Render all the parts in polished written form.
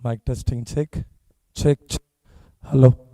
Mic testing, check. Check. Hello.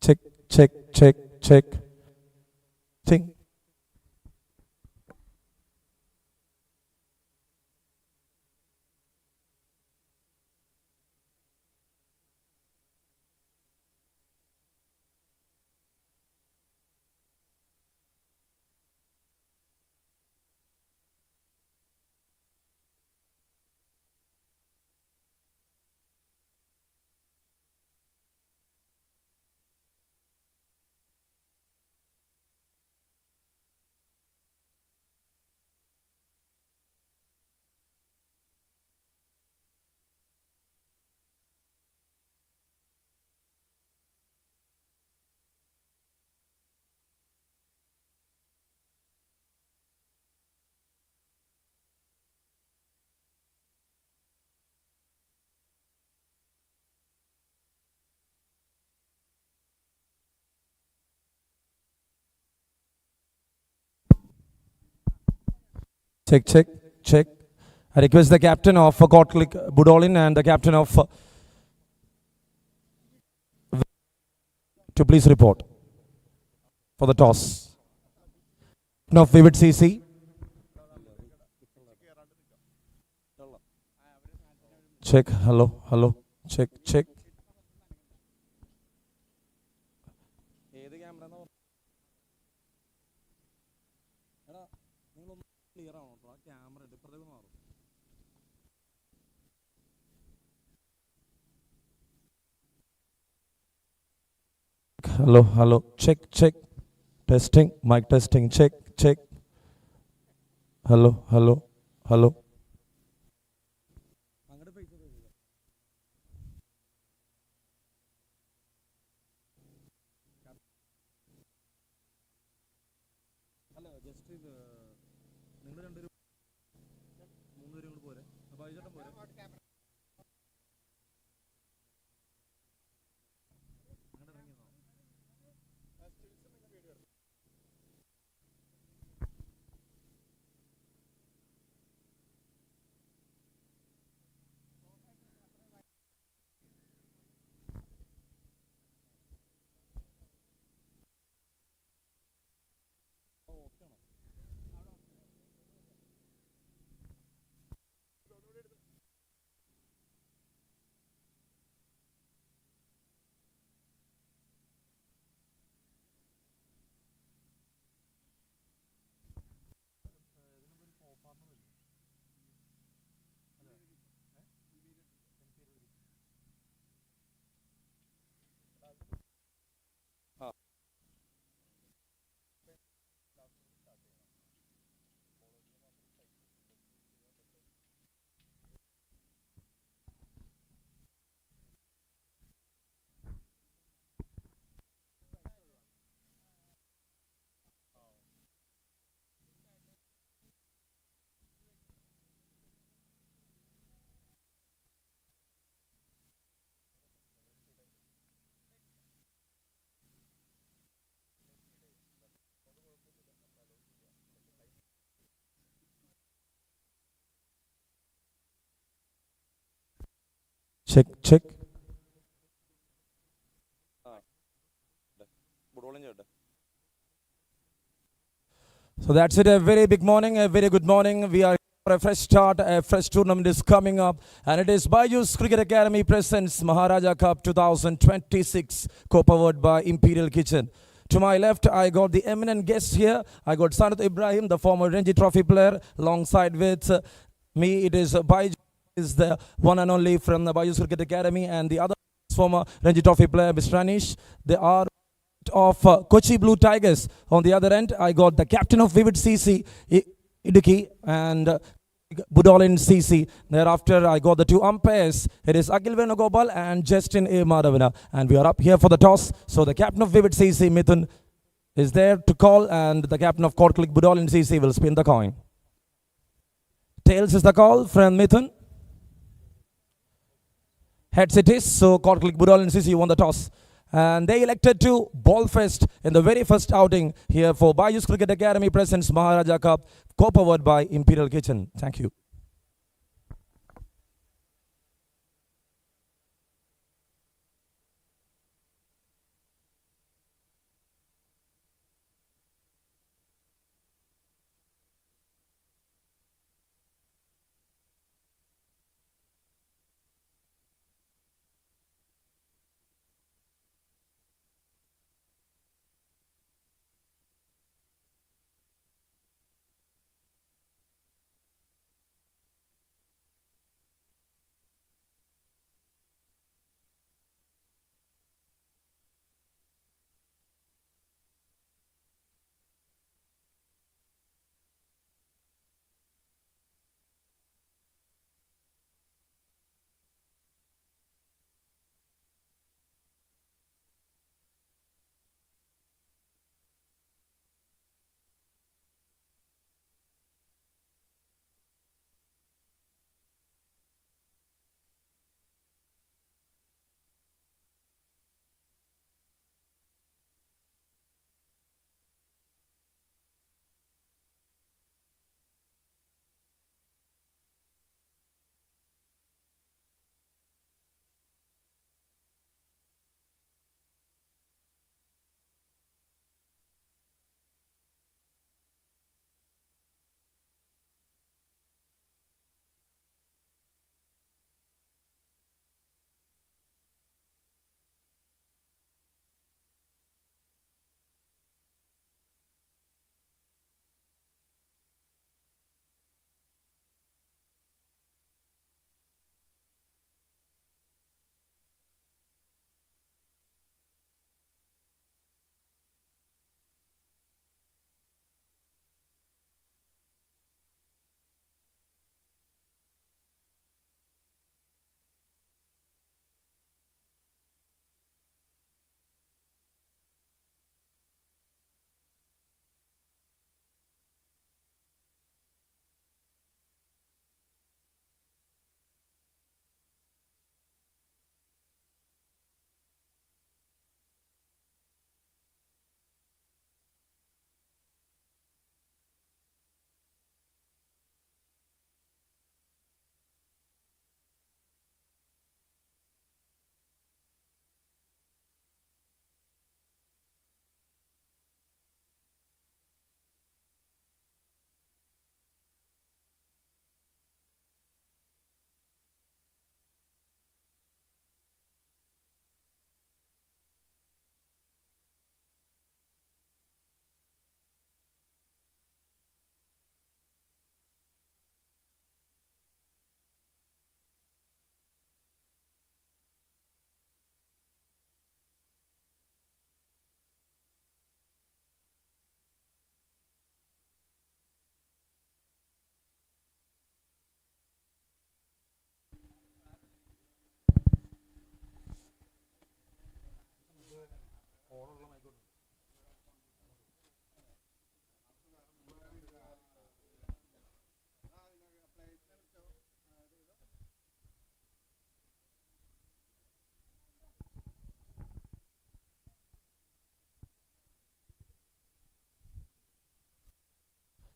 Check, check, check, check. Thing. Check, check, check. I request the captain of BUDOLIN and the captain of to please report for the toss. Captain of Vivid CC. Check. Hello, hello. Check, check. Hello, hello. Check, check. Testing. Mic testing. Check, check. Hello, hello, hello. check, check. So that's it. A very big morning, a very good morning. We are for a fresh start, a fresh tournament is coming up, and it is Baiju'S Cricket Academy presents Maharaja Cup 2026, co-powered by Imperial Kitchen. To my left, I got the eminent guests here. I got Sanat Ibrahim, the former Ranji Trophy player, alongside with me. It is Baiju, is the one and only from the Baiju'S Cricket Academy, and the other former Ranji Trophy player, Mr. Anish. They are of Kochi Blue Tigers. On the other end, I got the captain of Vivid CC, IDUKKI, and BUDOLIN CC. Thereafter, I got the two umpires. It is Akhil Venugopal and Justin A. Madhavana. And we are up here for the toss. So the captain of Vivid CC, Mithun, is there to call, and the captain of Court Click BUDOLIN CC will spin the coin. Tails is the call from Mithun. Heads it is. So Court Click BUDOLIN CC won the toss. And they elected to ball first in the very first outing here for Baiju'S Cricket Academy presents Maharaja Cup, co-powered by Imperial Kitchen. Thank you.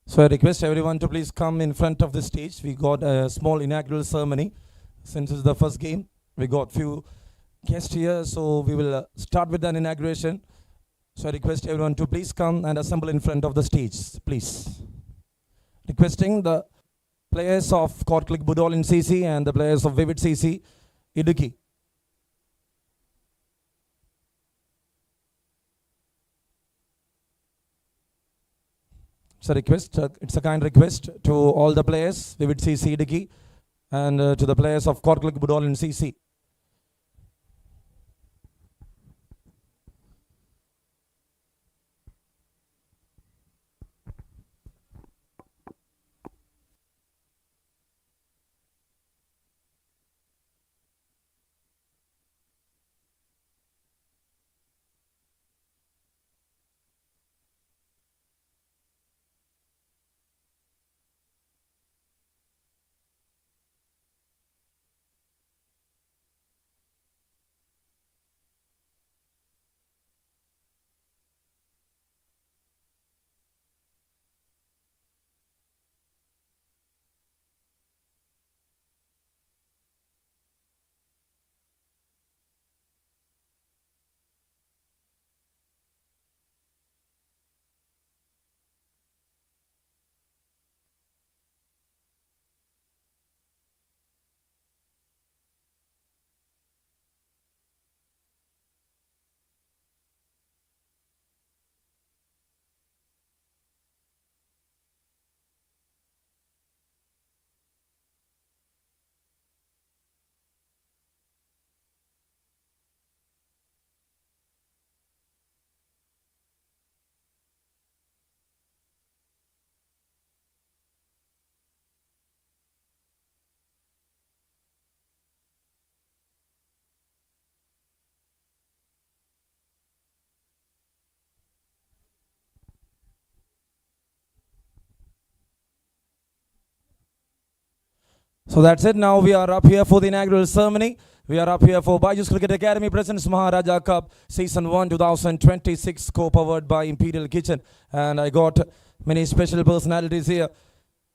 So I request everyone to please come in front of the stage. We got a small inaugural ceremony since it's the first game. We got few guests here, so we will start with an inauguration. So I request everyone to please come and assemble in front of the stage, please. Requesting the players of Court-Click BUDOLIN CC and the players of Vivid CC, IDUKKI. It's a kind request to all the players, Vivid CC, IDUKKI, and to the players of Court-Click BUDOLIN CC. So that's it. Now we are up here for the inaugural ceremony. We are up here for Baiju'S Cricket Academy presents Maharaja Cup Season 1 2026, co-powered by Imperial Kitchen. And I got many special personalities here.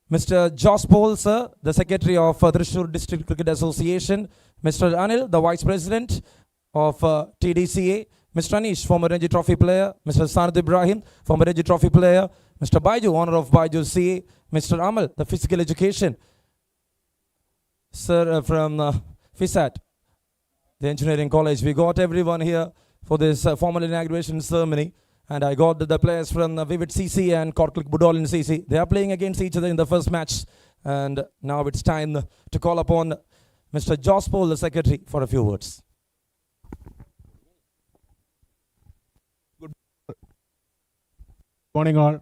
Mr. Josh Paul, sir, the Secretary of Thrissur District Cricket Association. Mr. Anil, the Vice President of TDCA. Mr. Anish, former Ranji Trophy player. Mr. Sanad Ibrahim, former Ranji Trophy player. Mr. Baiju, owner of Baiju'S CA. Mr. Amal, the Physical Education. Sir, from FISAT, the Engineering College. We got everyone here for this formal inauguration ceremony. And I got the players from Vivid CC and Court-Click BUDOLIN CC. They are playing against each other in the first match. And now it's time to call upon Mr. Josh Paul, the Secretary, for a few words. Good morning all.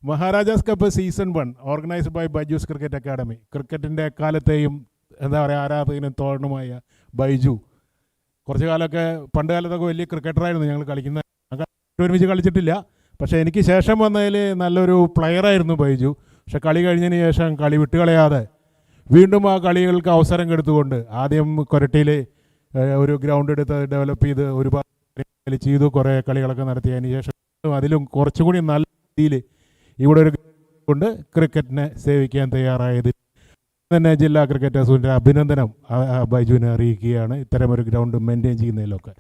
Maharaja's Cup Season 1, organized by Baiju'S Cricket Academy. Cricket in the Kalatayum and the Arab in Tornumaya, Baiju. Korsigalaka, Pandala, cricket ride in the young Kalikina. Chitilla, Pashaniki Shasham on the Nalaru player in the Baiju, Shakali and Kalivitala. Winduma Kalil Kausaranga to Wonder, Adium Koretile, grounded at the develop the Uriba Chido Korea Kalikalaka and Adilum Korchuni Nal Dile. ഇവിടെ ഒരു കൊണ്ട് ക്രിക്കറ്റിനെ സേവിക്കാൻ തയ്യാറായത് തന്നെ ജില്ലാ ക്രിക്കറ്റേഴ്സിൻ്റെ അഭിനന്ദനം ബൈജുവിനെ അറിയിക്കുകയാണ് ഇത്തരമൊരു ഗ്രൗണ്ട് മെയിൻറ്റെയിൻ ചെയ്യുന്നതിലൊക്കെ.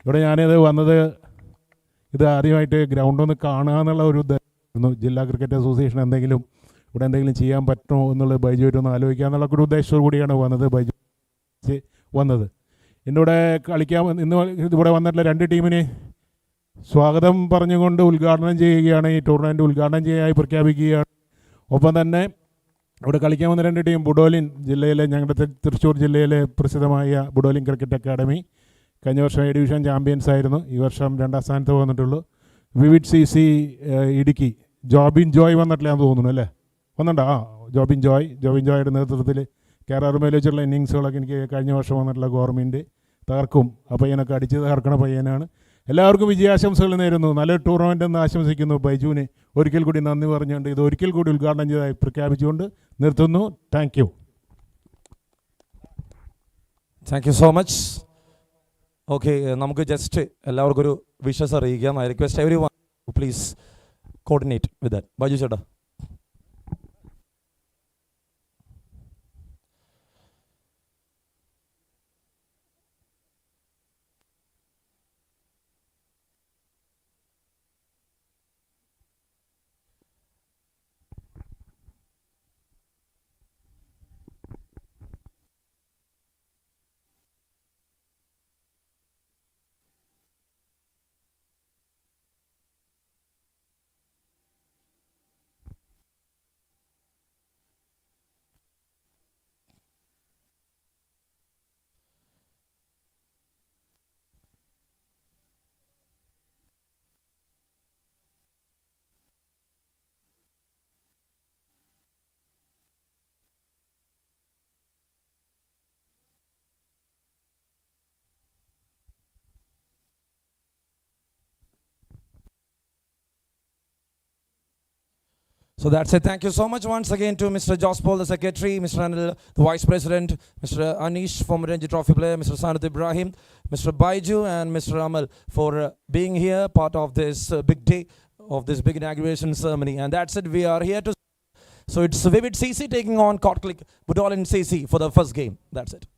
ഇവിടെ ഞാനിത് വന്നത് ഇത് ആദ്യമായിട്ട് ഗ്രൗണ്ടൊന്ന് കാണുക എന്നുള്ള ഒരു ഉദ്ദേശമായിരുന്നു. ജില്ലാ ക്രിക്കറ്റ് അസോസിയേഷൻ ഇവിടെ എന്തെങ്കിലും ചെയ്യാൻ പറ്റുമോ എന്നുള്ളത് ബൈജുവായിട്ടൊന്ന് ആലോചിക്കുക എന്നുള്ള ഒരു ഉദ്ദേശത്തോടു കൂടിയാണ് ബൈജു വന്നത്. ഇന്നിവിടെ ഇന്ന് ഇവിടെ വന്നിട്ടുള്ള രണ്ട് ടീമിനെ സ്വാഗതം പറഞ്ഞുകൊണ്ട് ഉദ്ഘാടനം ചെയ്യുകയാണ്. ഈ ടൂർണമെൻറ്റ് ഉദ്ഘാടനം ചെയ്യായി പ്രഖ്യാപിക്കുകയാണ്. ഒപ്പം തന്നെ ഇവിടെ കളിക്കാൻ വന്ന രണ്ട് ടീം ബുഡോലിൻ ജില്ലയിലെ ഞങ്ങളുടെ തൃശ്ശൂർ ജില്ലയിലെ പ്രസിദ്ധമായ ബുഡോലിൻ ക്രിക്കറ്റ് അക്കാഡമി കഴിഞ്ഞ വർഷം എ ഡിവിഷൻ ചാമ്പ്യൻസ് ആയിരുന്നു. ഈ വർഷം 2ാം സ്ഥാനത്ത് വന്നിട്ടുള്ളൂ. വിവിഡ് CC ഇടുക്കി ജോബിൻ ജോയ് വന്നിട്ടില്ലാന്ന് തോന്നുന്നു അല്ലേ? വന്നിട്ടുണ്ടോ? ജോബിൻ ജോയുടെ നേതൃത്വത്തിൽ കേരളമേൽ വെച്ചുള്ള ഇന്നിങ്സുകളൊക്കെ എനിക്ക് കഴിഞ്ഞ വർഷം വന്നിട്ടുള്ള ഗവൺമെൻറ് തകർക്കും. ആ പയ്യനൊക്കെ അടിച്ച് തകർക്കണ പയ്യനാണ്. എല്ലാവർക്കും വിജയാശംസകൾ നേരുന്നു. നല്ലൊരു ടൂർണമെൻ്റ് എന്ന് ആശംസിക്കുന്നു. ബൈജുവിന് ഒരിക്കൽ കൂടി നന്ദി പറഞ്ഞുകൊണ്ട് ഇത് ഒരിക്കൽ കൂടി ഉദ്ഘാടനം ചെയ്തതായി പ്രഖ്യാപിച്ചുകൊണ്ട് നിർത്തുന്നു. Thank you. Thank you so much. Okay, നമുക്ക് ജസ്റ്റ് എല്ലാവർക്കും ഒരു വിഷസ് അറിയിക്കാം. I request every one please coordinate with that. Baiju ചേട്ടാ. So that's it. Thank you so much once again to Mr. Jos Paul, the Secretary, Mr. Anil, the Vice President, Mr. Anish, former Ranji Trophy player, Mr. Sanat Ibrahim, Mr. Baiju, and Mr. Amal for being here, part of this big day of this big inauguration ceremony. And that's it. We are here to. So it's Vivid CC taking on Court Click Budolin CC for the first game. That's it.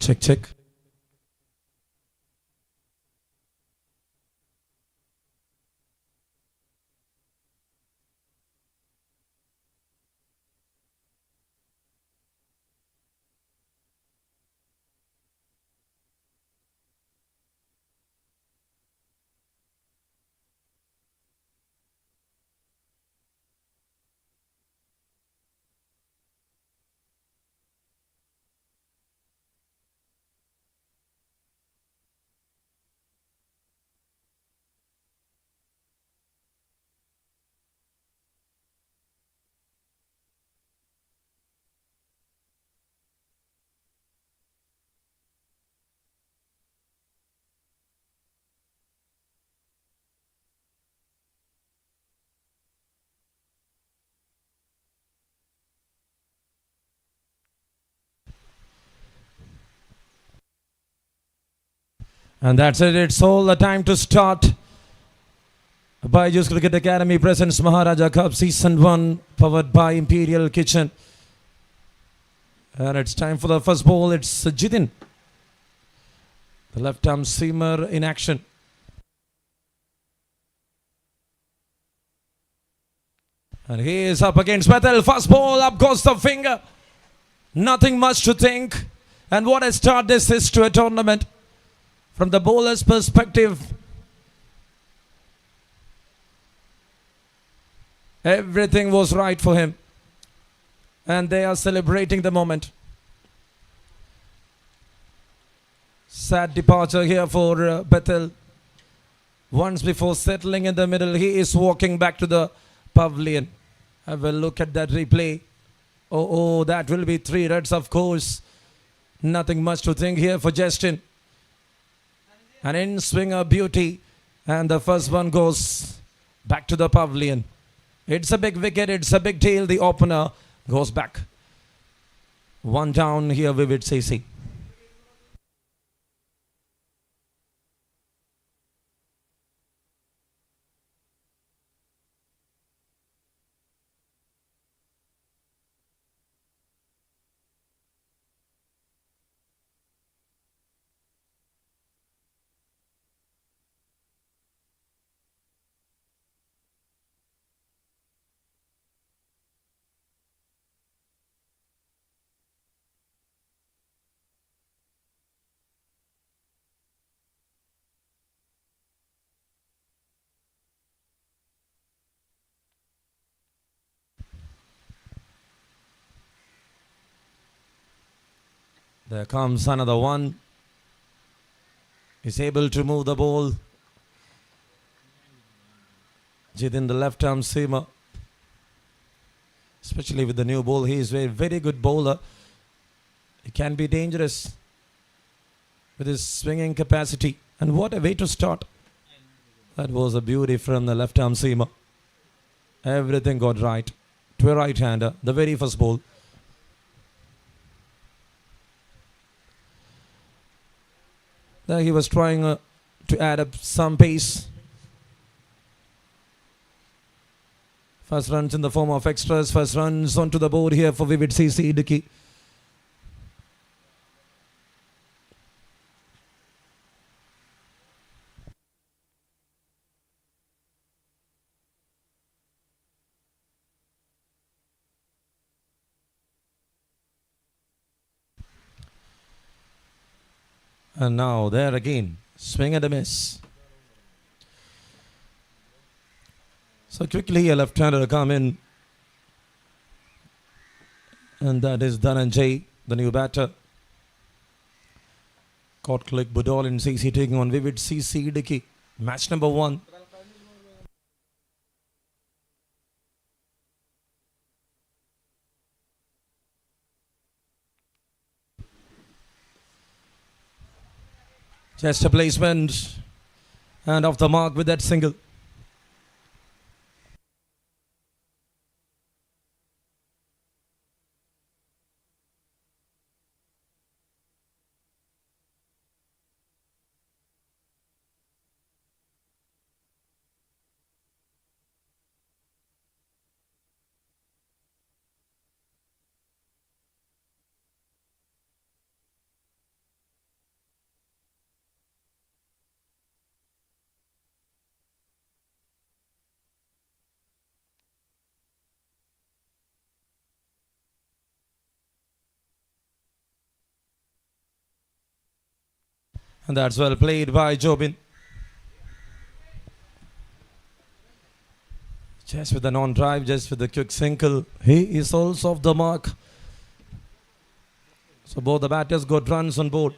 Check, check. And that's it. It's all the time to start. Baiju'S Cricket Academy presents Maharaja Cup Season 1, powered by Imperial Kitchen. And it's time for the first ball. It's Jidin, the left-arm seamer in action. And he is up against Bethel. First ball, up goes the finger. Nothing much to think. And what a start this is to a tournament. From the bowler's perspective, everything was right for him. And they are celebrating the moment. Sad departure here for Bethel. Once before settling in the middle, he is walking back to the pavilion. Have a look at that replay. Oh, that will be 3 runs, of course. Nothing much to think here for Justin. An in-swinger beauty. And the first one goes back to the pavilion. It's a big wicket. It's a big deal. The opener goes back. 1 down here, Vivid CC. There comes another one. Is able to move the ball. Jidin, the left-arm seamer. Especially with the new ball, he is a very good bowler. He can be dangerous with his swinging capacity. And what a way to start. That was a beauty from the left-arm seamer. Everything got right. To a right-hander, the very first ball. There he was trying to add up some pace. First runs in the form of extras. First runs onto the board here for Vivid CC IDUKKI. And now there again. Swing and a miss. So quickly a left-hander come in. And that is Dhananjay, the new batter. Caught click BUDOLIN CC taking on Vivid CC IDUKKI. Match number 1. Just a placement. And off the mark with that single. And that's well played by Jobin. Just with the non-drive, just with the quick single. He is also off the mark. So both the batters got runs on board.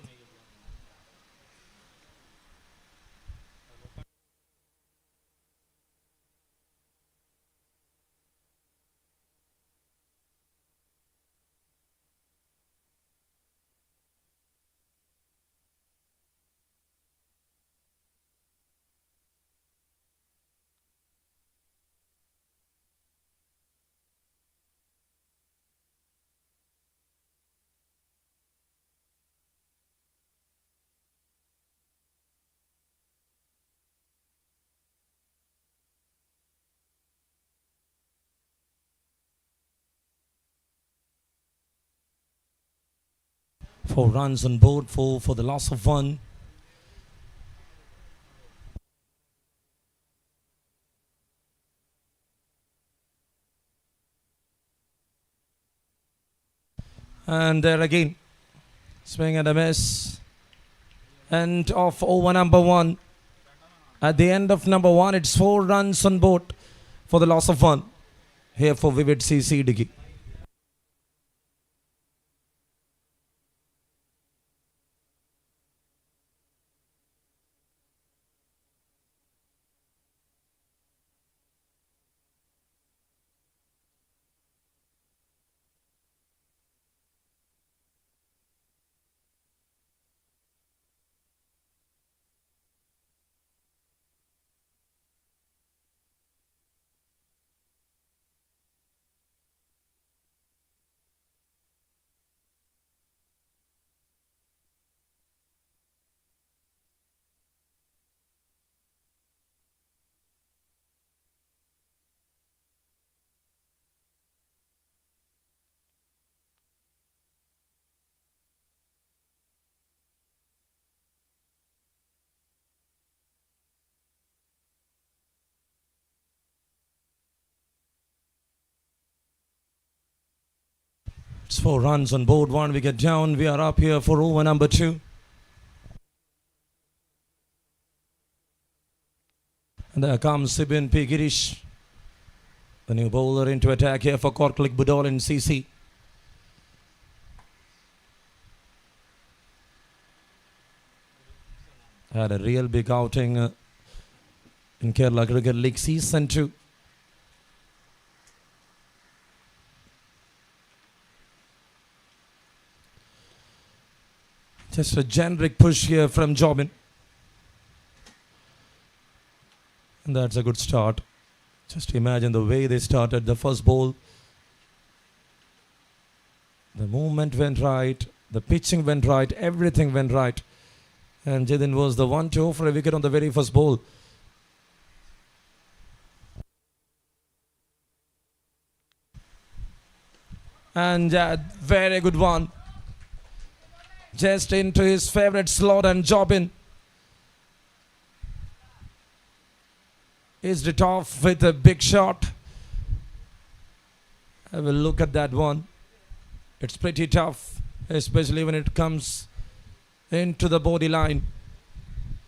4 runs on board, 4 for the loss of 1. And there again, swing and a miss. End of over number 1. At the end of number 1, it's 4 runs on board for the loss of 1. Here for Vivid CC Idukki. It's 4 runs on board, 1 wicket down. We are up here for over number 2. And there comes Sibin P. Girish, the new bowler into attack here for Corklick BUDOLIN CC. Had a real big outing in Kerala Cricket League Season 2. Just a generic push here from Jobin. And that's a good start. Just imagine the way they started the first ball. The movement went right. The pitching went right. Everything went right. And Jidin was the one to offer a wicket on the very first ball. And very good one. Just into his favorite slot, and Jobin is it off with a big shot. Have a look at that one. It's pretty tough, especially when it comes into the body line.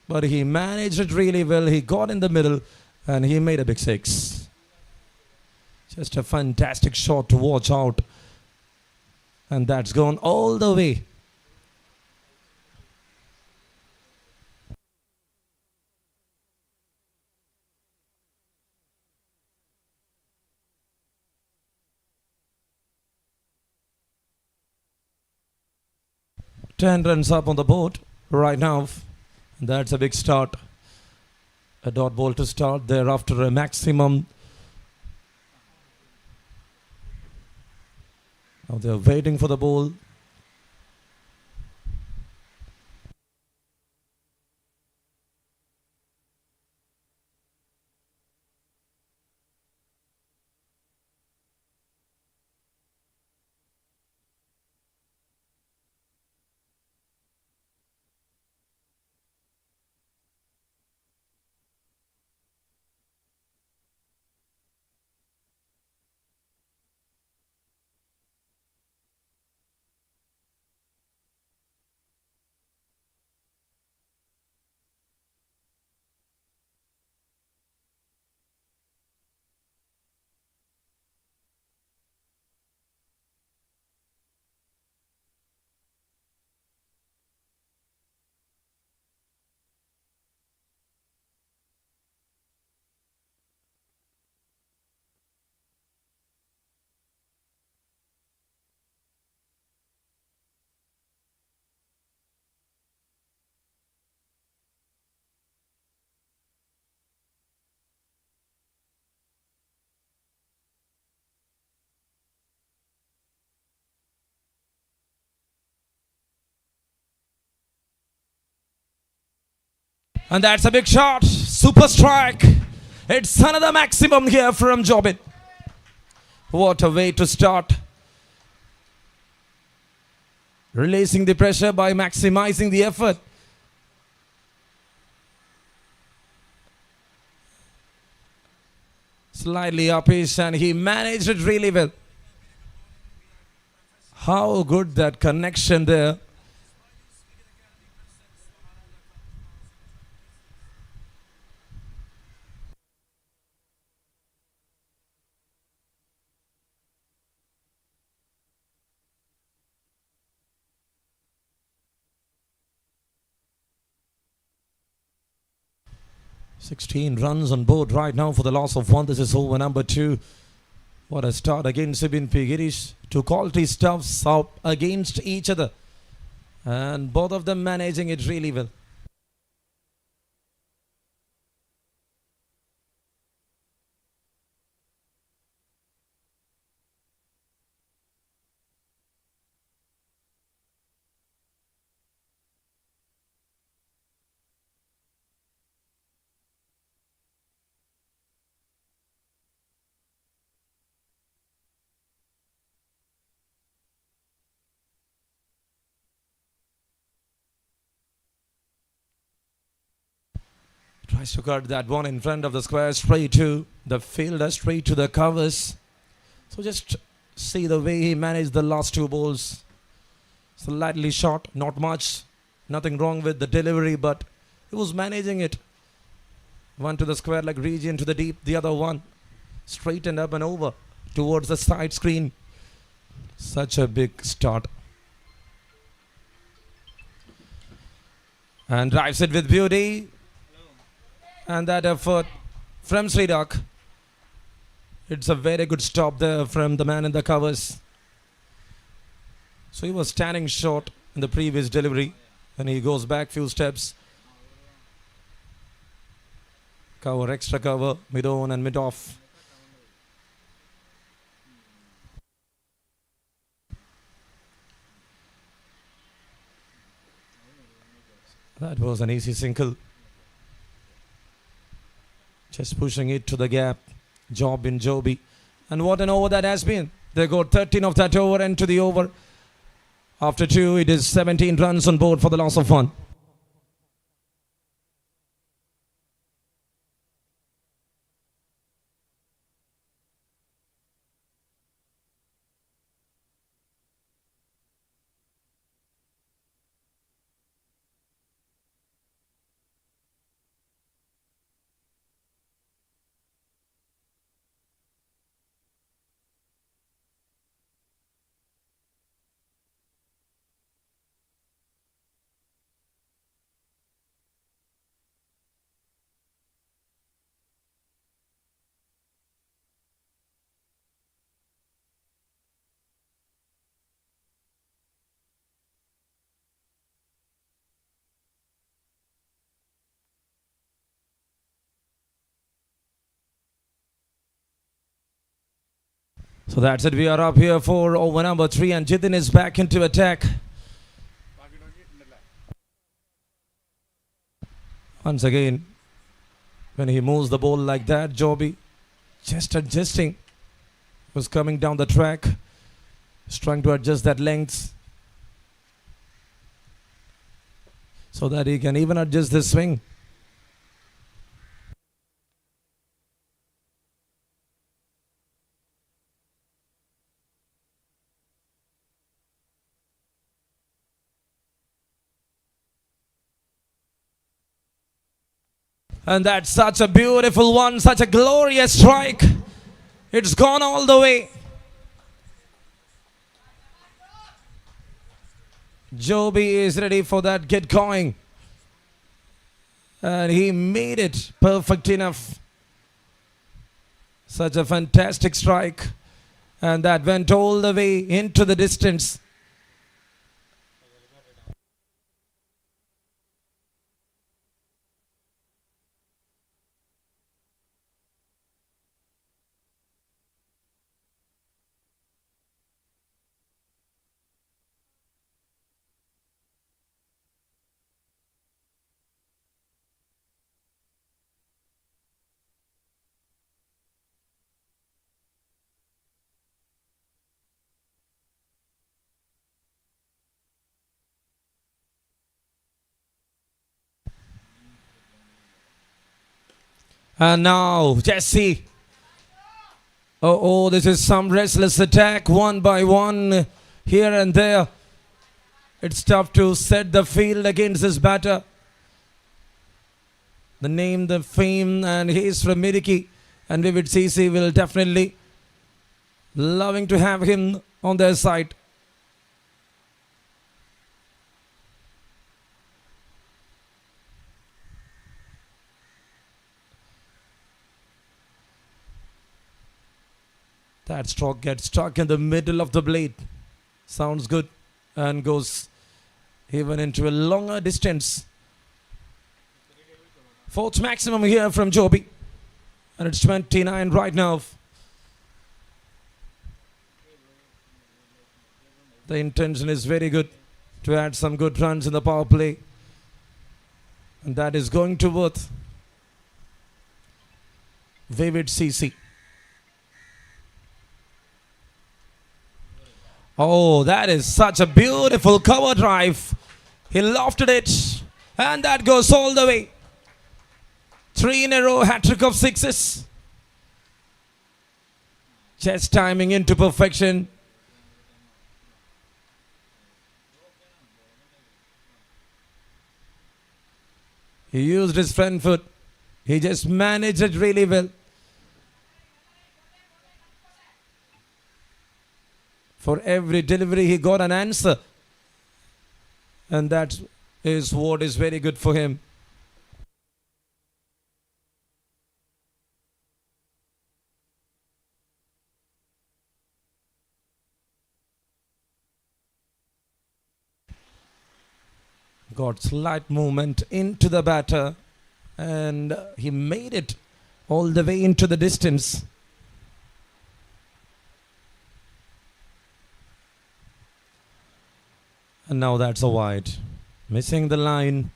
But he managed it really well. He got in the middle and he made a big 6. Just a fantastic shot to watch out. And that's gone all the way. Ten runs up on the board right now. And that's a big start. A dot ball to start. Thereafter a maximum. Now they're waiting for the ball. And that's a big shot. Super strike. It's another maximum here from Jobin. What a way to start. releasing the pressure by maximizing the effort. Slightly uppish, and he managed it really well. How good that connection there. "16 runs on board right now for the loss of one. This is over number 2. What a start against Sibin Pigirish. Two quality stuffs up against each other. And both of them managing it really well. Tries to cut that one in front of the square, straight to the fielder, straight to the covers. So just see the way he managed the last 2 balls. Slightly short, not much. Nothing wrong with the delivery, but he was managing it. One to the square leg region, to the deep. The other one straight and up and over towards the side screen. Such a big start. And drives it with beauty. And that effort from Sridak. It's a very good stop there from the man in the covers. So he was standing short in the previous delivery. And he goes back few steps. Cover, extra cover, mid on and mid off. That was an easy single. Just pushing it to the gap. Job in Joby. And what an over that has been. They got 13 of that over into the over. After 2, it is 17 runs on board for the loss of 1. So that's it. We are up here for over number 3, and Jitin is back into attack. Once again, when he moves the ball like that, Joby just adjusting. Was coming down the track. He's trying to adjust that length so that he can even adjust the swing. And that's such a beautiful one, such a glorious strike. It's gone all the way. Joby is ready for that get going. And he made it perfect enough. Such a fantastic strike. And that went all the way into the distance. And now Jesse. Oh, this is some restless attack, one by one, here and there. It's tough to set the field against this batter. The name, the fame, and he is from Idukki. And Vivid CC will definitely loving to have him on their side. That stroke gets stuck in the middle of the blade. Sounds good and goes even into a longer distance. Fourth maximum here from Joby. And it's 29 right now. The intention is very good to add some good runs in the power play. And that is going to worth Vivid CC. Oh, that is such a beautiful cover drive. He lofted it. And that goes all the way. 3 in a row, hat-trick of sixes. Chest timing into perfection. He used his front foot. He just managed it really well. For every delivery, he got an answer. And that is what is very good for him. Got slight movement into the batter. And he made it all the way into the distance. And now that's a wide. Missing the line.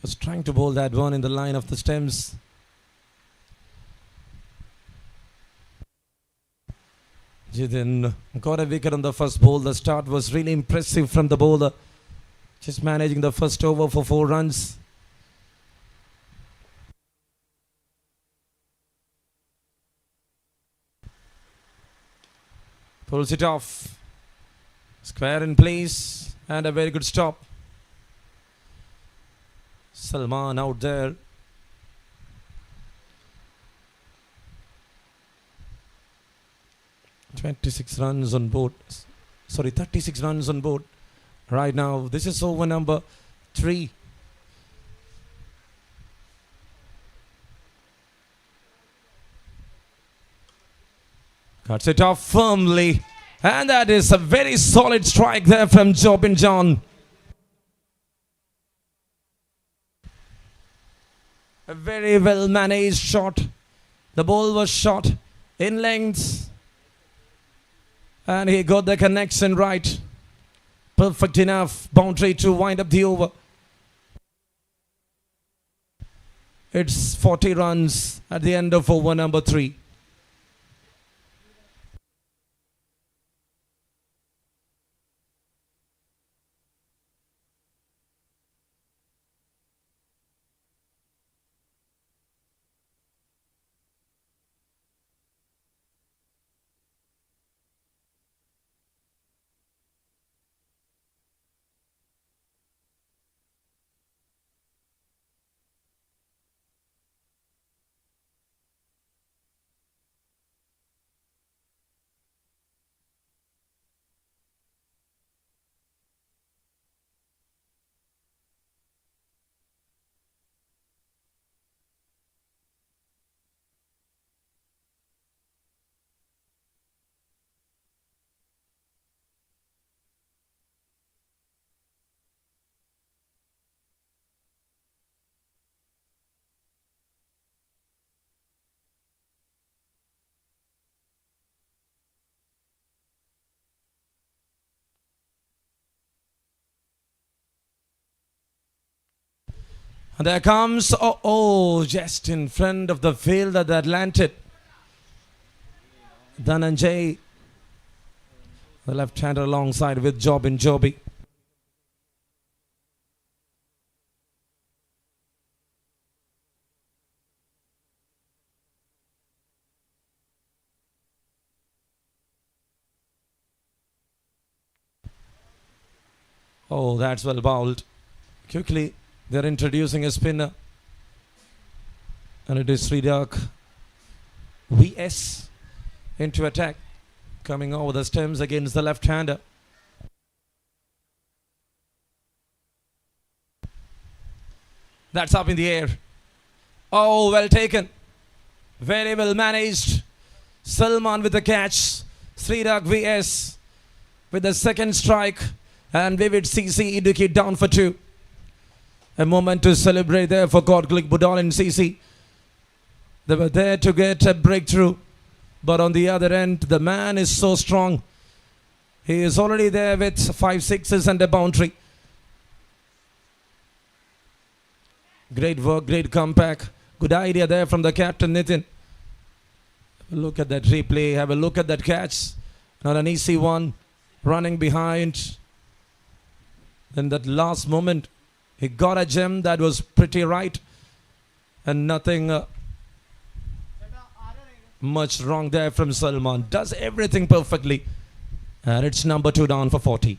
Was trying to bowl that one in the line of the stems. Jidin got a wicket on the first ball. The start was really impressive from the bowler. Just managing the first over for 4 runs. Pulls it off. Square in place and a very good stop. Salman out there. "26 runs on board. 36 runs on board. Right now, this is over number 3. Cuts it off firmly. And that is a very solid strike there from Jobin John. A very well managed shot. The ball was shot in length. And he got the connection right. Perfect enough boundary to wind up the over. It's 40 runs at the end of over number 3. And there comes, just in front of the fielder that landed. Dhananjay, the left-hander alongside with Jobin Joby. Oh, that's well bowled. Quickly, they're introducing a spinner. And it is Sridak VS into attack. Coming over the stems against the left-hander. That's up in the air. Oh, well taken. Very well managed. Salman with the catch. Sridak VS with the second strike. And Vivid CC IDUKKI down for 2. A moment to celebrate there for God-click BUDOLIN CC. They were there to get a breakthrough. But on the other end, the man is so strong. He is already there with 5 sixes and a boundary. Great work, great comeback. Good idea there from the captain, Nitin. Look at that replay. Have a look at that catch. Not an easy one. Running behind. Then that last moment, he got a gem that was pretty right. And nothing much wrong there from Salman. Does everything perfectly. And it's number 2 down for 40.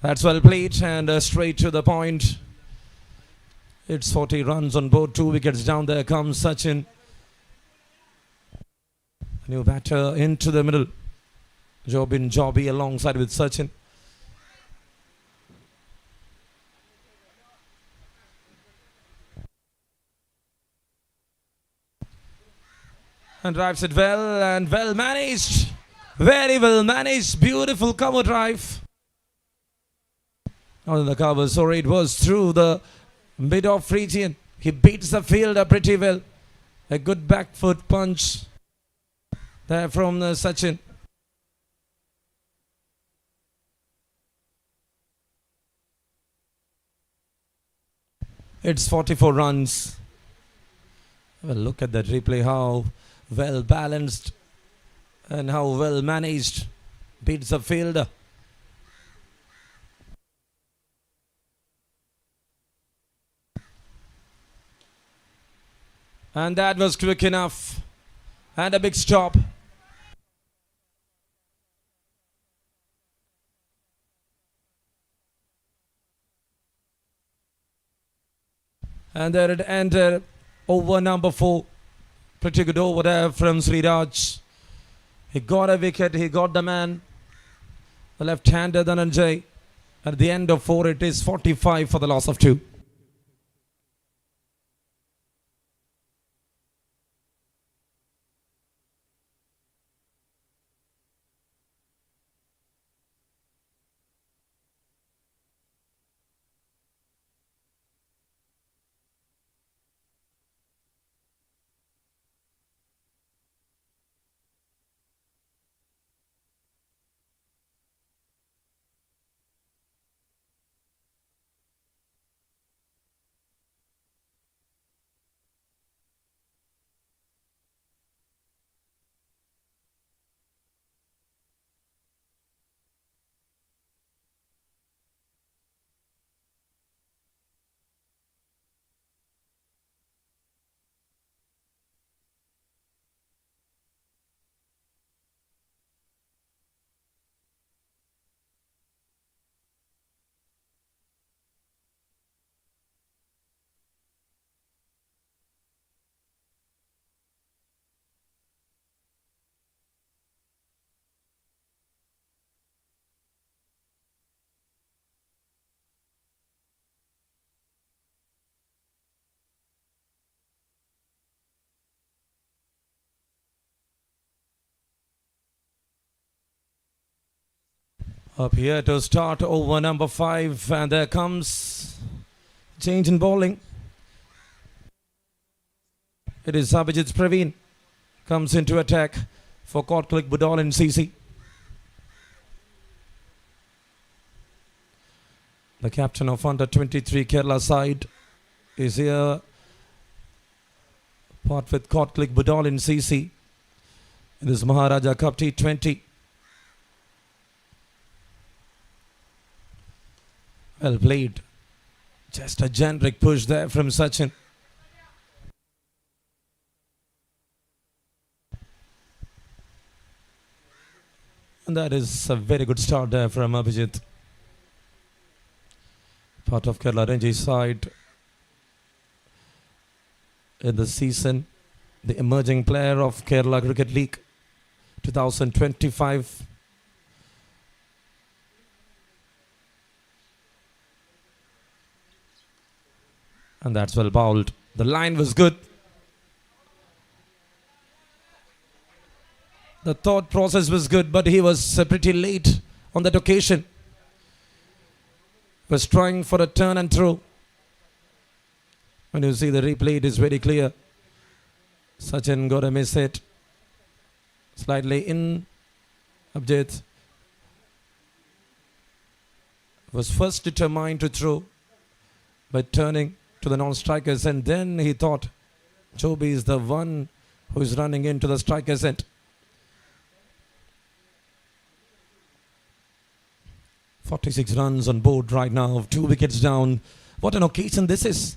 That's well played and straight to the point. It's 40 runs on board, 2 wickets down. There comes Sachin. New batter into the middle. Jobin Jobby alongside with Sachin. And drives it well and well managed. Very well managed. Beautiful cover drive. On the cover, sorry, it was through the mid-off region. He beats the fielder pretty well. A good back foot punch there from Sachin. It's 44 runs. Well, look at that replay, how well balanced and how well managed. Beats the fielder. And that was quick enough. And a big stop. And there it ended. Over number 4. Pretty good over there from Sriraj. He got a wicket. He got the man. The left-hander Dhananjay. At the end of 4, it is 45 for the loss of 2. Up here to start over number 5, and there comes change in bowling. It is Abhijit's Praveen comes into attack for Click BUDOLIN CC. The captain of under 23 Kerala side is here, part with Click BUDOLIN CC in this Maharaja Cup T20. Well played. Just a generic push there from Sachin. And that is a very good start there from Abhijit. Part of Kerala Ranji side in the season. The emerging player of Kerala Cricket League 2025. And that's well bowled. The line was good. The thought process was good, but he was pretty late on that occasion. Was trying for a turn and throw. When you see the replay, it is very clear. Sachin got a miss hit. Slightly in. Abhijit was first determined to throw by turning to the non-strikers, and then he thought Chobi is the one who is running into the striker's end. "46 runs on board right now, 2 wickets down. What an occasion this is.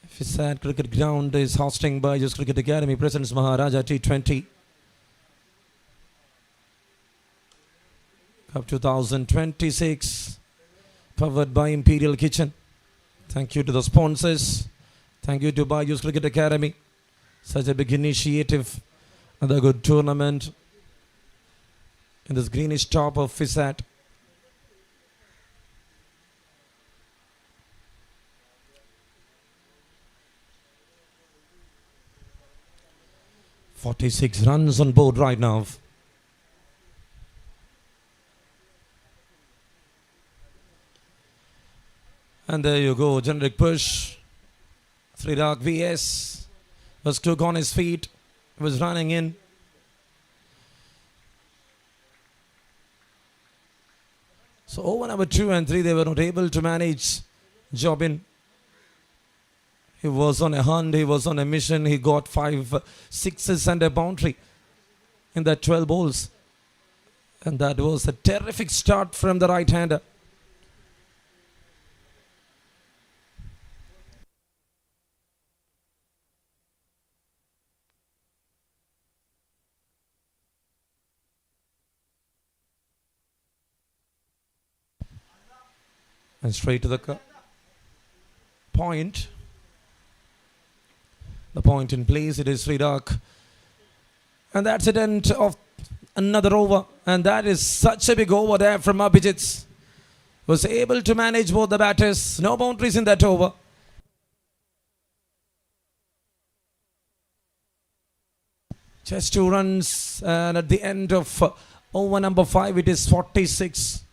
Fisad Cricket Ground is hosting Baiju'S Cricket Academy presents Maharaja T20 Cup 2026, powered by Imperial Kitchen. Thank you to the sponsors. Thank you to Baiju'S Cricket Academy. Such a big initiative. Another good tournament in this greenish top of Fisat. "46 runs on board right now." And there you go, generic push. Srirak VS was quick on his feet, was running in. So over number 2 and 3, they were not able to manage Jobin. He was on a hunt, he was on a mission. He got 5 sixes and a boundary in that 12 balls. And that was a terrific start from the right-hander. And straight to the point. The point in place, it is Srirak. And that's the end of another over. And that is such a big over there from Abhijit. Was able to manage both the batters. No boundaries in that over. Just 2 runs. And at the end of over number 5, it is 46.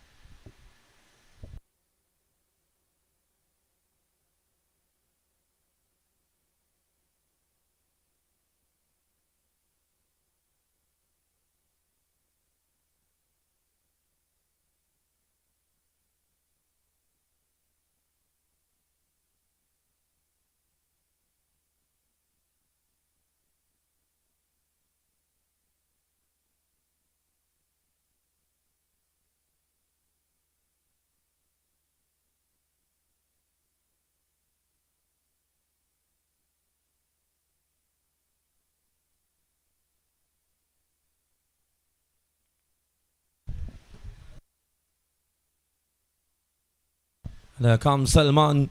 There comes Salman,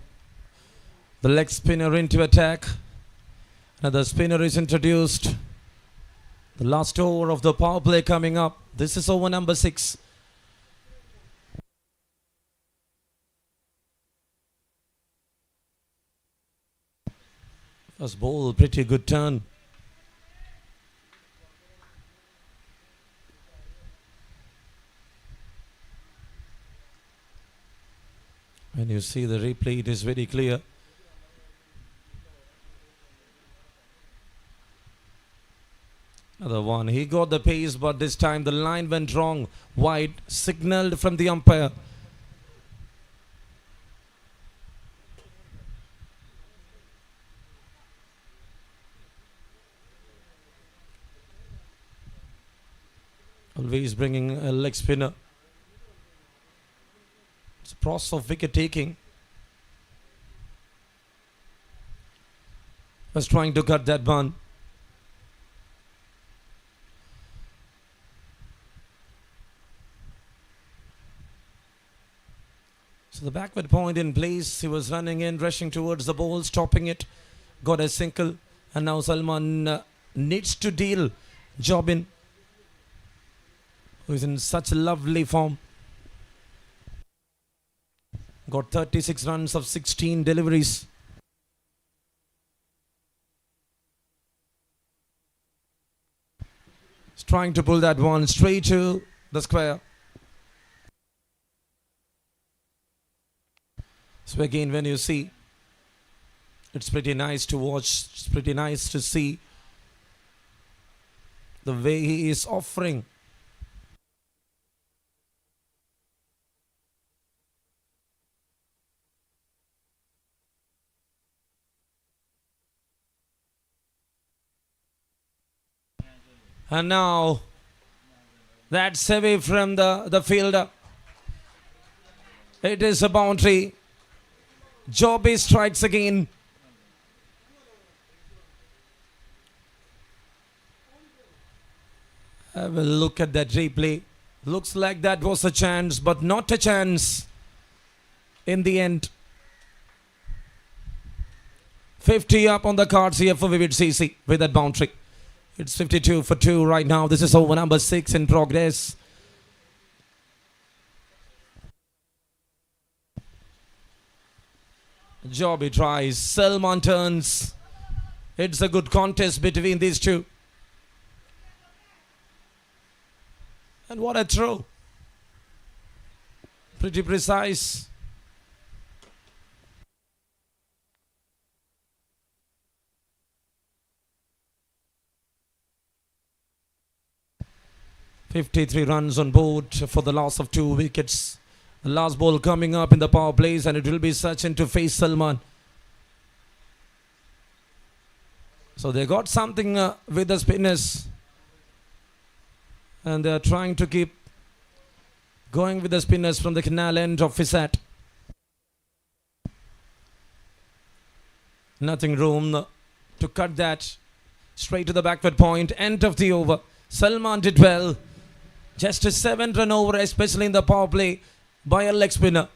the leg spinner, into attack. Another spinner is introduced. The last over of the power play coming up. This is over number 6. First ball, pretty good turn. When you see the replay, it is very clear. Another one. He got the pace, but this time the line went wrong. Wide, signaled from the umpire. Always bringing a leg spinner. It's a process of wicket taking. Was trying to cut that one. So the backward point in place. He was running in, rushing towards the ball, stopping it. Got a single. And now Salman needs to deal. Jobin, who is in such lovely form. Got 36 runs of 16 deliveries. He's trying to pull that one straight to the square. So again, when you see, it's pretty nice to watch. It's pretty nice to see the way he is offering. And now, that's away from the fielder. It is a boundary. Joby strikes again. Have a look at that replay. Looks like that was a chance, but not a chance in the end. 50 up on the cards here for Vivid CC with that boundary. It's 52 for 2 right now. This is over number 6 in progress. Joby tries. Salman turns. It's a good contest between these two. And what a throw. Pretty precise. "53 runs on board for the loss of 2 wickets. The last ball coming up in the power plays, and it will be Sachin to face Salman. So they got something with the spinners. And they are trying to keep going with the spinners from the canal end of Fisat. Nothing room to cut that. Straight to the backward point. End of the over. Salman did well. Just a 7-run over, especially in the power play by a leg spinner.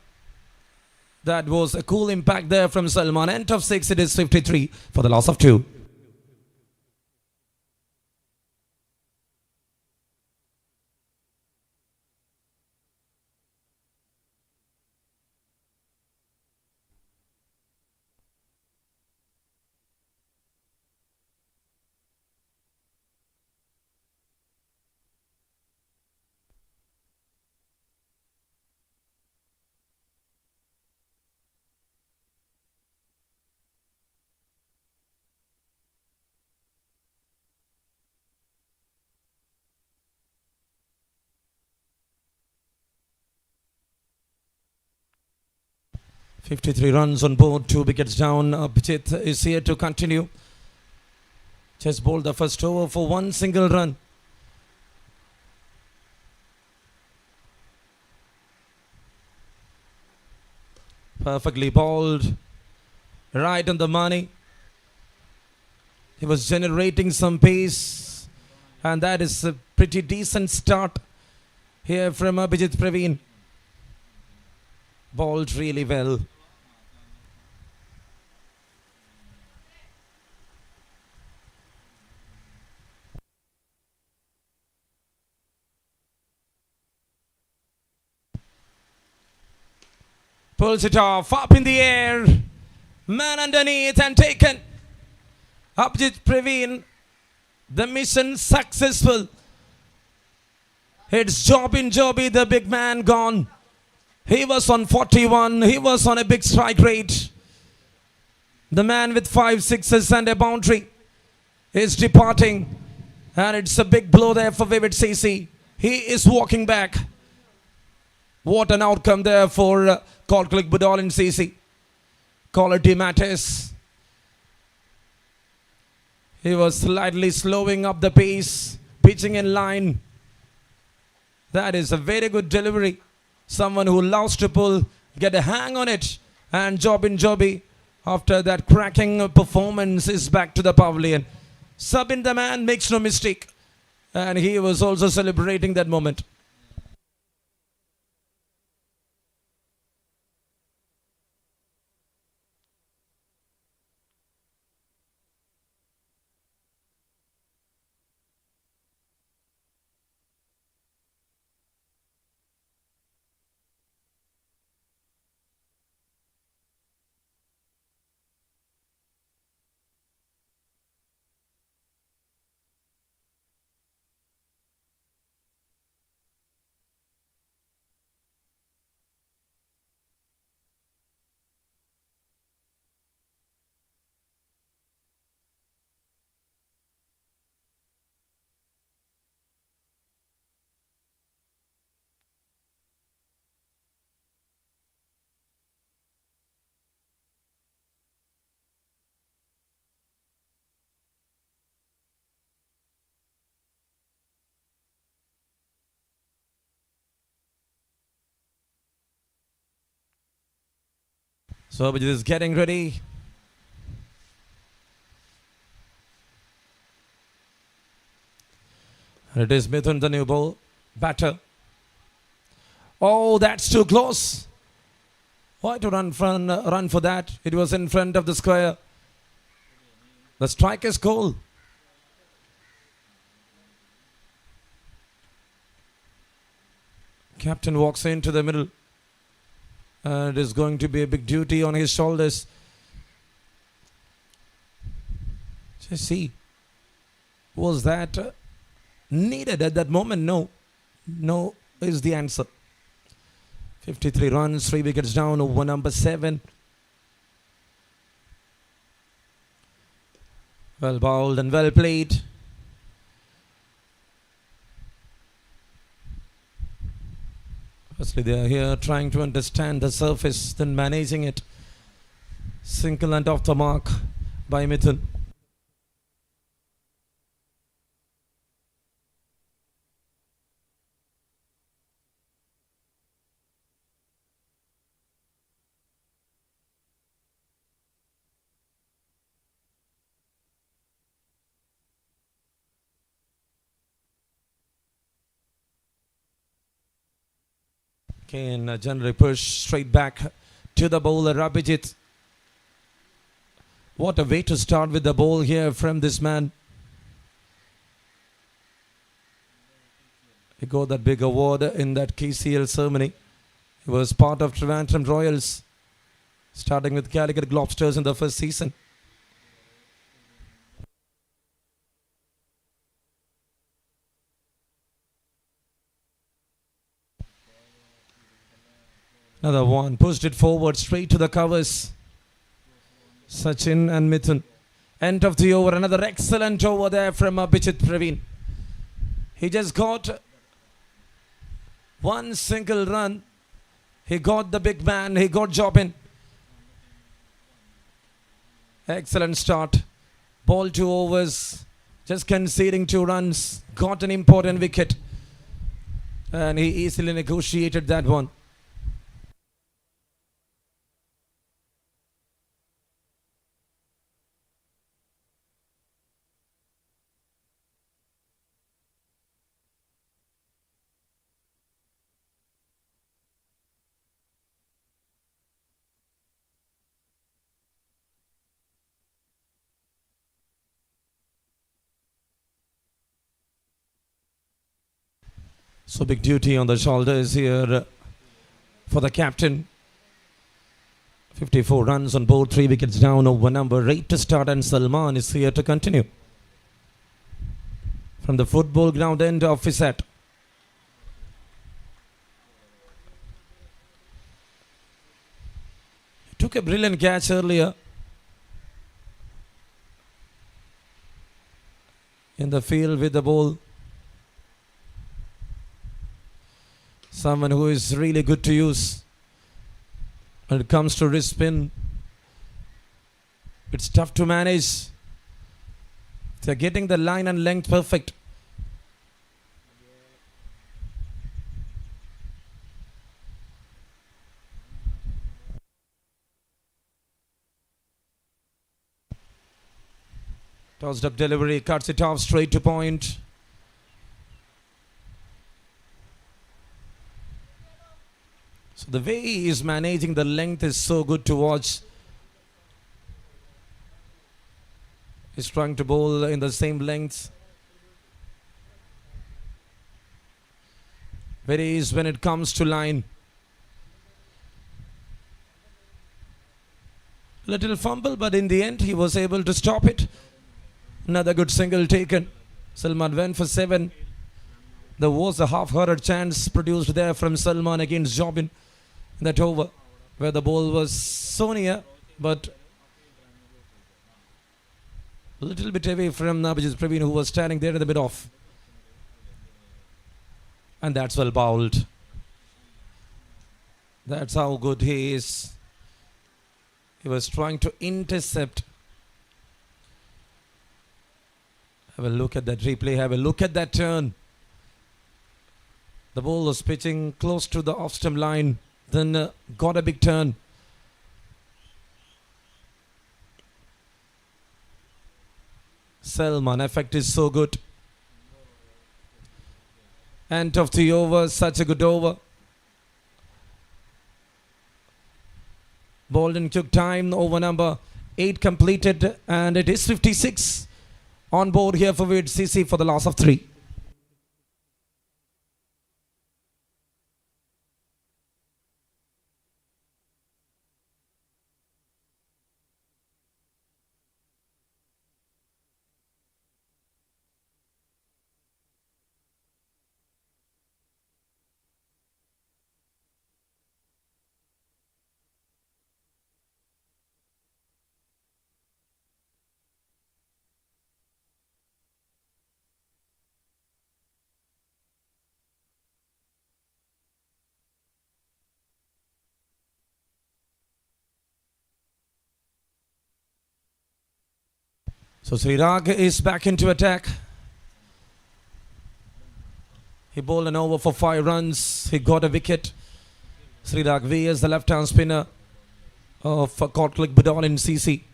That was a cool impact there from Salman. End of 6, it is 53 for the loss of 2. "53 runs on board, 2 wickets down. Abhijit is here to continue. Just bowled the first over for 1 single run. Perfectly bowled. Right on the money. He was generating some pace. And that is a pretty decent start here from Abhijit Praveen. Bowled really well. Pulls it off, up in the air. Man underneath and taken. Abhijit Praveen, the mission successful. It's Joby, the big man, gone. He was on 41. He was on a big strike rate. The man with 5 sixes and a boundary is departing. And it's a big blow there for Vivid CC. He is walking back. What an outcome there for Call Click BUDOLIN CC. Quality matters. He was slightly slowing up the pace, pitching in line. That is a very good delivery. Someone who loves to pull, get a hang on it. And Joby, after that cracking performance, is back to the pavilion. Sabin the man makes no mistake. And he was also celebrating that moment. So Abhijit is getting ready. It is Mithun, the new ball batter. Oh, that's too close. Why to run for that? It was in front of the square. The strike is cool. Captain walks into the middle. And it is going to be a big duty on his shoulders. Just see. Was that needed at that moment? No. No is the answer. 53 runs, 3 wickets down over number 7. Well bowled and well played. Firstly, they are here trying to understand the surface, then managing it. Single and off the mark by Mithun. Can generally push straight back to the bowler Abhijit. What a way to start with the ball here from this man. He got that big award in that KCL ceremony. He was part of Trivandrum Royals, starting with Calicut Globsters in the first season. Another one, pushed it forward straight to the covers. Sachin and Mithun. End of the over, another excellent over there from Abhijit Praveen. He just got one single run. He got the big man, he got Jobin. Excellent start. Ball 2 overs, just conceding 2 runs. Got an important wicket. And he easily negotiated that one. So big duty on the shoulders here for the captain. 54 runs on board, 3 wickets down over number 8 to start, and Salman is here to continue. From the football ground end of his set. took a brilliant catch earlier in the field with the ball. Someone who is really good to use when it comes to wrist spin. It's tough to manage. They're getting the line and length perfect. Tossed up delivery, cuts it off straight to point. So the way he is managing the length is so good to watch. He's trying to bowl in the same length. Very easy when it comes to line. Little fumble, but in the end he was able to stop it. Another good single taken. Salman went for 7. There was a half-hearted chance produced there from Salman against Jobin in that over, where the ball was so near, but a little bit away from Baiju'S Praveen, who was standing there in the mid-off. And that's well bowled. That's how good he is. He was trying to intercept. Have a look at that replay. Have a look at that turn. The ball was pitching close to the off-stump line. Then got a big turn. Salman, effect is so good. End of the over, such a good over. Bolden took time, over number 8 completed, and it is 56 on board here for CC for the loss of 3. So Srirag is back into attack. He bowled an over for 5 runs. He got a wicket. Srirag V is the left-hand spinner of Click BUDOLIN CC.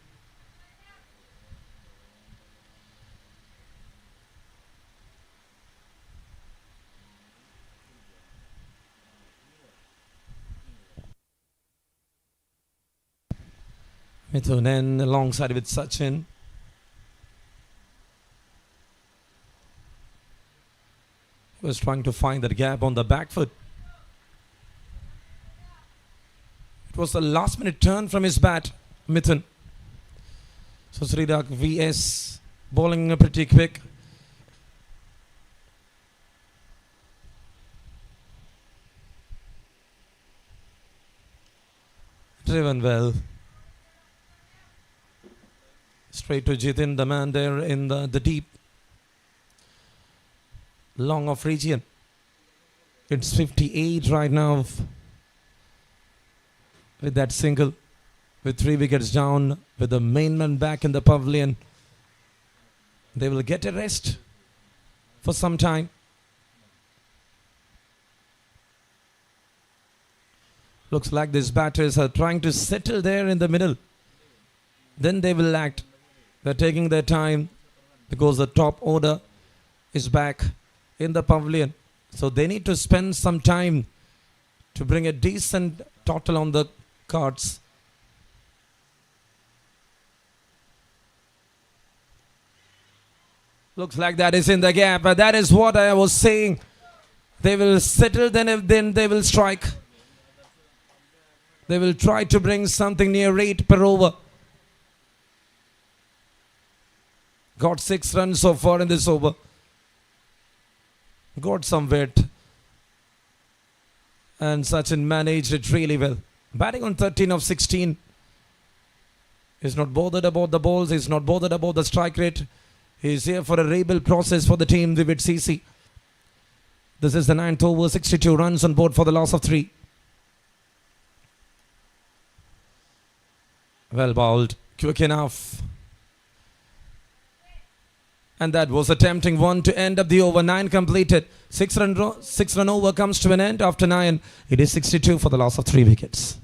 Mithun alongside with Sachin. Was trying to find that gap on the back foot. It was a last minute turn from his bat, Mithun. So Srirag VS bowling pretty quick. Driven well. Straight to Jitin, the man there in the deep. Long off region. It's 58 right now with that single, with 3 wickets down, with the main man back in the pavilion. They will get a rest for some time. Looks like these batters are trying to settle there in the middle. Then they will act. They're taking their time because the top order is back in the pavilion. So they need to spend some time to bring a decent total on the cards. Looks like that is in the gap. But that is what I was saying. They will settle, then they will strike. They will try to bring something near 8 per over. Got 6 runs so far in this over. Got some weight. And Sachin managed it really well. Batting on 13 of 16. He's not bothered about the balls. He's not bothered about the strike rate. He's here for a rebuild process for the team, Vivid CC. This is the 9th over, 62 runs on board for the loss of 3. Well bowled, quick enough. And that was a tempting one to end up the over. 9 completed. 6 run over comes to an end after 9. It is 62 for the loss of 3 wickets.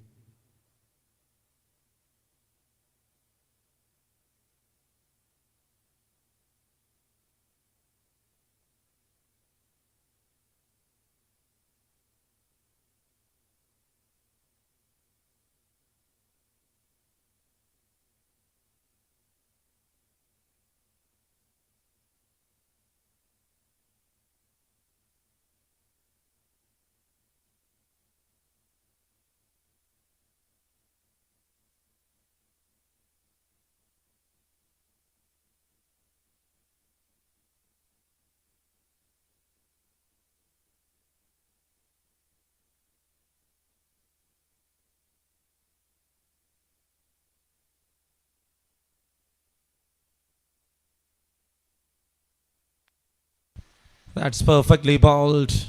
That's perfectly bowled.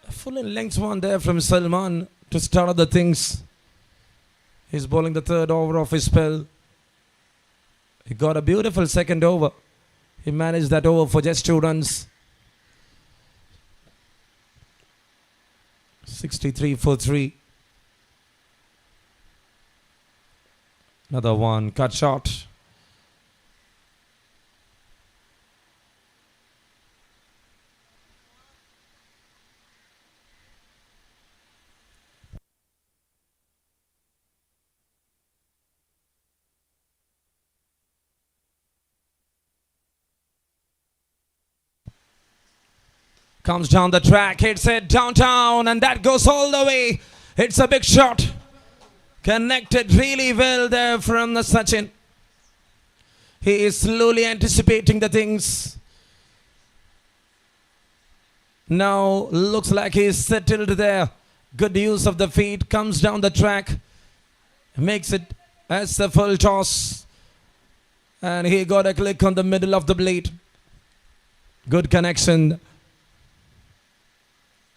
A full in length one there from Salman to start other things. He's bowling the 3rd over of his spell. He got a beautiful 2nd over. He managed that over for just 2 runs. 63 for 3. Another one, cut short. Comes down the track, hits it downtown, and that goes all the way. It's a big shot. Connected really well there from the Sachin. He is slowly anticipating the things. Now looks like he's settled there. Good use of the feet, comes down the track. Makes it as a full toss. And he got a click on the middle of the blade. Good connection.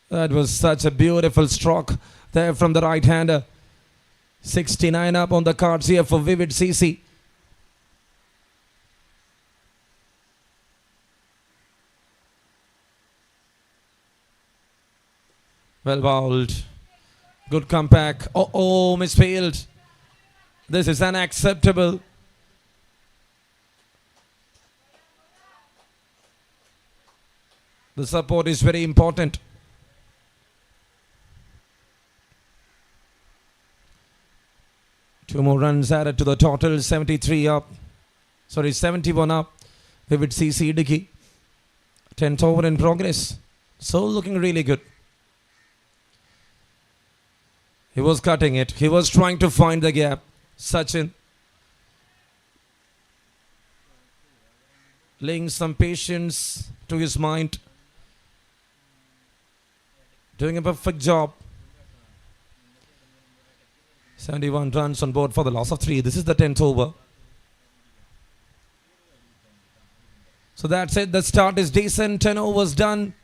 That was such a beautiful stroke there from the right-hander. 69 up on the cards here for Vivid CC. Well bowled. Good comeback. Oh, misfield. This is unacceptable. The support is very important. Two more runs added to the total. 73 up. Sorry, 71 up. Vivid CC IDUKKI. 10th over in progress. So looking really good. He was cutting it. He was trying to find the gap. Sachin. Laying some patience to his mind. Doing a perfect job. 71 runs on board for the loss of 3. This is the 10th over. So that's it. The start is decent. 10 overs done.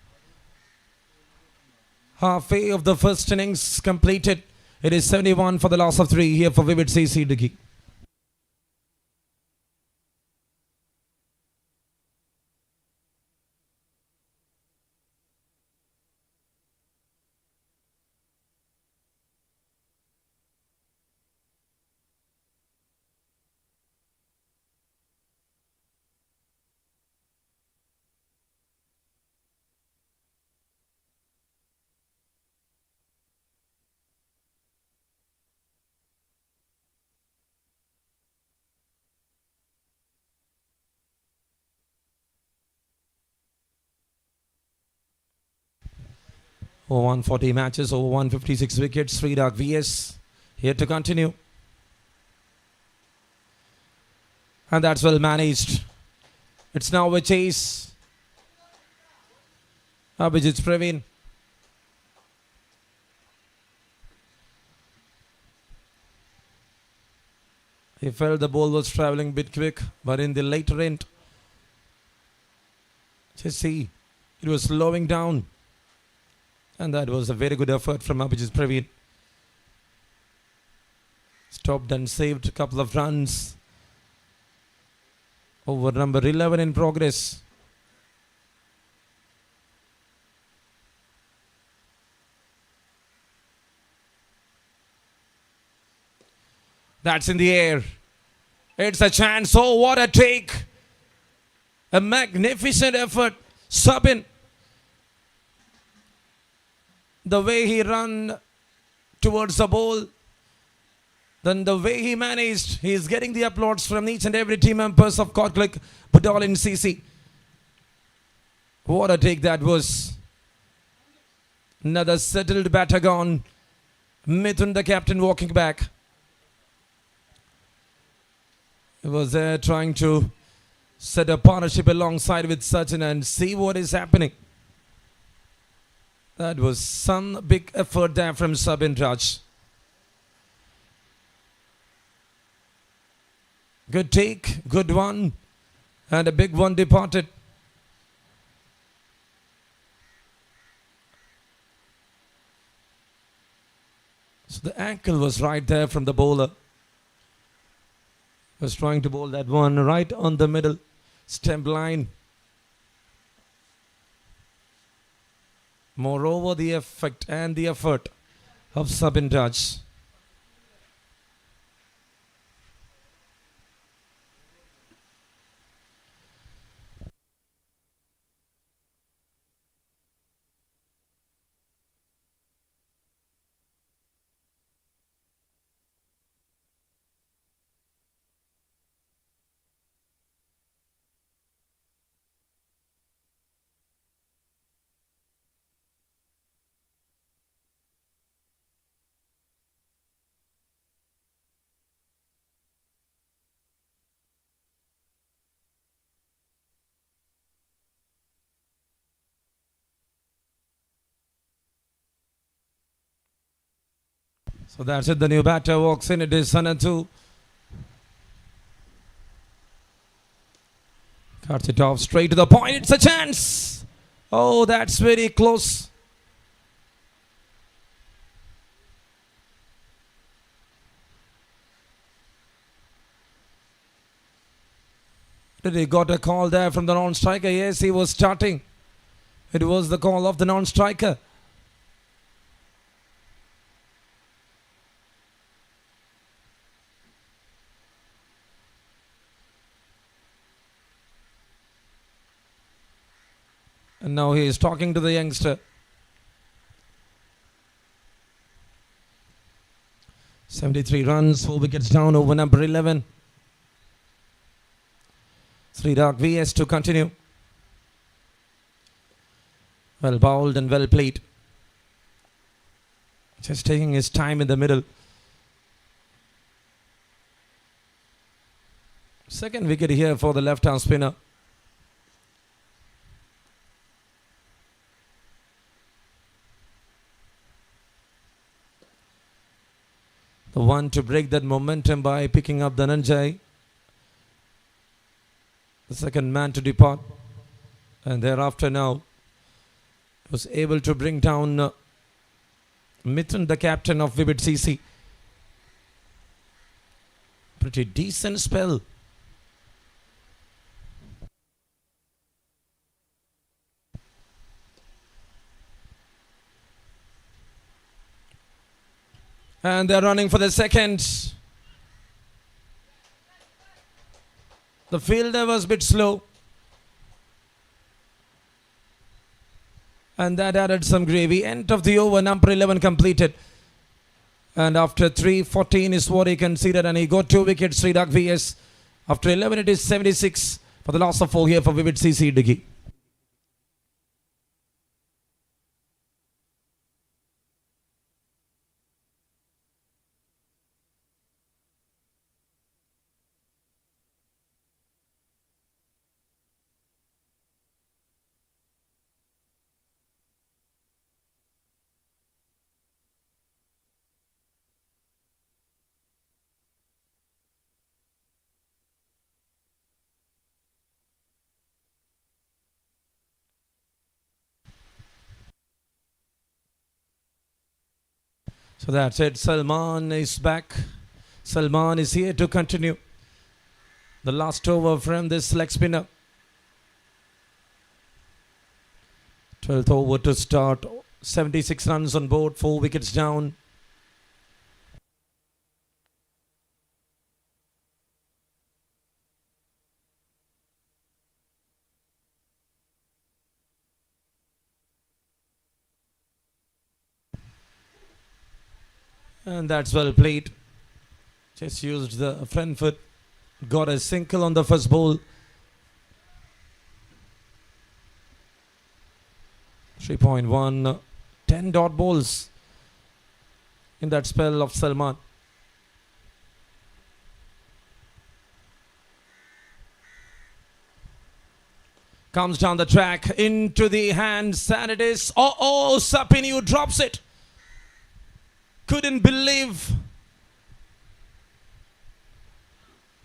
Halfway of the first innings completed. It is 71 for the loss of 3 here for Vivid CC IDUKKI. Over 140 matches, over 156 wickets. Sridak VS here to continue. And that's well managed. It's now a chase. Abhijit's Praveen. He felt the ball was traveling a bit quick, but in the later end, just see, it was slowing down. And that was a very good effort from Abhijit Praveen. Stopped and saved a couple of runs. Over number 11 in progress. That's in the air. It's a chance. Oh, what a take. A magnificent effort. Sabin. The way he ran towards the ball. Then the way he managed. He is getting the applause from each and every team members of Kortlik, BUDOLIN CC. What a take that was. Another settled batter gone. Mithun, the captain, walking back. He was there trying to set a partnership alongside with Sachin and see what is happening. That was some big effort there from Sabin Raj. Good take, good one, and a big one departed. So the ankle was right there from the bowler. Was trying to bowl that one right on the middle stump line. Moreover, the effect and the effort of Sabin Raj. So that's it. The new batter walks in. It is Sanatu. Cuts it off straight to the point. It's a chance. Oh, that's very close. Did he got a call there from the non-striker? Yes, he was starting. It was the call of the non-striker. And now he is talking to the youngster. 73 runs, 4 wickets down over number 11. Sridhar VS to continue. Well bowled and well played. Just taking his time in the middle. Second wicket here for the left-arm spinner. The one to break that momentum by picking up Dhananjay. The second man to depart. And thereafter now was able to bring down Mithun, the captain of Vivid CC. Pretty decent spell. And they're running for the second. The fielder was a bit slow. And that added some gravy. End of the over, number 11 completed. And after 3:14 is what he conceded. And he got 2 wickets, Sridhar VS. After 11 it is 76 for the loss of 4 here for Vivid CC IDUKKI. So that's it. Salman is back. Salman is here to continue the last over from this leg spinner. 12th over to start. 76 runs on board, 4 wickets down. And that's well played. Just used the front foot. Got a single on the first ball. 3.1. 10 dot balls in that spell of Salman. Comes down the track into the hands, and it is Sapinu drops it. Couldn't believe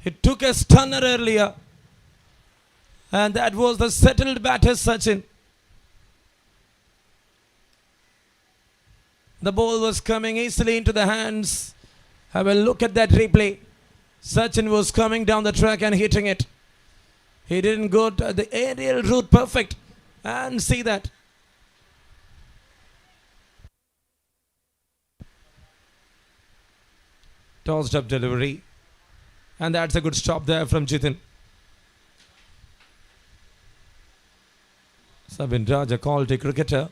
it took a stunner earlier, and that was the settled batter Sachin. The ball was coming easily into the hands. Have a look at that replay. Sachin was coming down the track and hitting it. He didn't go to the aerial route perfect. And see that. Tossed up delivery. And that's a good stop there from Jitin. Sabin Raja called a cricketer.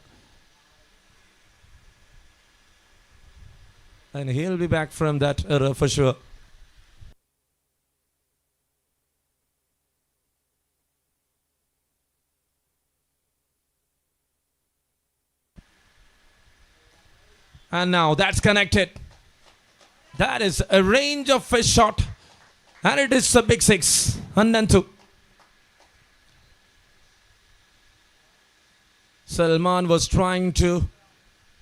And he'll be back from that error for sure. And now that's connected. That is a range of a shot. And it is a big 6. 102. Salman was trying to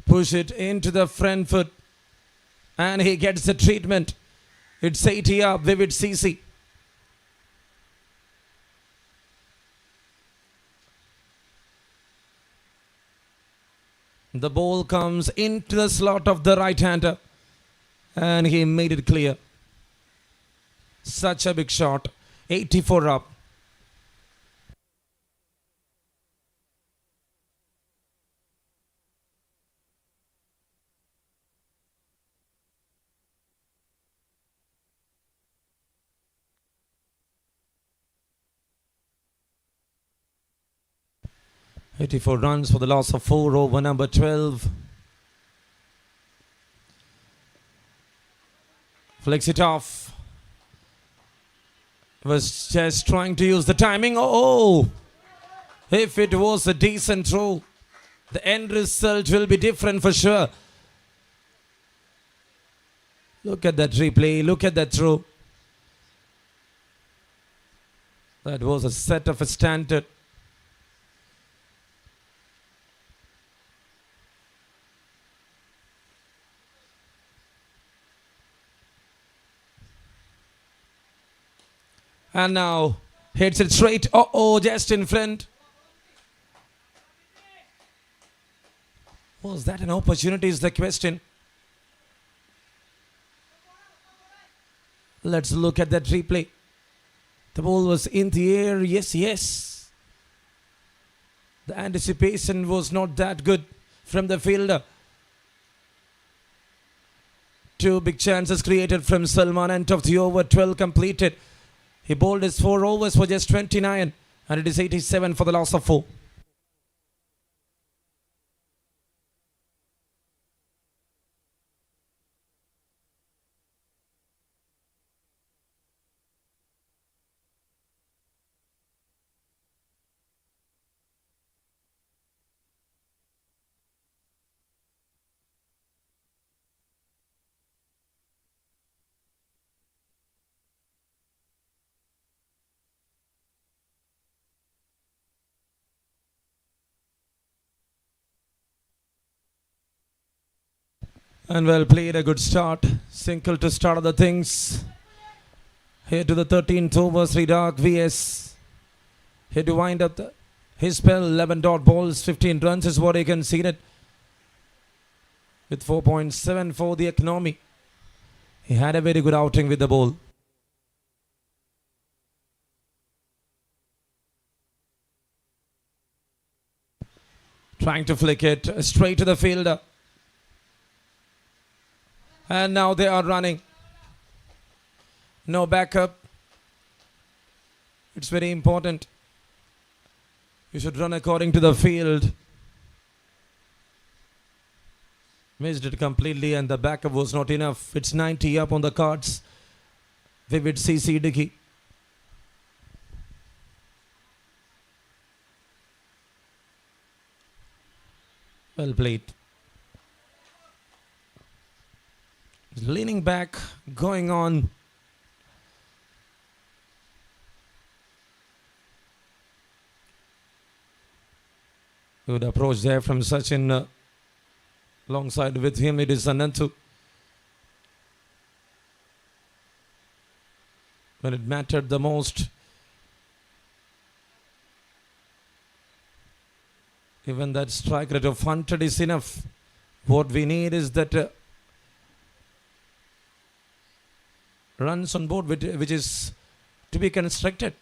push it into the front foot. And he gets the treatment. It's 80 up, Vivid CC. The ball comes into the slot of the right-hander. And he made it clear. Such a big shot. 84 up. $84 runs for the loss of 4 over number 12. Flicks it off. Was just trying to use the timing. Oh! If it was a decent throw, the end result will be different for sure. Look at that replay. Look at that throw. That was a set of a standard. And now hits it straight. Just in front. Was that an opportunity is the question. Let's look at that replay. The ball was in the air. Yes. The anticipation was not that good from the fielder. 2 big chances created from Salman. End of the over, 12 completed. He bowled his 4 overs for just 29. And it is 87 for the loss of 4. And well played, a good start. Single to start other things. Here to the 13th over, Sridhar VS. Here to wind up his spell. 11 dot balls, 15 runs is what he conceded. with 4.7 for the Accademy. He had a very good outing with the ball. Trying to flick it straight to the fielder. And now they are running. No backup. It's very important. You should run according to the field. Missed it completely and the backup was not enough. It's 90 up on the cards. Vivid CC IDUKKI. Well played. Leaning back, going on. Good approach there from Sachin. Alongside with him, it is Anantu. When it mattered the most. Even that strike rate of 100 is enough. What we need is that runs on board which is to be constructed.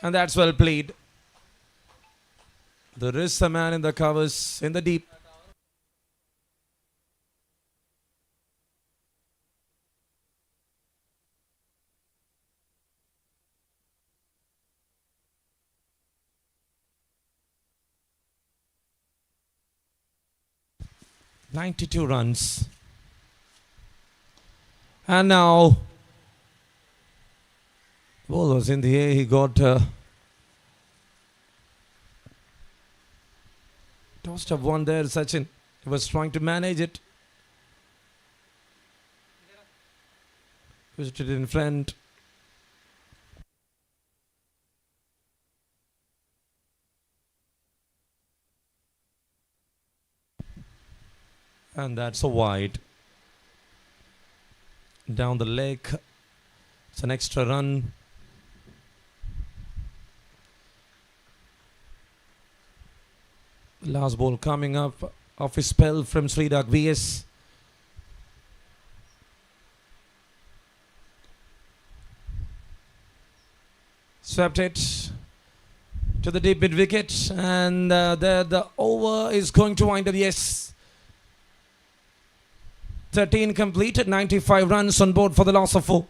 And that's well played. There is a man in the covers in the deep. .92 runs. And now ball was in the air. He got tossed up one there, Sachin. He was trying to manage it. Visited in front. And that's a wide. Down the leg. It's an extra run. Last ball coming up off his spell from Sridak VS. Swept it to the deep mid wicket, and the over is going to wind up. Yes. 13 completed, 95 runs on board for the loss of 4.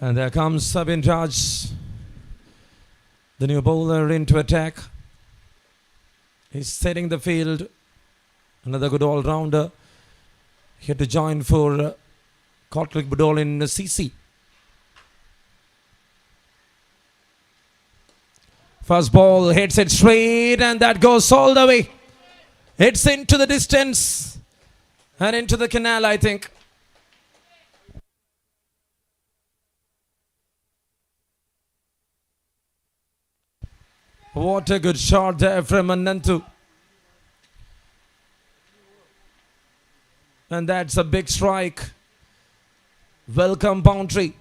And there comes Sabin Raj, the new bowler, into attack. He's setting the field. Another good all-rounder here to join for BUDOLIN CC. First ball hits it straight, and that goes all the way. It's into the distance and into the canal, I think. What a good shot there from Anantu. And that's a big strike. Welcome boundary.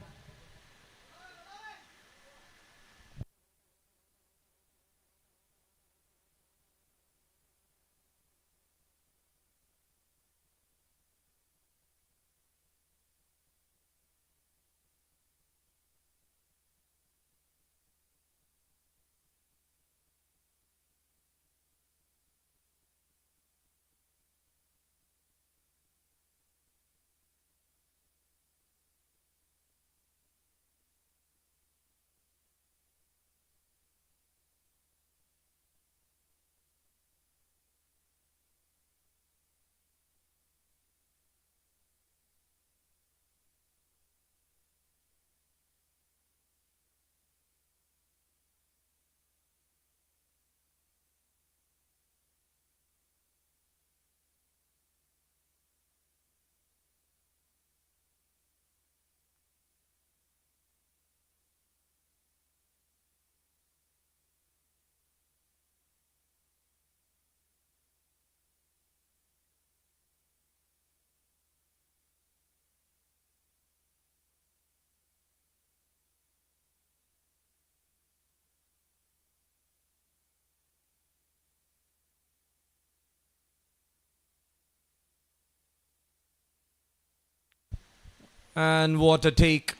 And what a take.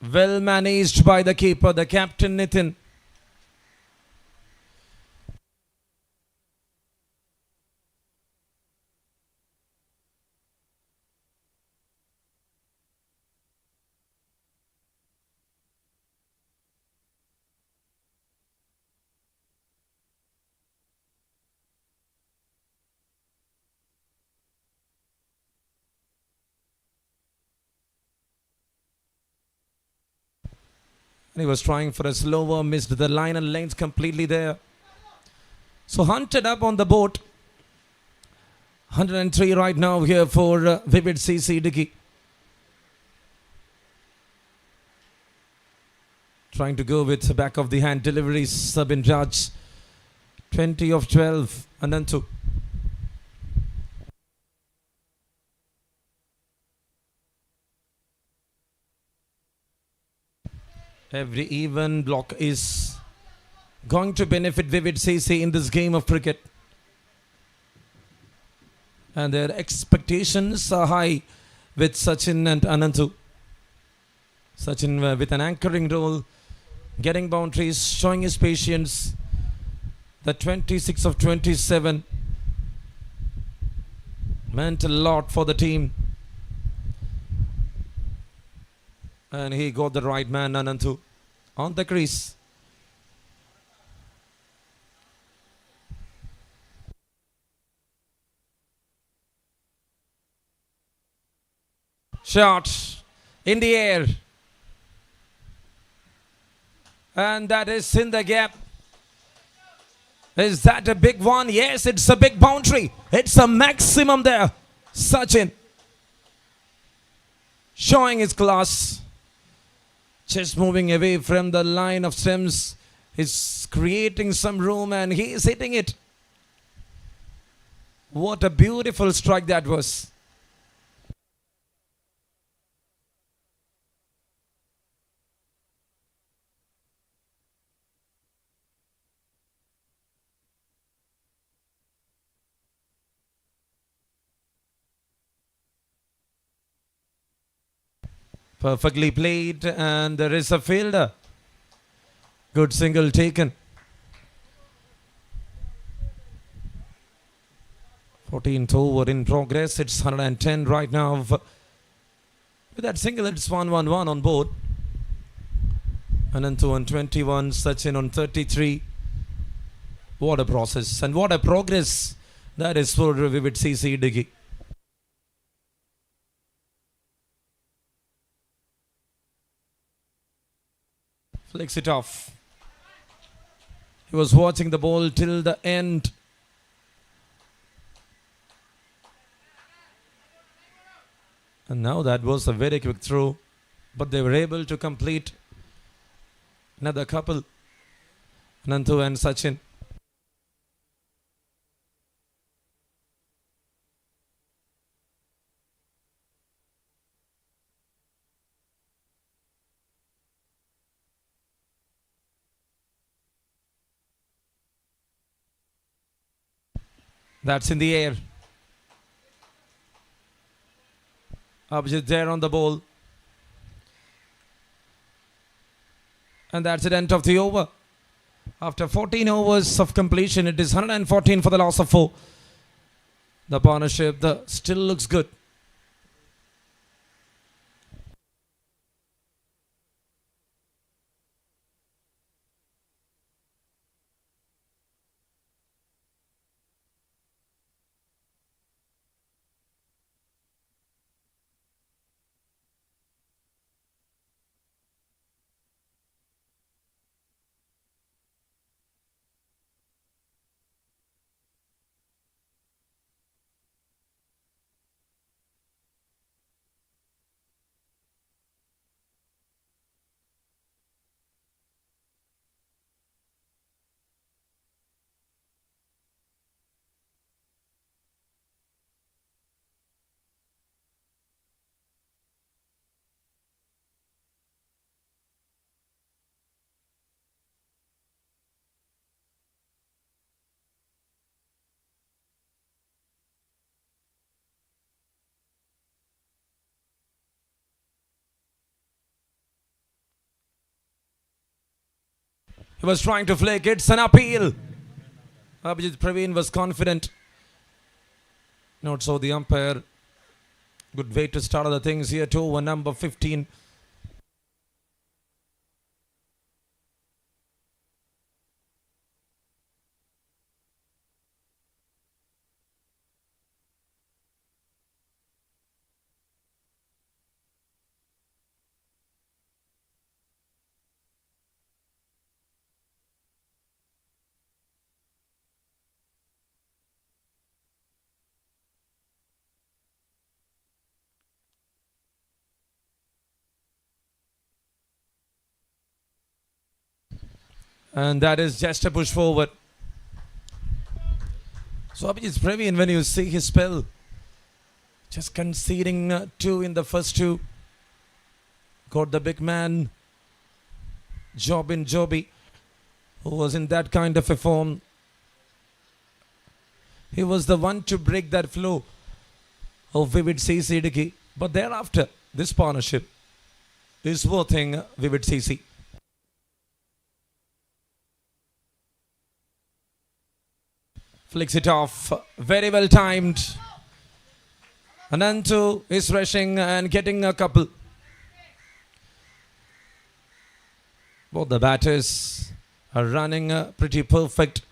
Well managed by the keeper, the captain Nitin. And he was trying for a slower, missed the line and length completely there. So hunted up on the boat. 103 right now here for Vivid CC IDUKKI. Trying to go with back of the hand deliveries, Sabin Raj. 20 of 12, Anantu. Every even block is going to benefit Vivid CC in this game of cricket. And their expectations are high with Sachin and Anantu. Sachin with an anchoring role, getting boundaries, showing his patience. The 26 of 27 meant a lot for the team. And he got the right man, Anantu, on the crease. Shot in the air. And that is in the gap. Is that a big one? Yes, it's a big boundary. It's a maximum there. Sachin showing his class. Just moving away from the line of stems. He's creating some room and he is hitting it. What a beautiful strike that was. Perfectly played, and there is a fielder. Good single taken. 14th over in progress. It's 110 right now. With that single, it's 1-1-1 on board. Anantu on 21, Sachin on 33. What a process and what a progress that is for Vivid CC IDUKKI. Flicks it off. He was watching the ball till the end. And now that was a very quick throw. But they were able to complete another couple. Anantu and Sachin. That's in the air. Abhijit there on the ball. And that's the end of the over. After 14 overs of completion, it is 114 for the loss of 4. The partnership still looks good. He was trying to flick. It's an appeal. Abhijit Praveen was confident. Not so the umpire. Good way to start other things here too. Over number 15. And that is just a push forward. So Abhijit Praveen, when you see his spell, just conceding 2 in the first 2. Got the big man, Joby, who was in that kind of a form. He was the one to break that flow of Vivid CC IDUKKI. But thereafter, this partnership is worthing Vivid CC. Flicks it off. Very well timed. Anantu is rushing and getting a couple. Both the batters are running pretty perfect.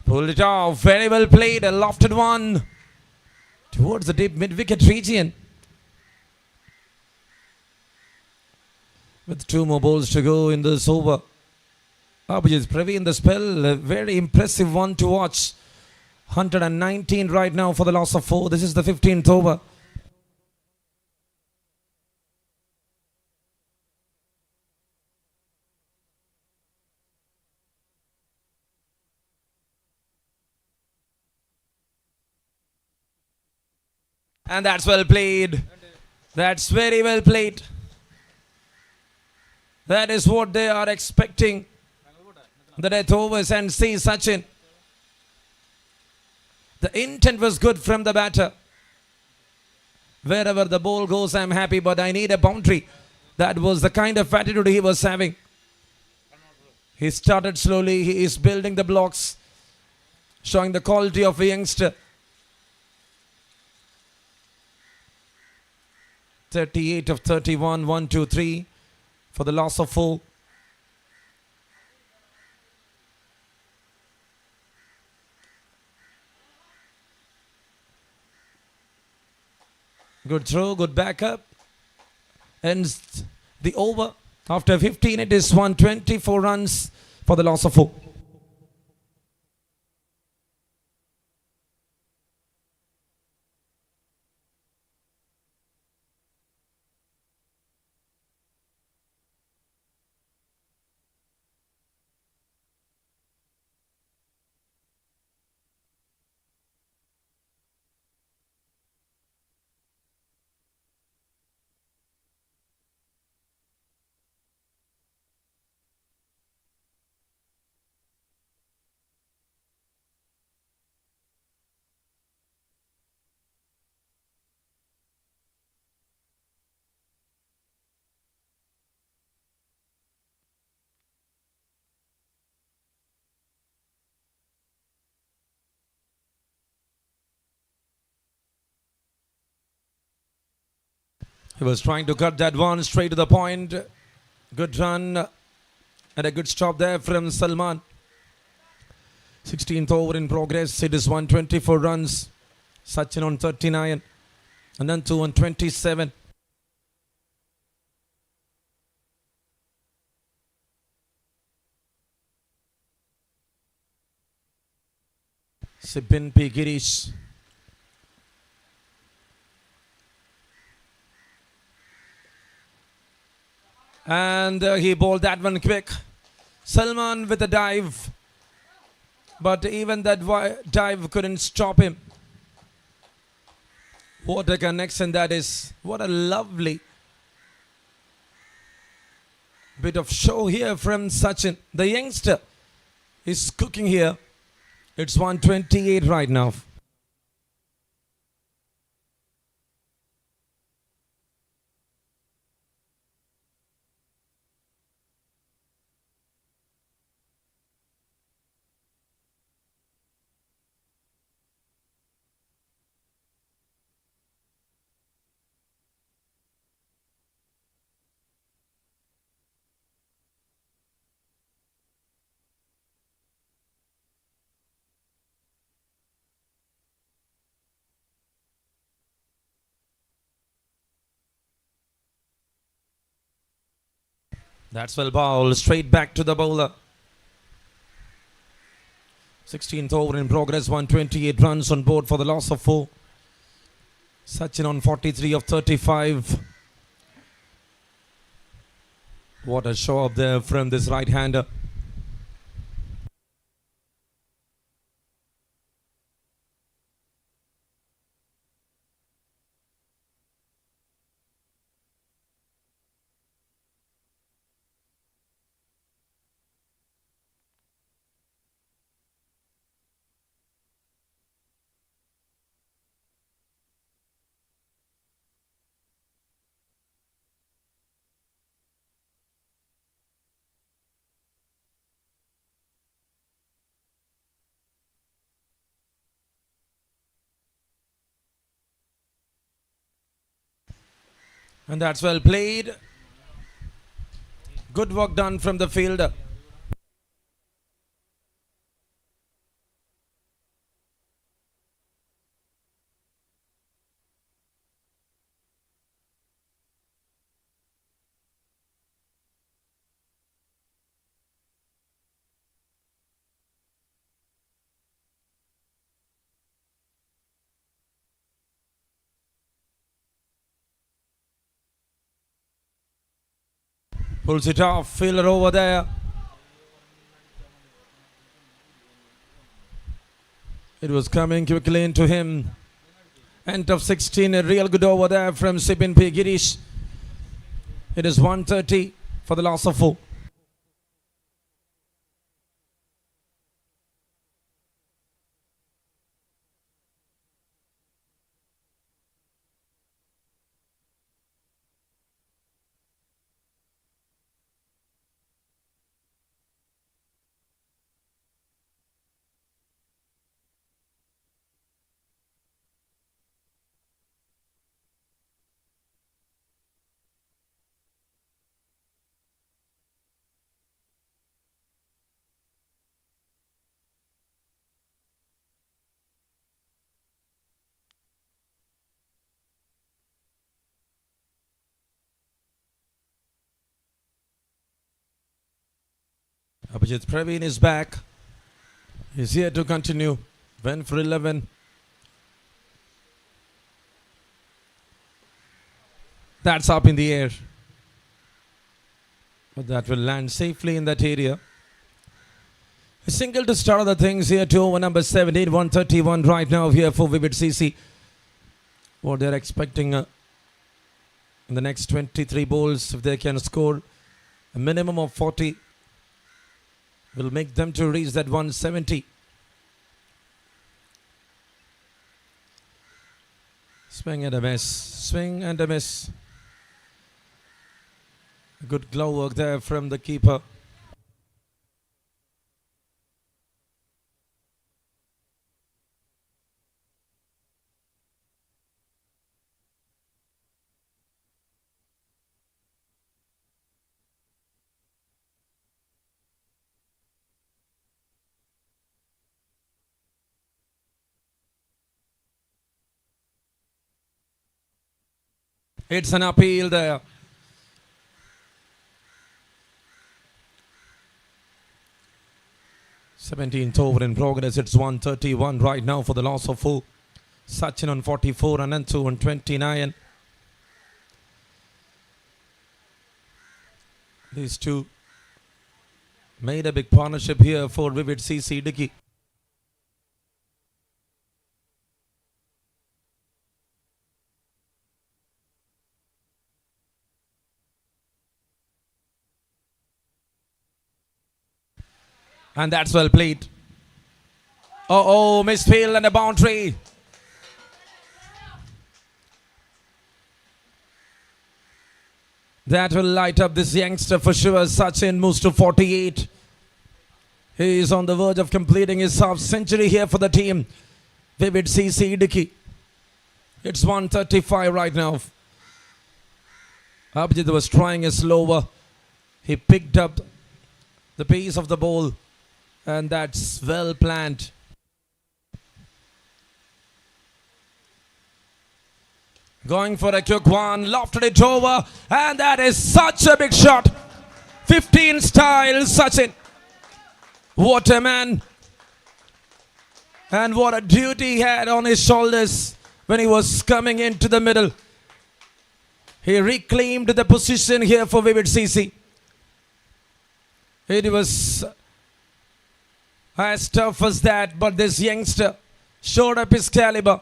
Pulled it off. Very well played. A lofted one towards the deep mid-wicket region. With 2 more balls to go in this over. Abhijit Praveen, the spell, a very impressive one to watch. 119 right now for the loss of 4. This is the 15th over. And that's well played. That's very well played. That is what they are expecting. The death overs and see Sachin. The intent was good from the batter. Wherever the ball goes, I'm happy, but I need a boundary. That was the kind of attitude he was having. He started slowly. He is building the blocks, showing the quality of a youngster. 38 of 31, 1, 2, 3 for the loss of 4. Good throw, good backup. Ends the over. After 15, it is 124 runs for the loss of 4. He was trying to cut that one straight to the point. Good run and a good stop there from Salman. 16th over in progress. It is 124 runs. Sachin on 39. Anantu on 27. Sibin P. Girish. And he bowled that one quick. Salman with a dive. But even that dive couldn't stop him. What a connection that is. What a lovely bit of show here from Sachin. The youngster is cooking here. It's 128 right now. That's well bowled. Straight back to the bowler. 16th over in progress. 128 runs on board for the loss of 4. Sachin on 43 of 35. What a show up there from this right-hander. And that's well played. Good work done from the fielder. Pulls it off. Fielder over there. It was coming quickly into him. End of 16. A real good over there from Sipin P. Girish. It is 130 for the loss of 4. Abhijit Praveen is back. He's here to continue. Went for 11. That's up in the air. But that will land safely in that area. A single to start the things here to over number 17, 131 right now here for Vivid CC. What they're expecting in the next 23 balls, if they can score a minimum of 40, will make them to reach that 170. Swing and a miss. Swing and a miss. Good glove work there from the keeper. It's an appeal there. Seventeenth over in progress. It's 131 right now for the loss of 4. Sachin on 44, Anantu on 29. These two made a big partnership here for Vivid CC IDUKKI. And that's well played. Oh, misfield and a boundary. That will light up this youngster for sure. Sachin moves to 48. He is on the verge of completing his half century here for the team. Vivid CC IDUKKI. It's 135 right now. Abhijit was trying a slower. He picked up the pace of the ball. And that's well planned. Going for a quick one, lofted it over, and that is such a big shot. 15 style, Sachin. What a man. And what a duty he had on his shoulders when he was coming into the middle. He reclaimed the position here for Vivid CC. It was as tough as that, but this youngster showed up his caliber.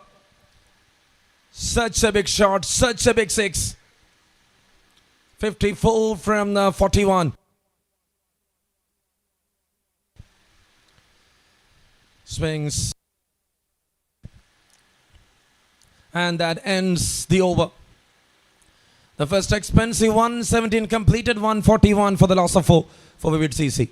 Such a big shot, such a big six. 54 from the 41. Swings. And that ends the over. The first expensive 117 completed, 141 for the loss of 4 for Vivid CC.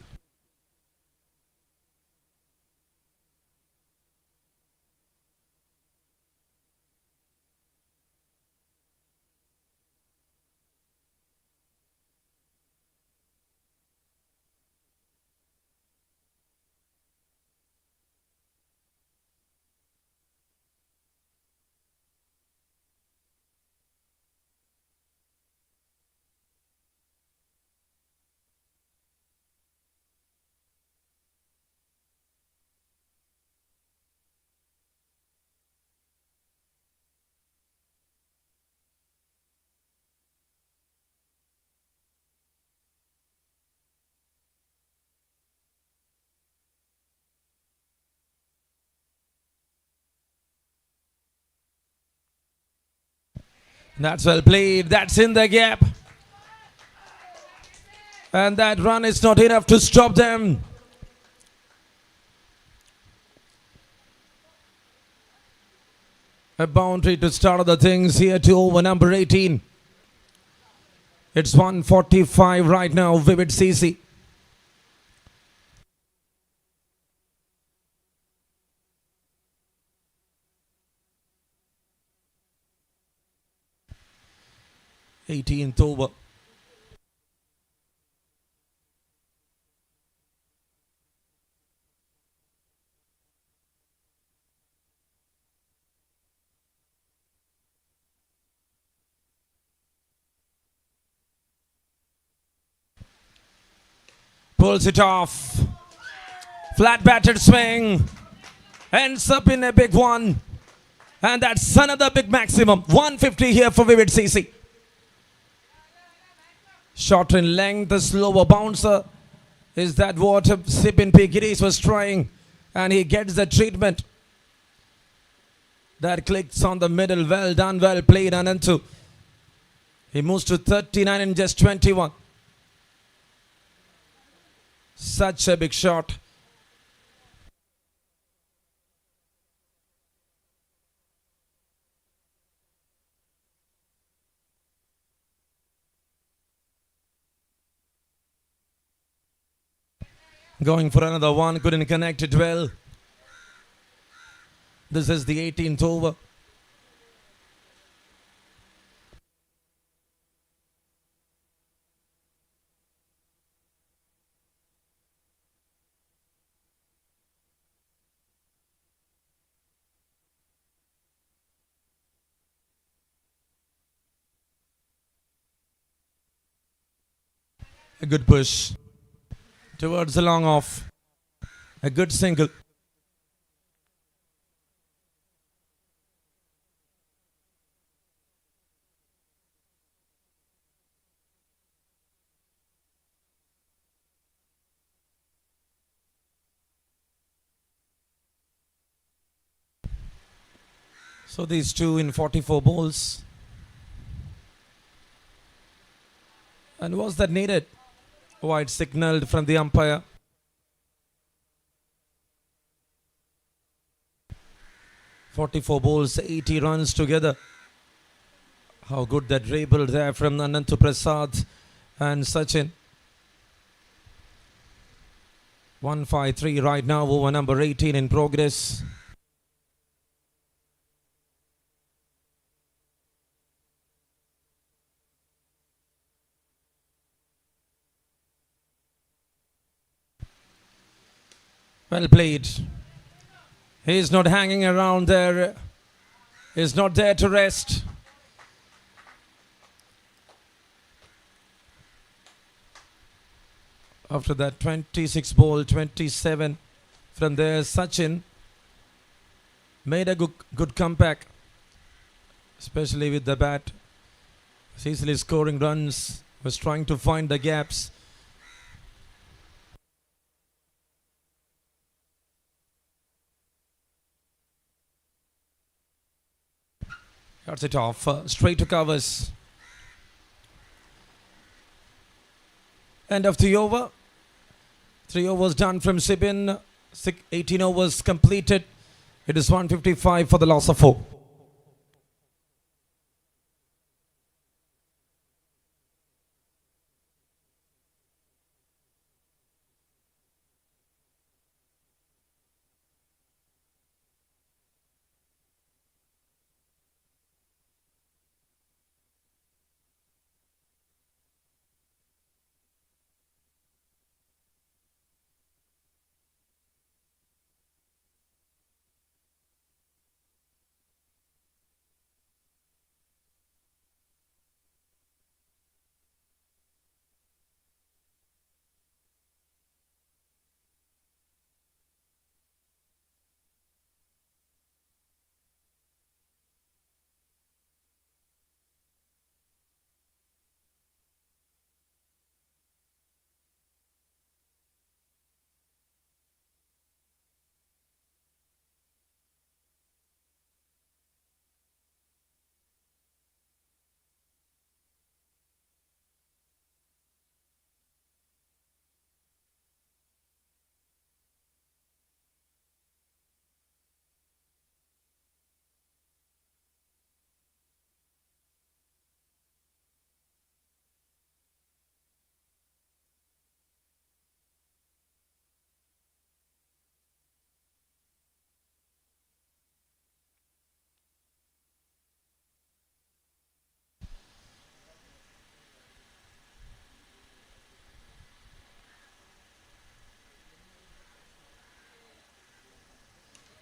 That's well played. That's in the gap. And that run is not enough to stop them. A boundary to start the things here to over number 18. It's 145 right now, Vivid CC. Eighteenth over. Pulls it off. Flat batted swing. Ends up in a big one. And that's another big maximum. 150 here for Vivid CC. Short in length, the slower bouncer. Is that what Sipin Pikiris was trying? And he gets the treatment. That clicks on the middle. Well done, well played, Anantu. He moves to 39 in just 21. Such a big shot. Going for another one, couldn't connect it well. This is the 18th over. A good push towards the long off. A good single. So these two in 44 balls. And was that needed? White signaled from the umpire. 44 balls, 80 runs together. How good that dribble there from Anantu Prasad and Sachin. 153 right now, over number 18 in progress. Well played. He's not hanging around there. He's not there to rest. After that 26 ball, 27 from there, Sachin made a good comeback, especially with the bat. Was easily scoring runs, was trying to find the gaps. Cuts it off, straight to covers. End of the over. 3 overs done from Sibin. 18 overs completed. It is 155 for the loss of 4.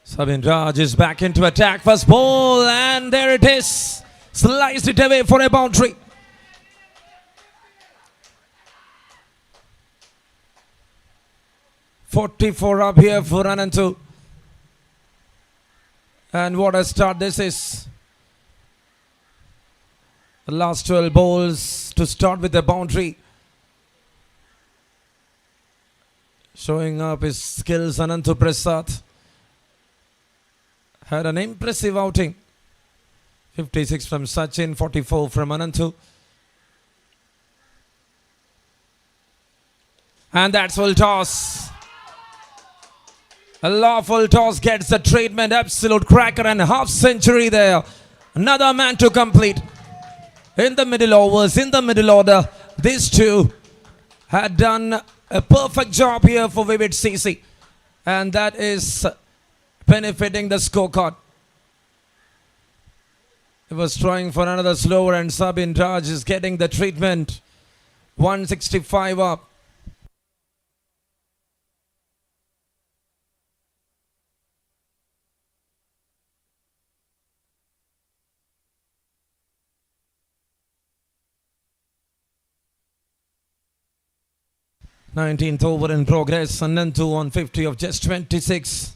Sabin Raj is back into attack. First ball, and there it is. Sliced it away for a boundary. "44 up here for Anantu. And what a start this is. The last 12 balls to start with the boundary. Showing up his skills, Anantu Prasad had an impressive outing. 56 from Sachin, 44 from Anantu. And that's full toss. A lawful toss gets the treatment. Absolute cracker and half century there. Another man to complete. In the middle overs, in the middle order, these two had done a perfect job here for Vivid CC. And that is benefiting the scorecard. He was trying for another slower, and Sabin Raj is getting the treatment. 165 up. Nineteenth over in progress. Anantu on 50 of just 26.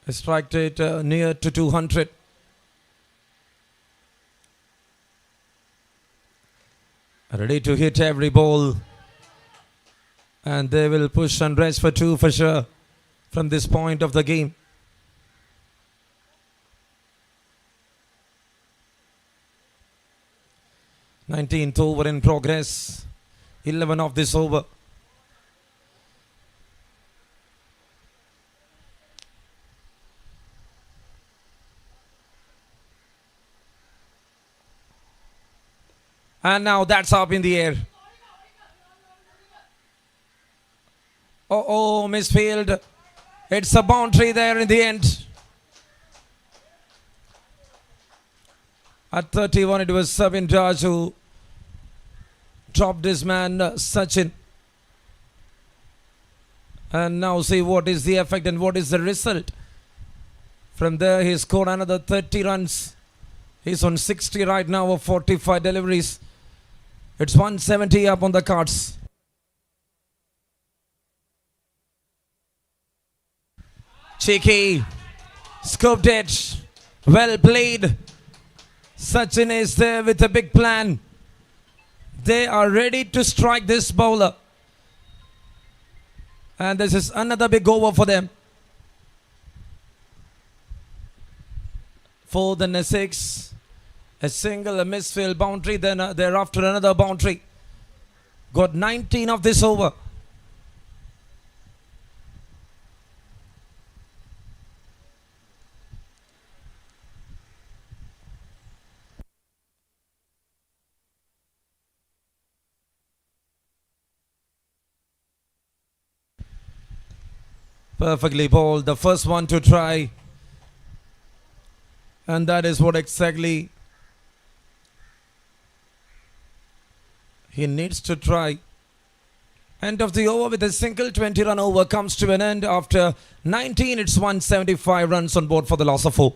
A strike rate near to 200. Ready to hit every ball. And they will push and rest for 2 for sure from this point of the game. Nineteenth over in progress. 11 of this over. And now that's up in the air. Oh, misfield. It's a boundary there in the end. At 31, it was Sabin Raj who dropped his man Sachin. And now see what is the effect and what is the result. From there, he scored another 30 runs. He's on 60 right now of 45 deliveries. It's 170 up on the cards. Cheeky. Scooped it. Well played. Sachin is there with a big plan. They are ready to strike this bowler. And this is another big over for them. 4 then a 6. A single, a misfield boundary, then thereafter another boundary. Got 19 of this over. Perfectly bowled. The first one to try. And that is what exactly he needs to try. End of the over with a single. 20 run over comes to an end. After 19, it's 175 runs on board for the loss of 4.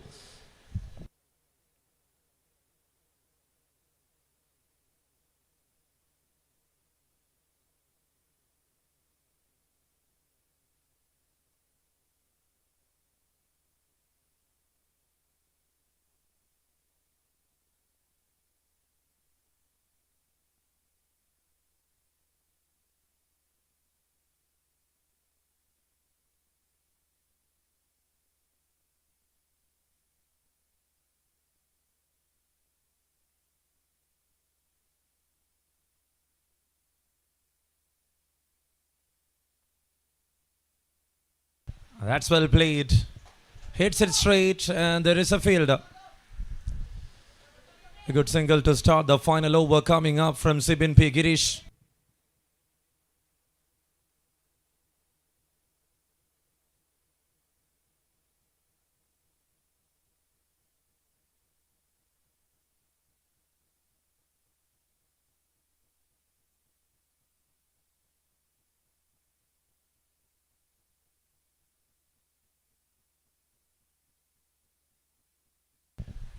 That's well played. Hits it straight and there is a fielder. A good single to start the final over coming up from Sibin P. Girish.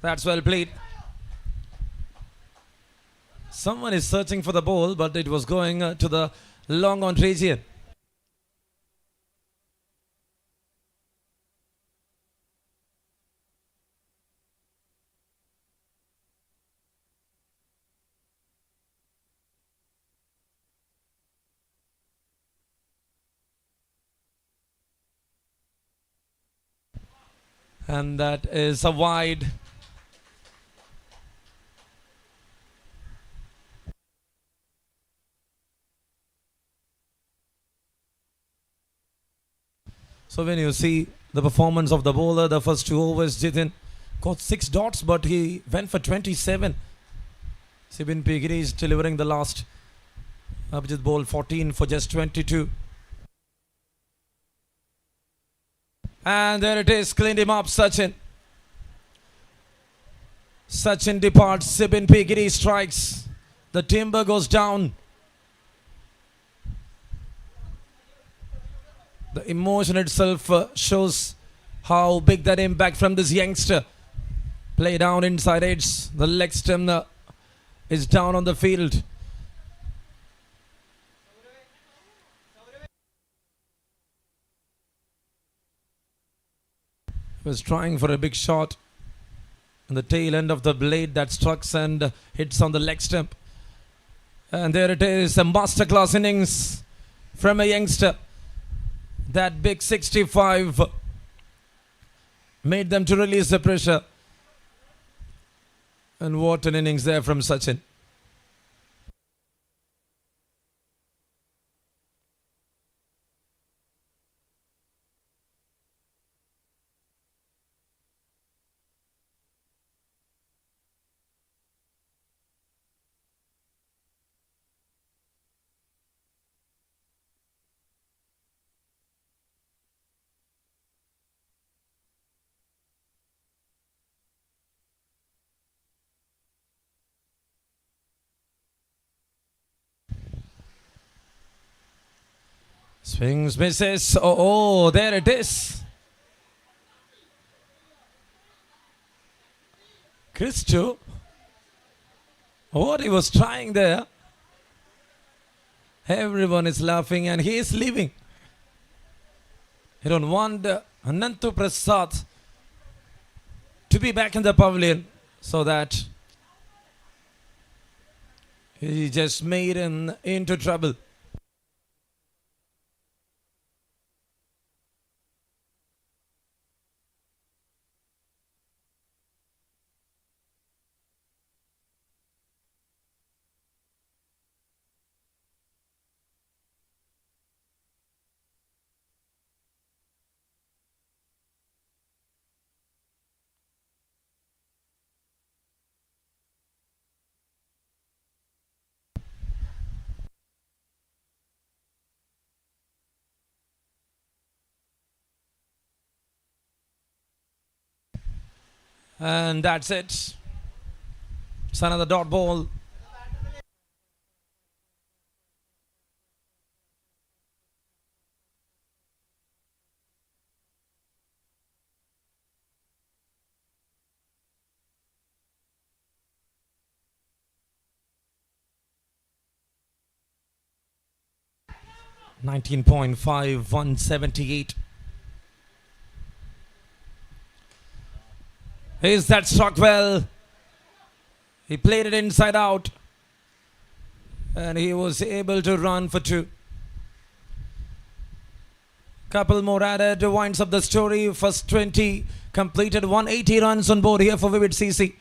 That's well played. Someone is searching for the ball, but it was going to the long on region. And that is a wide. So when you see the performance of the bowler, the first 2 overs, Jitin got 6 dots, but he went for 27. Sibin P. Girish delivering the last. Abhijit bowled 14 for just 22. And there it is, cleaned him up, Sachin. Sachin departs, Sibin P. Girish strikes. The timber goes down. The emotion itself shows how big that impact from this youngster. Play down inside edge. The leg stem is down on the field. He was trying for a big shot. And the tail end of the blade that strikes and hits on the leg stump. And there it is, a masterclass innings from a youngster. That big 65 made them to release the pressure. And what an innings there from Sachin. Swings, misses. Oh, there it is. Christo, what he was trying there. Everyone is laughing and he is leaving. You don't want Anantu Prasad to be back in the pavilion so that he just made him into trouble. And that's it. It's another dot ball. .5, 178. Is that struck well? He played it inside out. And he was able to run for 2. Couple more added, winds up the story. First 20 completed, 180 runs on board here for Vivid CC.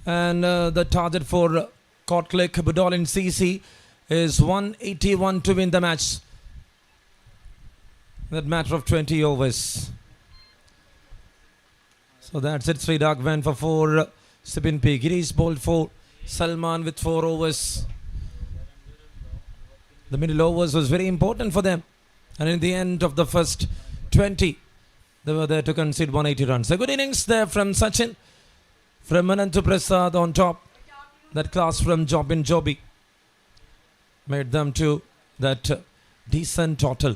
And the target for Court Click BUDOLIN CC is 181 to win the match. That matter of 20 overs. So that's it. Sridak went for 4. Sibin P. Girish bowled 4. Salman with 4 overs. The middle overs was very important for them. And in the end of the first 20, they were there to concede 180 runs. A good innings there from Sachin. From Anantu Prasad on top. That class from Jobin Jobi made them to that decent total.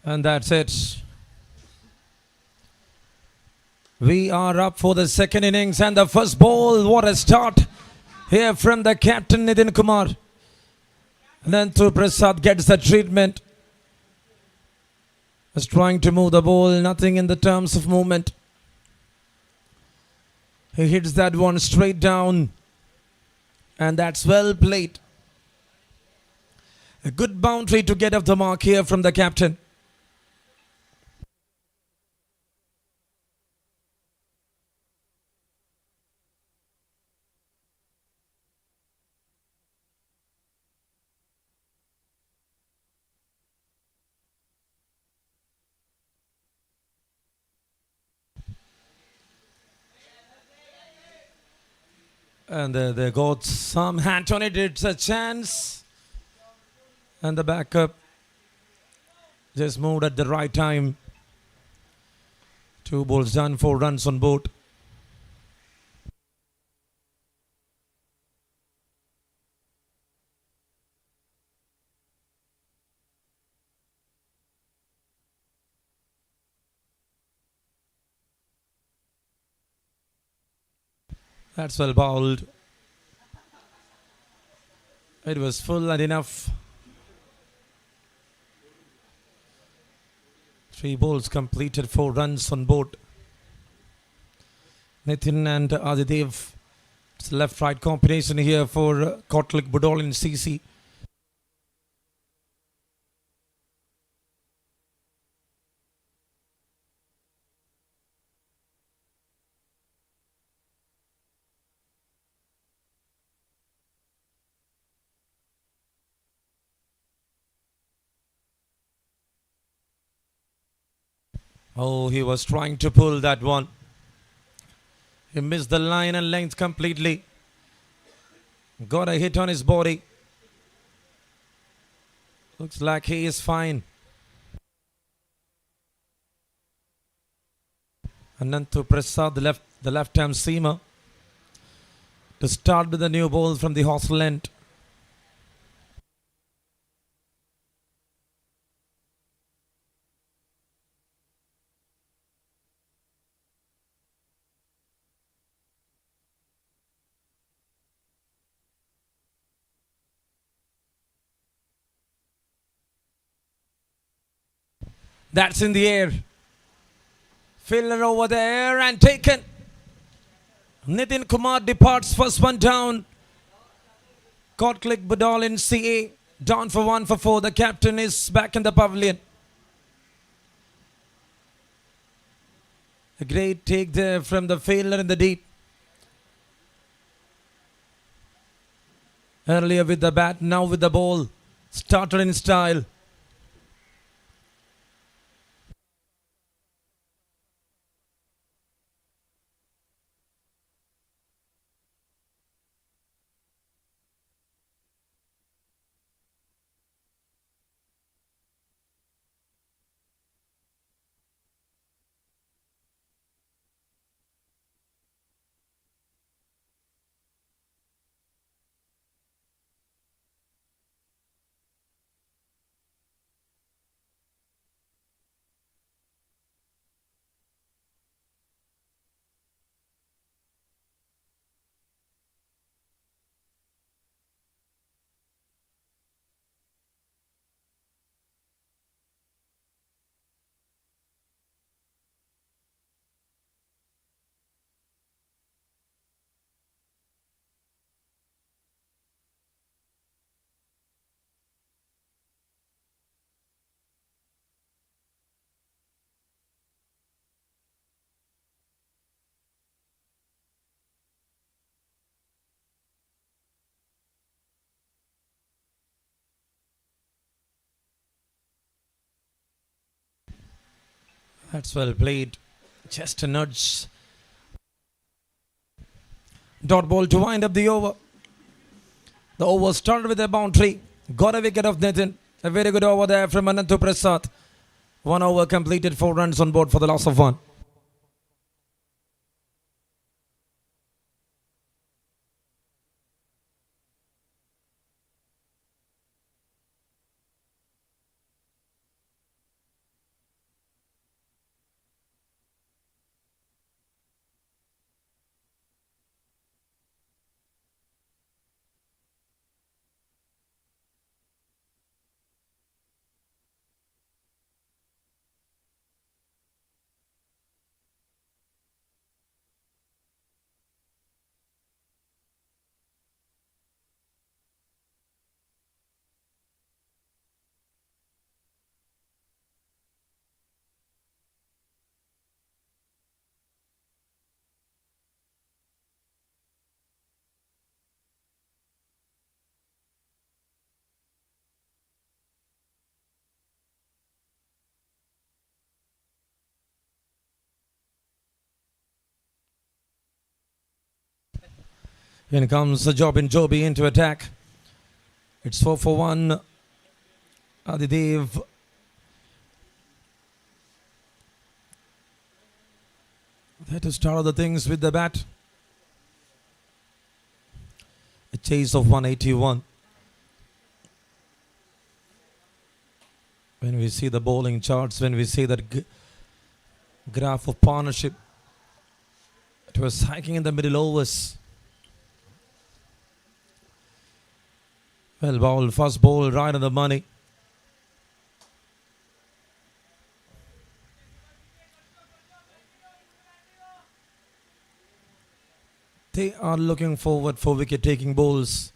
And that's it. We are up for the second innings and the first ball. What a start here from the captain Nitin Kumar. Nantu Prasad gets the treatment. Was trying to move the ball, nothing in the terms of movement. He hits that one straight down. And that's well played. A good boundary to get off the mark here from the captain. And they got some hand on it. It's a chance. And the backup just moved at the right time. 2 balls done, 4 runs on board. That's well bowled. It was full and enough. 3 balls completed, 4 runs on board. Nitin and Adidev. It's a left-right combination here for Kotlik BUDOLIN CC. Oh, he was trying to pull that one. He missed the line and length completely. Got a hit on his body. Looks like he is fine. Anantu Prasad, the left-arm seamer, to start with the new ball from the hostel end. That's in the air. Fielder over there and taken. Nitin Kumar departs, first one down. Kotlik BUDOLIN CA down for 1 for 4. The captain is back in the pavilion. A great take there from the fielder in the deep. Earlier with the bat, now with the ball. Started in style. That's well played. Just a nudge. Dot ball to wind up the over. The over started with a boundary. Got a wicket of Nitin. A very good over there from Anantu Prasad. 1 over completed, 4 runs on board for the loss of 1. In comes Joby into attack. It's 4 for 1. Adidev. There to start the things with the bat. A chase of 181. When we see the bowling charts, when we see that graph of partnership, it was hiking in the middle overs. Well bowled, first ball right on the money. They are looking forward for wicket-taking bowls.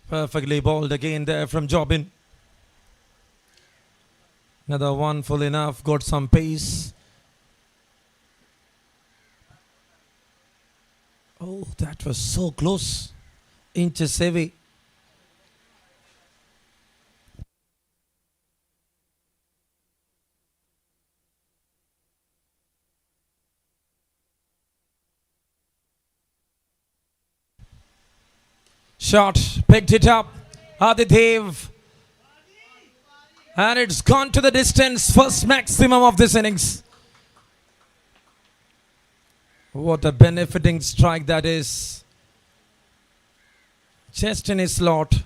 Perfectly bowled again there from Jobin. Another one full enough, got some pace. Oh, that was so close. Inches heavy. Shot, picked it up. Adidev. And it's gone to the distance. First maximum of this innings. What a benefiting strike that is. Just in his slot.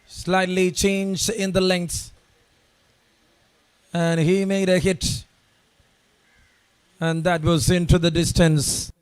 Slightly changed in the length. And he made a hit. And that was into the distance.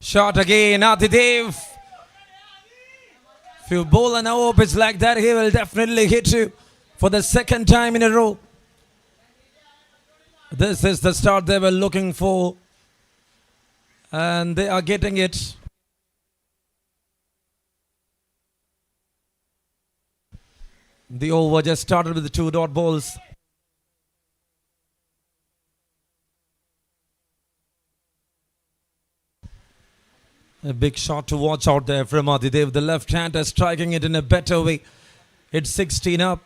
Shot again, Adidev. If you bowl an over pitch like that, he will definitely hit you for the second time in a row. This is the start they were looking for. And they are getting it. The over just started with the 2 dot balls. A big shot to watch out there from Adidev. The left-hander striking it in a better way. It's 16 up.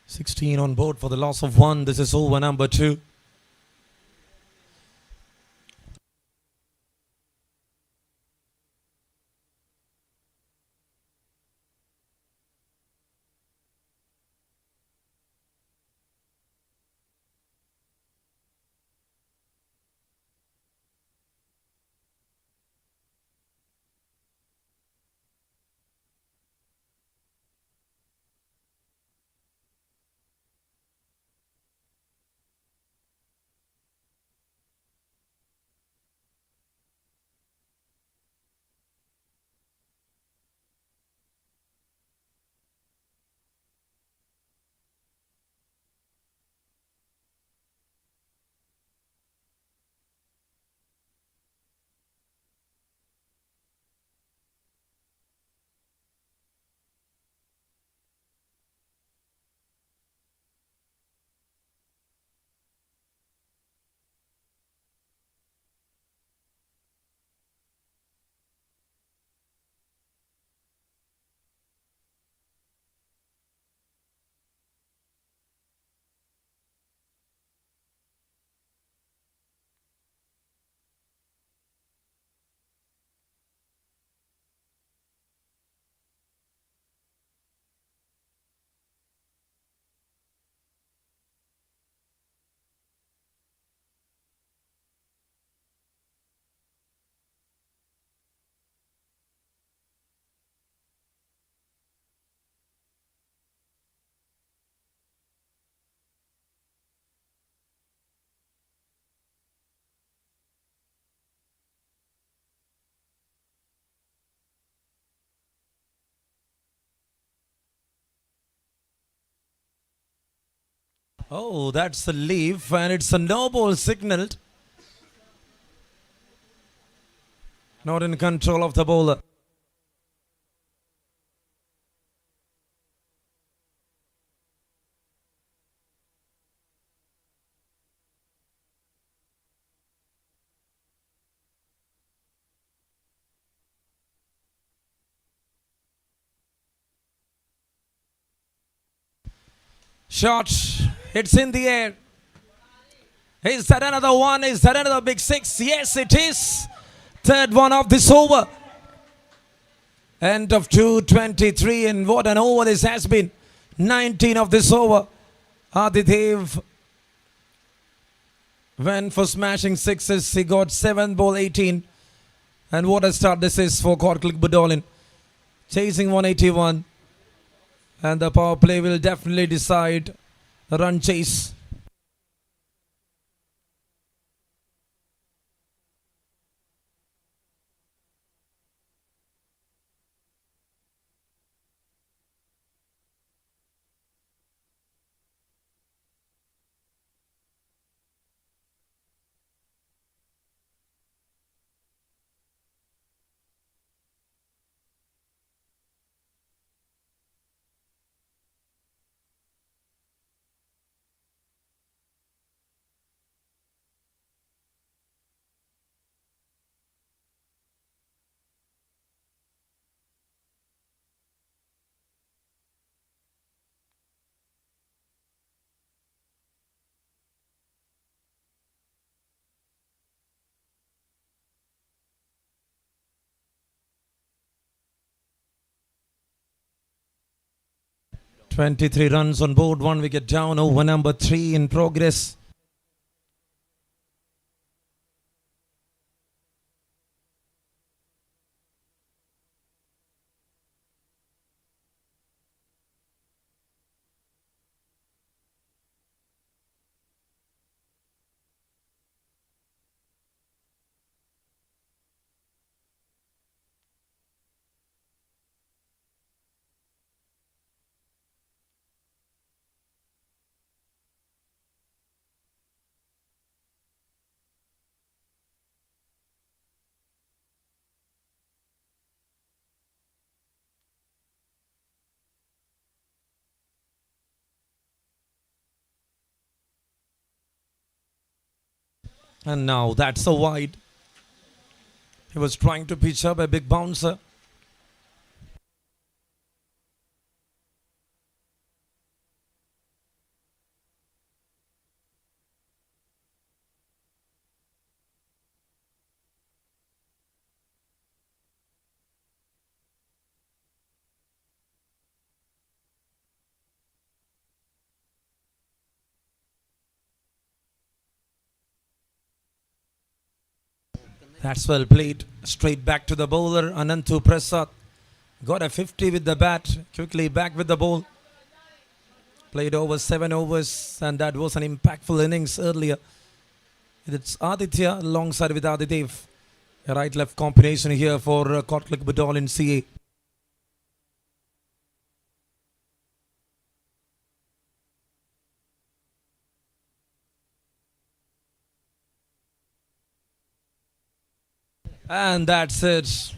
"16 on board for the loss of 1. This is over number 2. Oh, that's a leaf and it's a no ball signaled. Not in control of the bowler. Shot. It's in the air. Is that another one? Is that another big six? Yes, it is. Third one of this over. End of 2:23, and what an over this has been. 19 of this over. Adidev went for smashing sixes. He got 7 ball 18. And what a start this is for BUDOLIN. Chasing 181. And the power play will definitely decide the run chase. Twenty-three runs on board, 1 wicket down, over number 3 in progress. And now that's a wide. He was trying to pitch up a big bouncer. That's well played. Straight back to the bowler. Anantu Prasad got a 50 with the bat. Quickly back with the ball. Played over 7 overs, and that was an impactful innings earlier. It's Aditya alongside with Adidev. A right-left combination here for BUDOLIN CA. And that's it.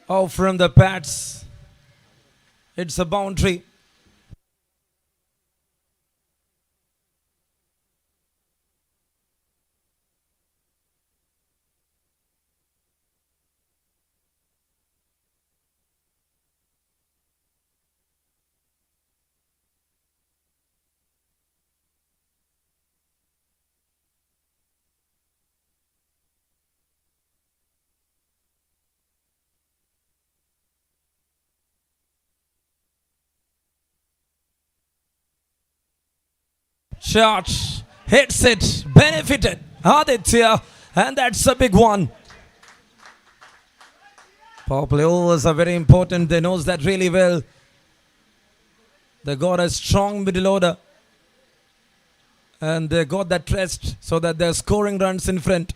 Oh, from the pads. It's a boundary. Shot, hits it, benefited Aditya, and that's a big one. Power play overs are very important. They knows that really well. They got a strong middle order, and they got that rest so that they're scoring runs in front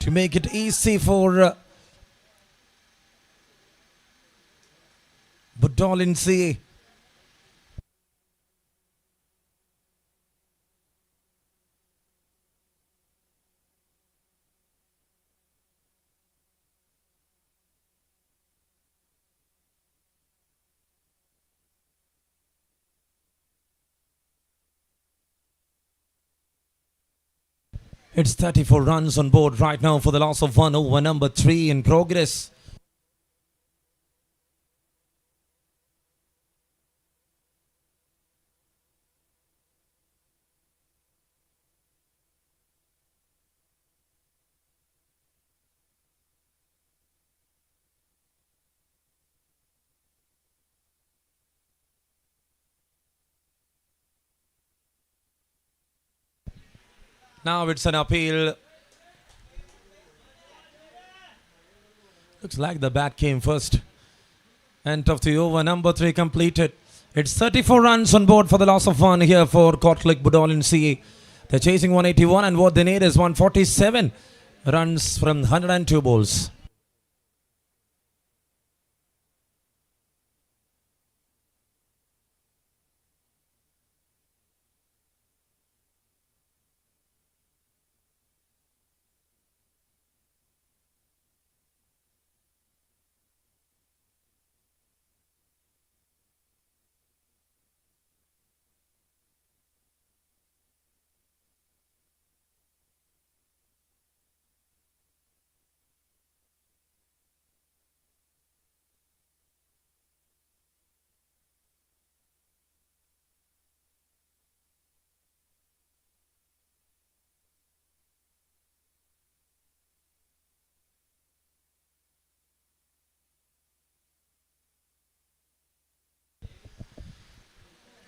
to make it easy for BUDOLIN CA. It's 34 runs on board right now for the loss of 1 over number 3 in progress. Now it's an appeal. Looks like the bat came first. End of the over, number 3 completed. It's 34 runs on board for the loss of 1 here for BUDOLIN CA. They're chasing 181 and what they need is 147 runs from 102 balls.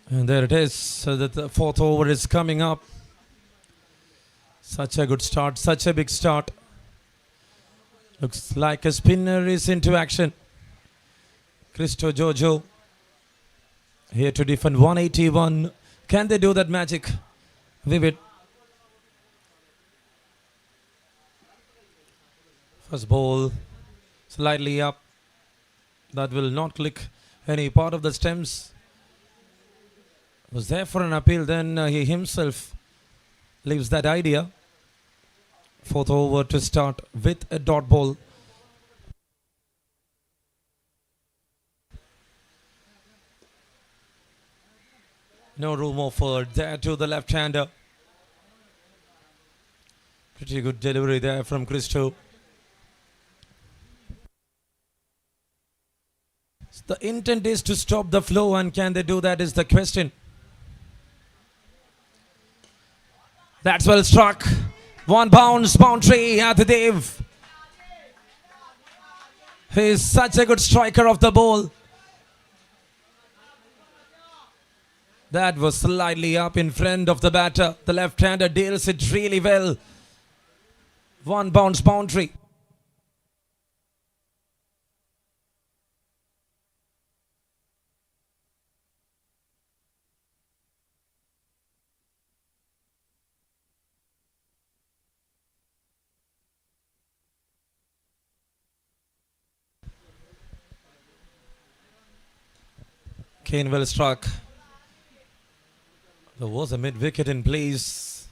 And there it is. So that the 4th over is coming up. Such a good start, such a big start. Looks like a spinner is into action. Christo Jojo here to defend 181. Can they do that magic? Vivid. First ball slightly up. That will not click any part of the stems. Was there for an appeal, then he himself leaves that idea. 4th over to start with a dot ball. No room offered there to the left-hander. Pretty good delivery there from Christo. The intent is to stop the flow, and can they do that is the question. That's well struck. 1 bounce, boundary, Adidev. He is such a good striker of the ball. That was slightly up in front of the batter. The left-hander deals it really well. 1 bounce, boundary. Kane well struck. There was a mid-wicket in place.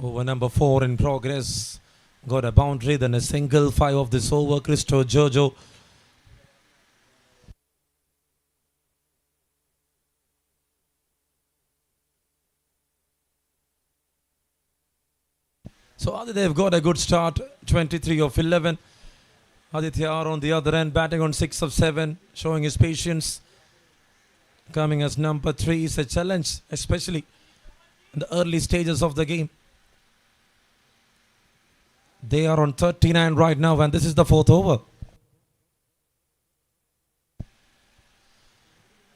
Over number 4 in progress. Got a boundary, then a single. 5 of this over. Christo Jojo. So they've got a good start. 23 of 11. Aditya on the other end, batting on 6 of 7, showing his patience. Coming as number 3 is a challenge, especially in the early stages of the game. They are on 39 right now, and this is the 4th over.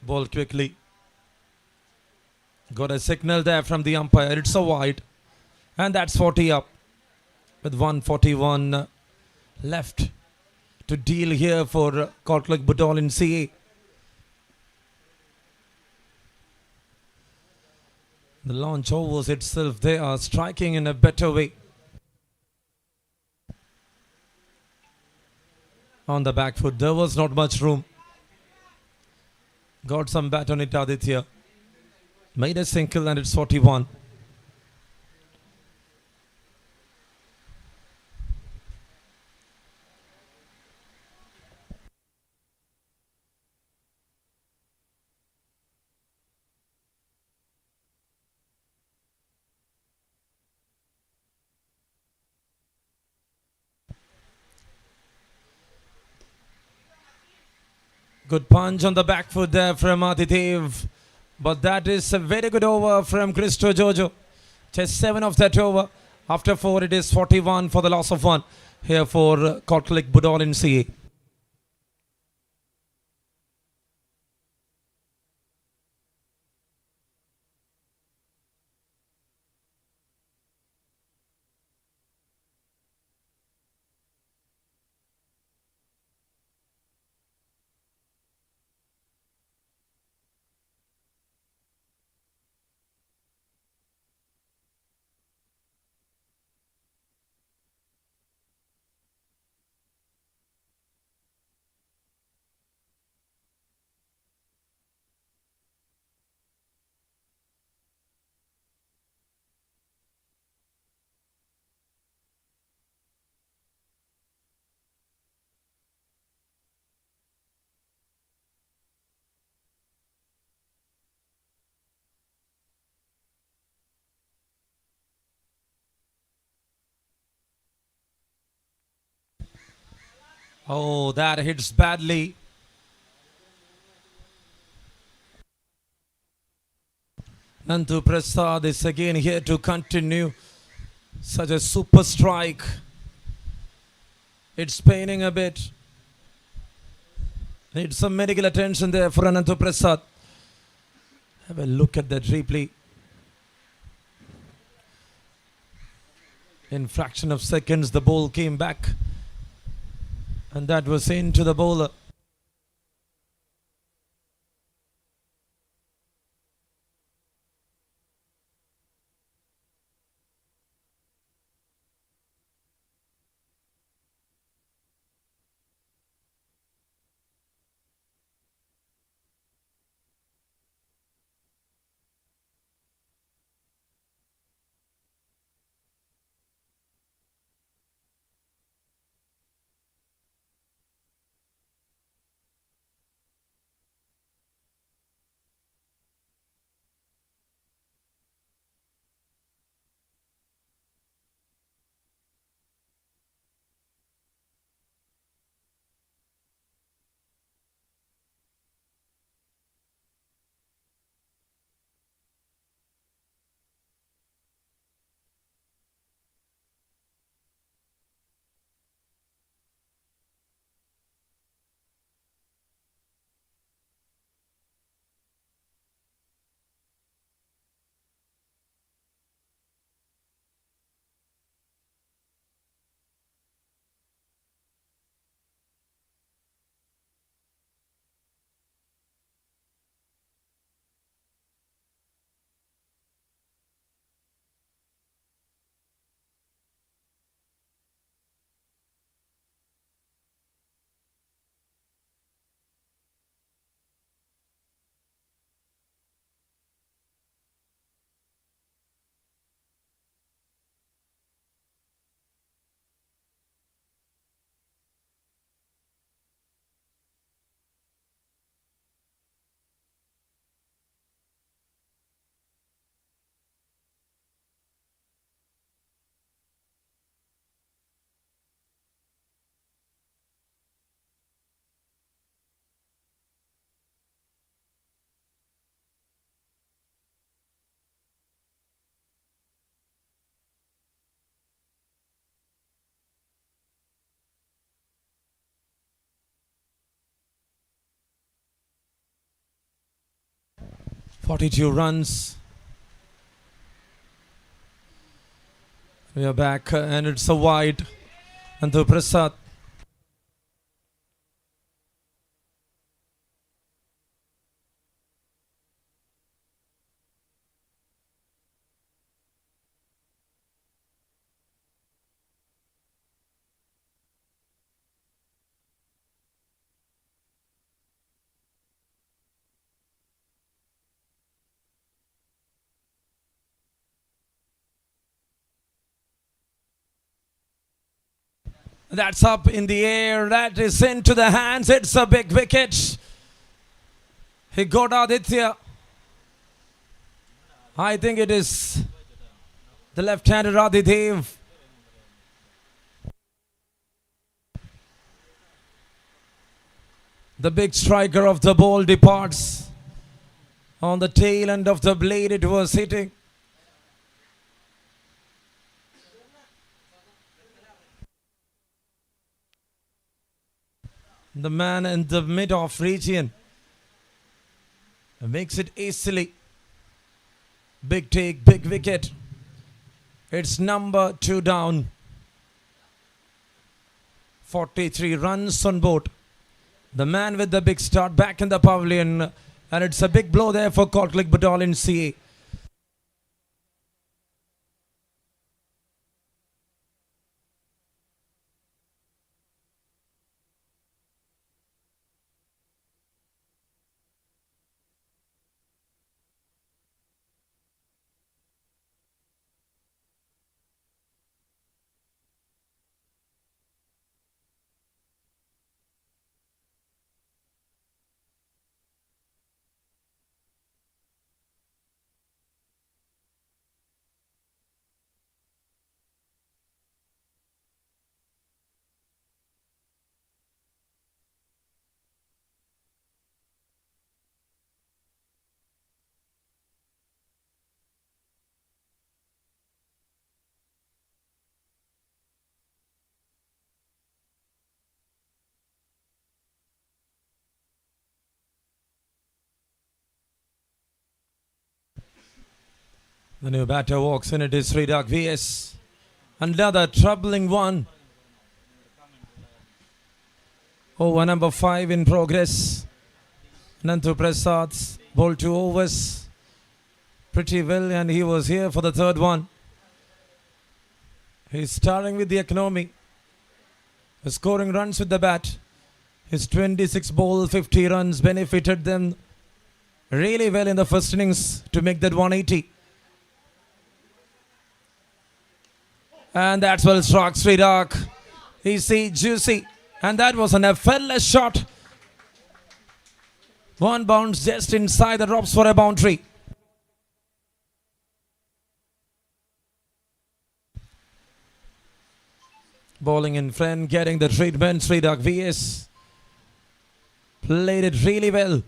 Ball quickly. Got a signal there from the umpire. It's a wide. And that's 40 up. With 141 left to deal here for BUDOLIN CA. The launch overs itself, they are striking in a better way. On the back foot, there was not much room. Got some bat on it, Aditya. Made a single and it's 41. Good punch on the back foot there from Adidev. But that is a very good over from Christo Jojo. Just 7 of that over. After 4, it is 41 for the loss of 1 here for Kortlik BUDOLIN CA. Oh, that hits badly. Nandu Prasad is again here to continue. Such a super strike. It's paining a bit. Needs some medical attention there for Anantu Prasad. Have a look at that replay. In fraction of seconds, the ball came back. And that was into the bowler. Forty-two runs. We are back and it's a wide. Anantu Prasad. That's up in the air. That is into the hands. It's a big wicket. He got Aditya. I think it is the left-hander Adidev. The big striker of the ball departs. On the tail end of the blade it was hitting. The man in the mid-off region makes it easily. Big take, big wicket. It's number 2 down. 43 runs on board. The man with the big start back in the pavilion. And it's a big blow there for Corklick BUDOLIN CA. The new batter walks in. It is Sridak vs. Another troubling one. Over number 5 in progress. Nantu Prasad's ball 2 overs. Pretty well, and he was here for the third one. He's starting with the Accademy. Scoring runs with the bat. His 26 ball, 50 runs benefited them really well in the first innings to make that 180. And that's well struck, Sridak. Easy, juicy. And that was an effortless shot. One bounce just inside the drops for a boundary. Bowling in front, getting the treatment. Sridak vs. Played it really well.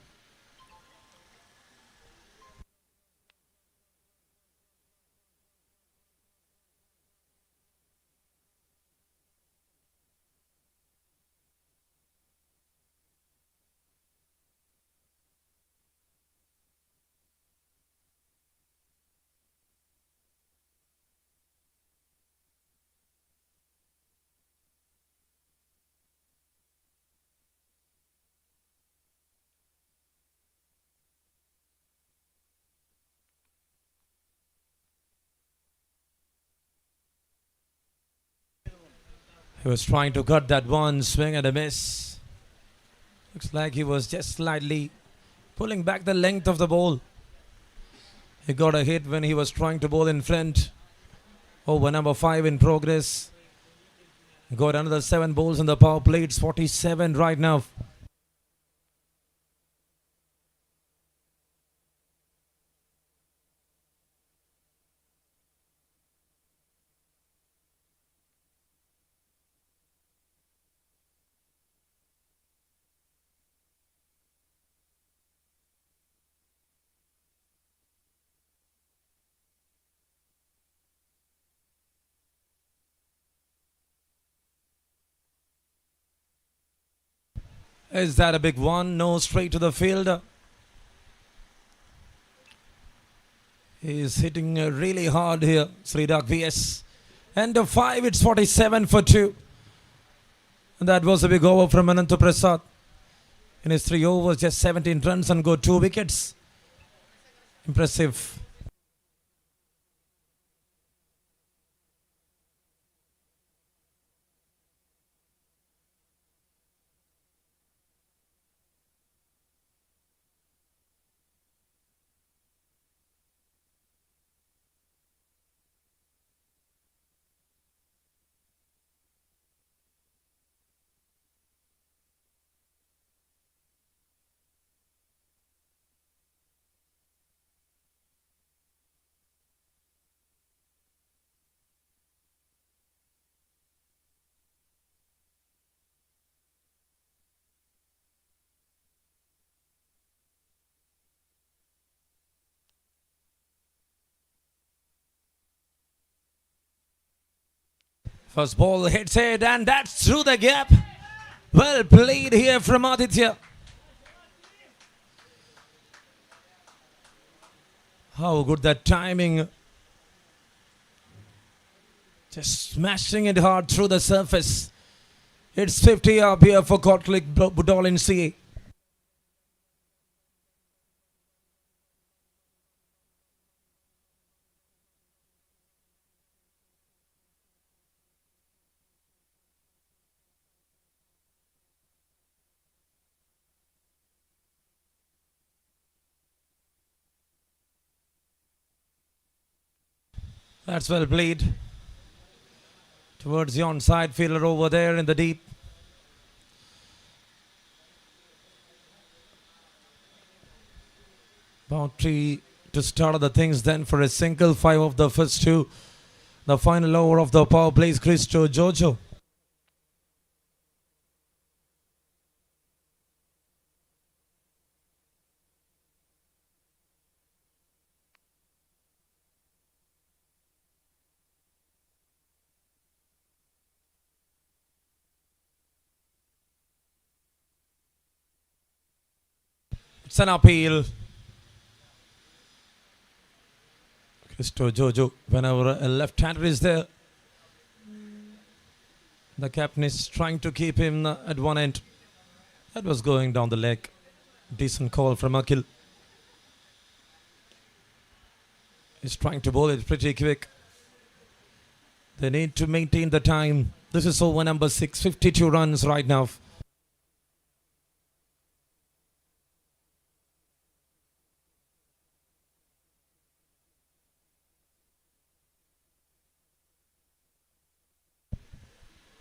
He was trying to cut that one, swing and a miss. Looks like he was just slightly pulling back the length of the ball. He got a hit when he was trying to bowl in front. Over number 5 in progress. Got another 7 balls in the power play. It's 47 right now. Is that a big one? No, straight to the fielder. He's hitting really hard here. Sridak vs. End of 5, it's 47 for 2. And that was a big over from Anantu Prasad. In his 3 overs, just 17 runs and got 2 wickets. Impressive. First ball hits it, and that's through the gap. Well played here from Aditya. How good that timing. Just smashing it hard through the surface. It's 50 up here for Kotlik BUDOLIN CA. That's well played. Towards the onside fielder over there in the deep. Boundary to start the things then for a single 5 of the first 2. The final over of the power plays Christo Jojo. It's an appeal. Christo Jojo, whenever a left-hander is there, the captain is trying to keep him at one end. That was going down the leg. Decent call from Akhil. He's trying to bowl it pretty quick. They need to maintain the time. This is over number 6, 52 runs right now.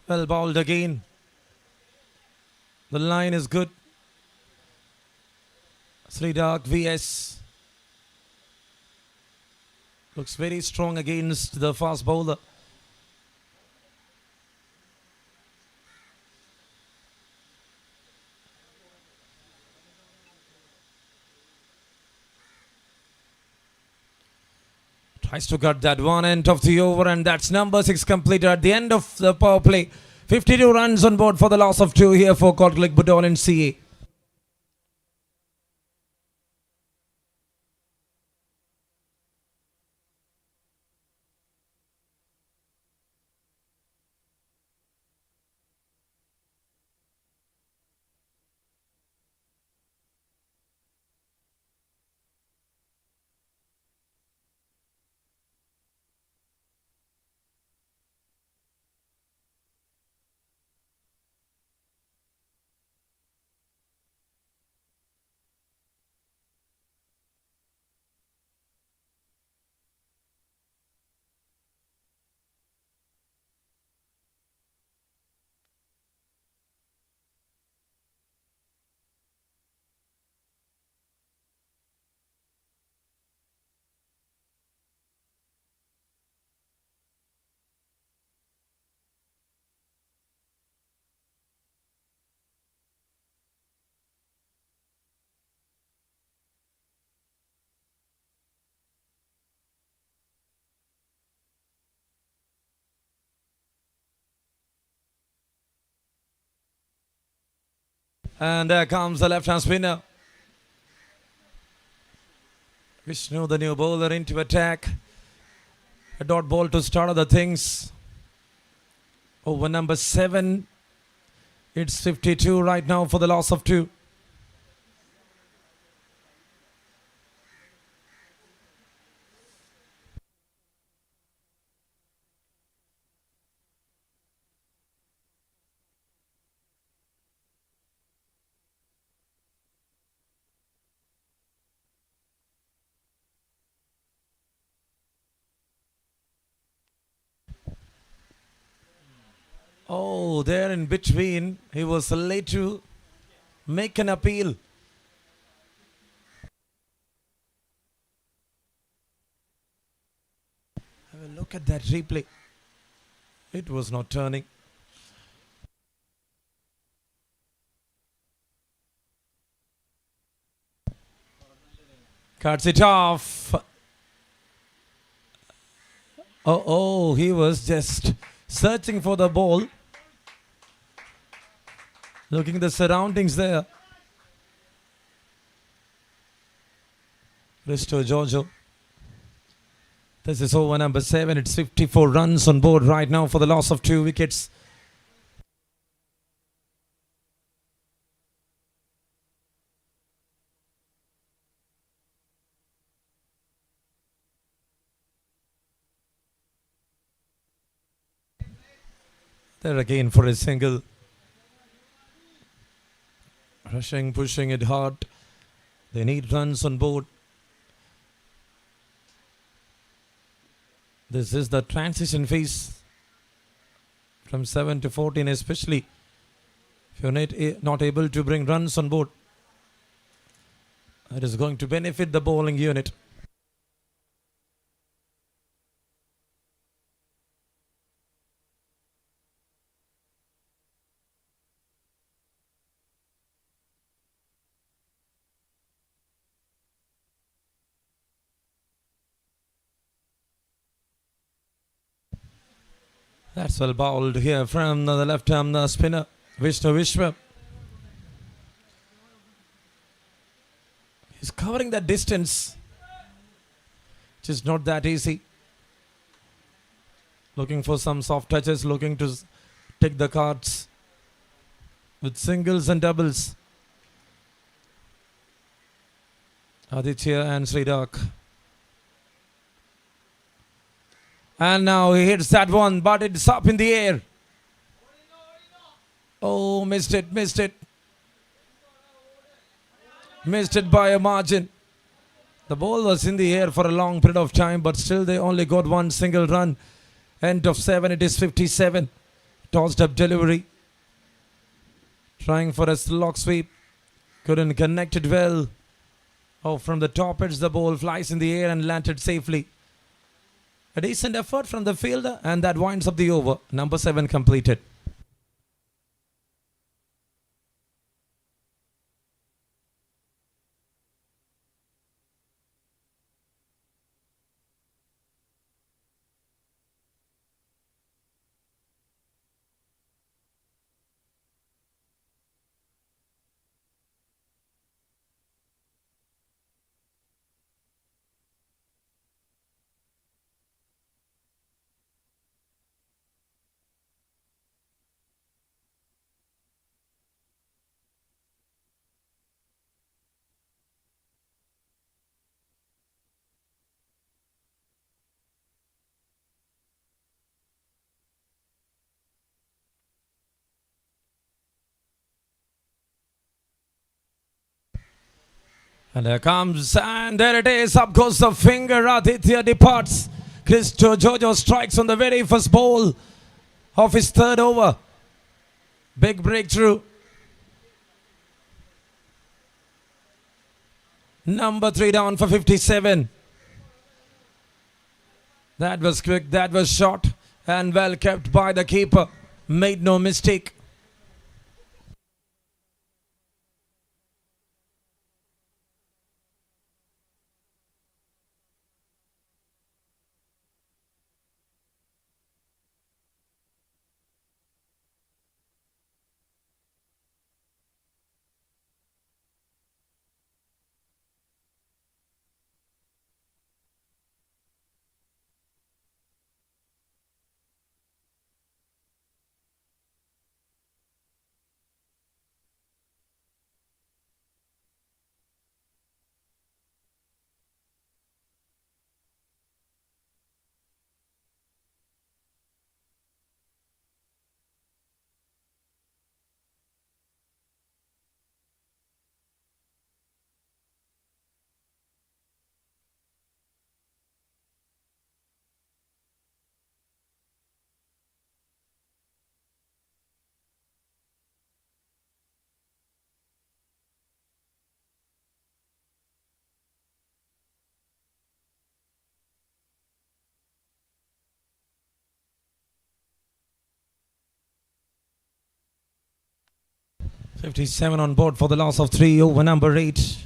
Well bowled again. The line is good. Sridak vs. Looks very strong against the fast bowler. Tries to cut that one end of the over, and that's number 6 completed at the end of the power play. 52 runs on board for the loss of 2 here for Kotlik BUDOLIN CA. And there comes the left-hand spinner. Vishnu, the new bowler, into attack. A dot ball to start other things. Over number 7. It's 52 right now for the loss of 2. Oh, there in between, he was late to make an appeal. Have a look at that replay. It was not turning. Cuts it off. Oh, he was just searching for the ball, looking at the surroundings there. Risto Giorgio. This is over number 7. It's 54 runs on board right now for the loss of 2 wickets. There again for a single. Rushing, pushing it hard. They need runs on board. This is the transition phase from 7 to 14, especially if you're not able to bring runs on board. It is going to benefit the bowling unit. That's well bowled here from the left arm spinner, Vishnu Vishwa. He's covering that distance, which is not that easy. Looking for some soft touches, looking to take the cards with singles and doubles. Aditya and Sridak. And now he hits that one, but it's up in the air. Oh, missed it. Missed it by a margin. The ball was in the air for a long period of time, but still they only got one single run. End of 7, it is 57. Tossed up delivery. Trying for a slog sweep. Couldn't connect it well. Oh, from the top edge, the ball flies in the air and landed safely. A decent effort from the fielder, and that winds up the over. Number 7 completed. And there comes, and there it is. Up goes the finger. Aditya departs. Risto Giorgio strikes on the very first ball of his third over. Big breakthrough. Number 3 down for 57. That was quick. That was short. And well kept by the keeper. Made no mistake. .57 on board for the loss of 3 over number 8.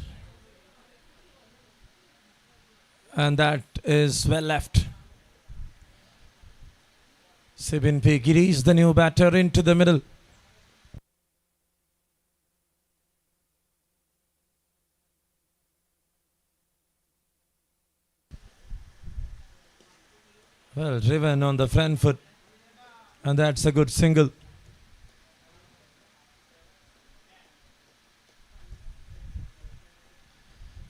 And that is well left. Sibin Pegiri is the new batter into the middle. Well driven on the front foot, and that's a good single.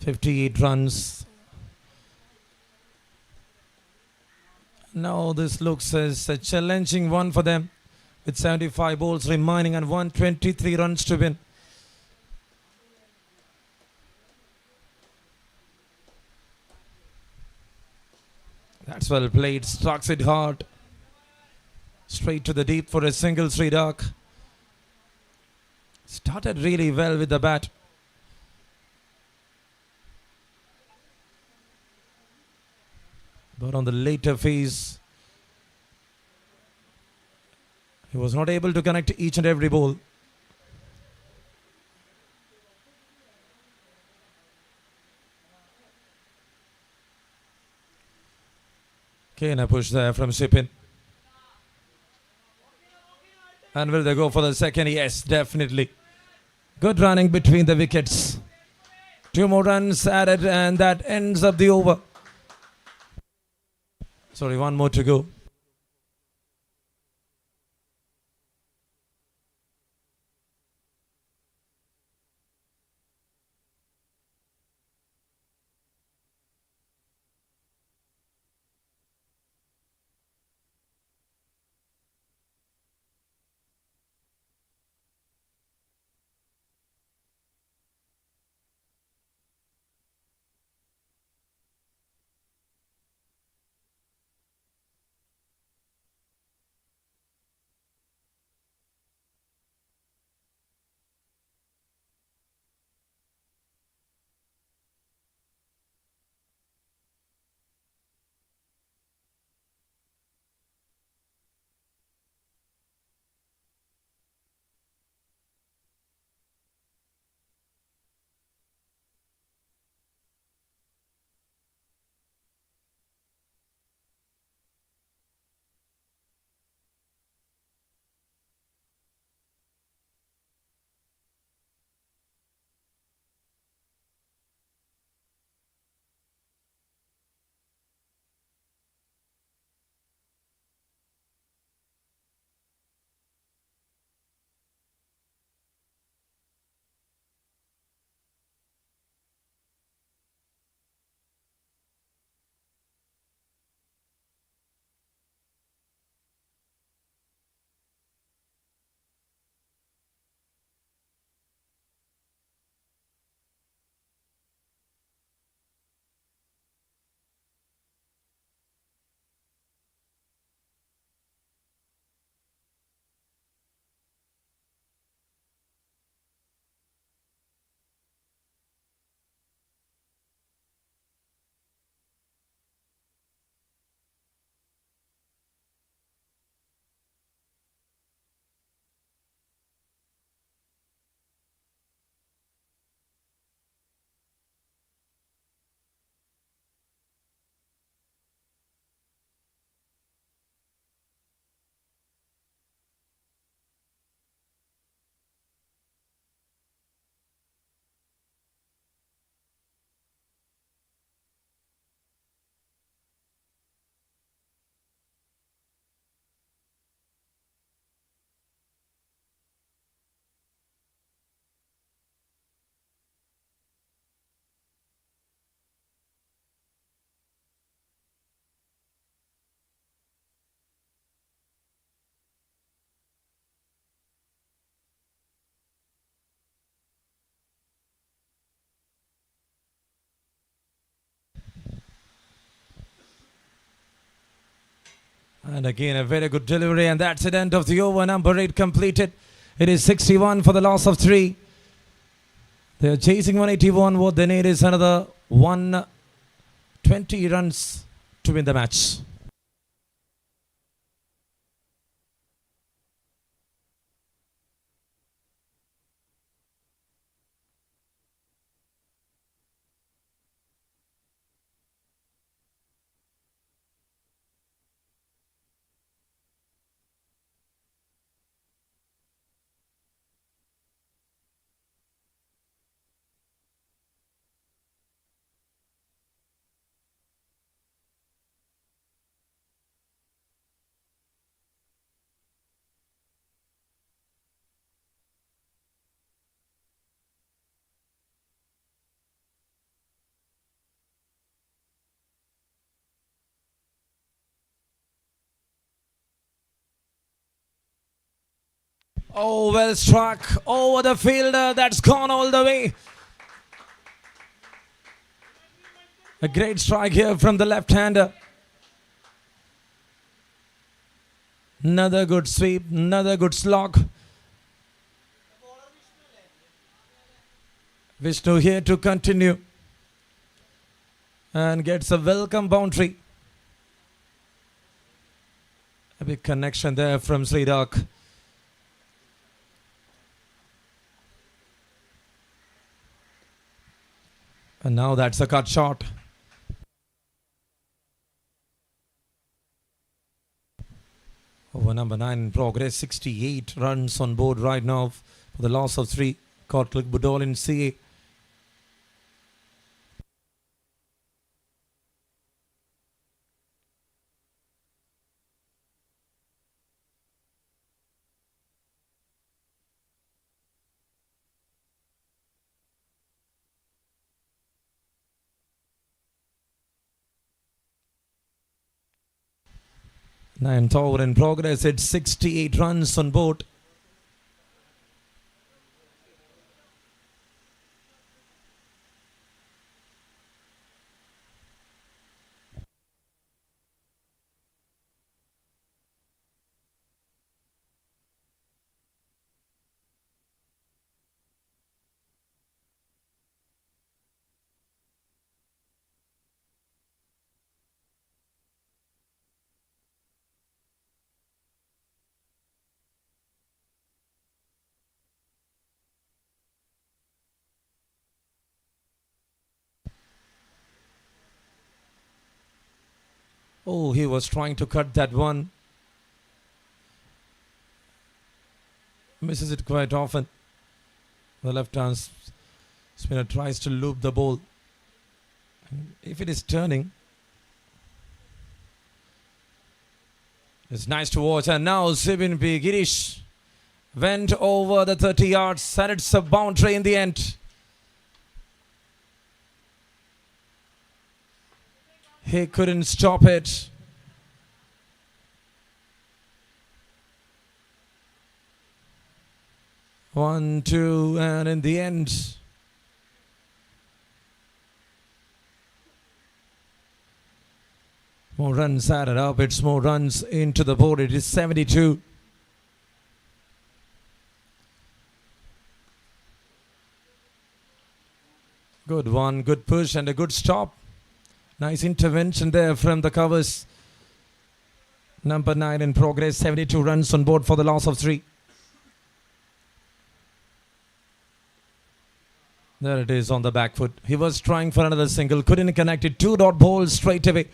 "58 runs. Now this looks as a challenging one for them, with 75 balls remaining and 123 runs to win. That's well played, strikes it hard. Straight to the deep for a single, Sridak. Started really well with the bat. But on the later phase, he was not able to connect each and every ball. Again a push there from Sipin. And will they go for the second? Yes, definitely. Good running between the wickets. 2 more runs added, and that ends up the over. Sorry, 1 more to go. And again a very good delivery, and that's the end of the over. Number 8 completed. It is 61 for the loss of 3. They are chasing 181. What they need is another 120 runs to win the match. Oh, well struck over the fielder. That's gone all the way. A great strike here from the left-hander. Another good sweep, another good slog. Vishnu here to continue and gets a welcome boundary. A big connection there from Sridhak. And now that's a cut shot. Over number 9 in progress, 68 runs on board right now for the loss of 3. Cortlick BUDOLIN CA. Ninth over in progress. It's 68 runs on board. Oh, he was trying to cut that one. Misses it quite often. The left-hand spinner tries to loop the ball. And if it is turning, it's nice to watch. And now Sibin P. Girish went over the 30 yards and it's a boundary in the end. He couldn't stop it. One, two, and in the end, more runs added up. It's more runs into the board. It is 72. Good one, good push and a good stop. Nice intervention there from the covers. Number 9 in progress, 72 runs on board for the loss of 3. There it is on the back foot. He was trying for another single, couldn't connect it. 2-dot ball straight away.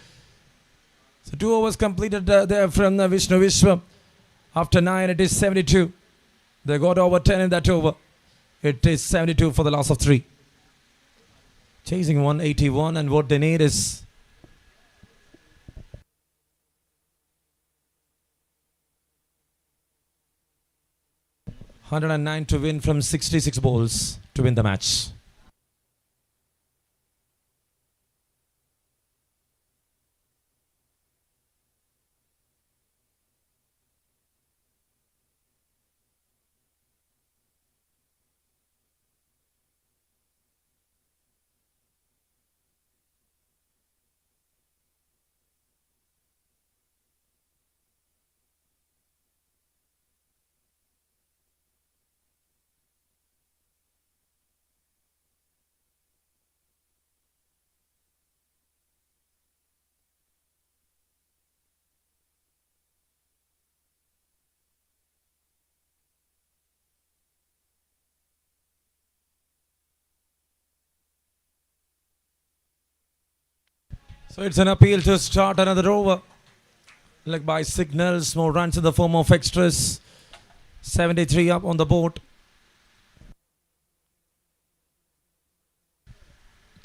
So 2 overs completed there from Vishnu Vishwa. After 9, it is 72. They got over 10 in that over. It is 72 for the loss of 3. Chasing 181, and what they need is $109 to win from 66 balls to win the match. So it's an appeal to start another over. Like by signals, more runs in the form of extras. 73 up on the board.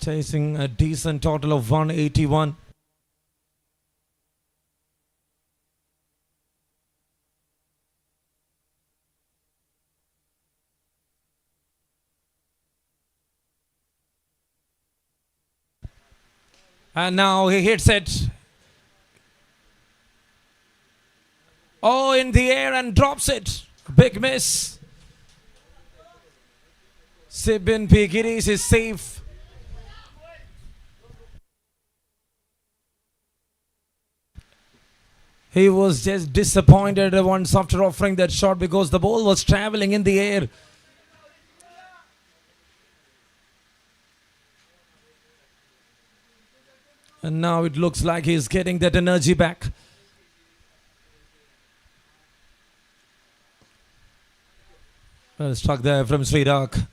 Chasing a decent total of 181. And now he hits it. Oh, in the air and drops it. Big miss. Sibin P. Girish is safe. He was just disappointed once after offering that shot because the ball was traveling in the air. And now it looks like he's getting that energy back. Well struck there from Srirak.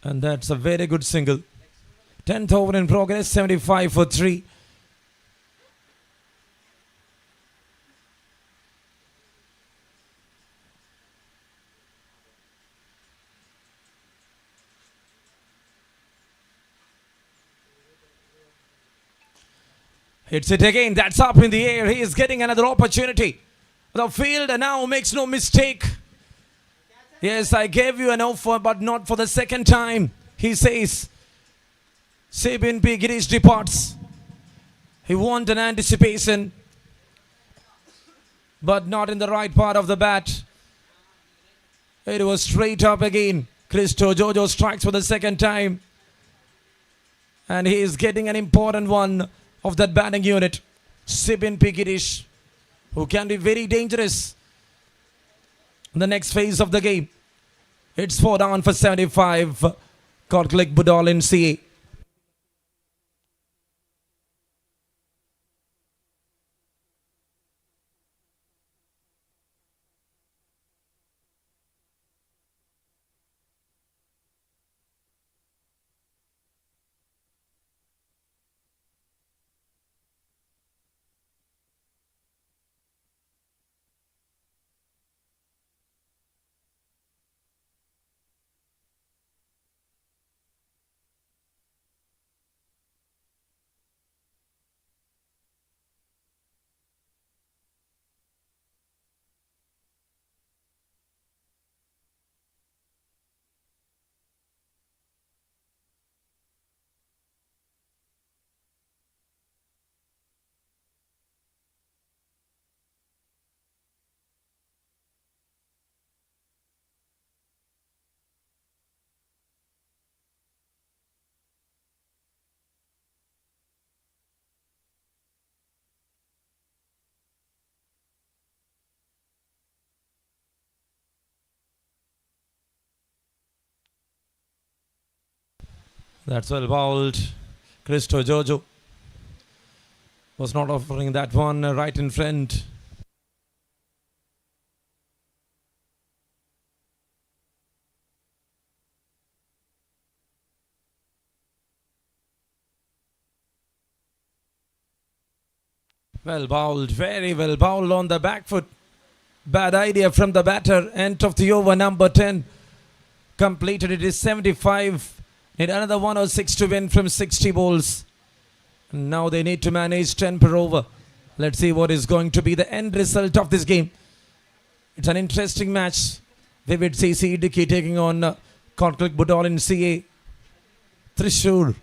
And that's a very good single. 10th over in progress, 75 for 3. Hits it again. That's up in the air. He is getting another opportunity. The fielder now makes no mistake. Yes, I gave you an offer, but not for the second time. He says. Sabin P. Girish departs. He wanted an anticipation, but not in the right part of the bat. It was straight up again. Christo Jojo strikes for the second time. And he is getting an important one of that batting unit. Sabin P. Girish, who can be very dangerous in the next phase of the game. It's 4 down for 75. Kortlik BUDOLIN CA. That's well bowled. Christo Jojo was not offering that one right in front. Well bowled, very well bowled on the back foot. Bad idea from the batter. End of the over, number 10. Completed. It is 75. Need another 106 to win from 60 balls. Now they need to manage 10 per over. Let's see what is going to be the end result of this game. It's an interesting match. Vivid CC IDUKKI taking on Kortlik BUDOLIN CA. Thrissur.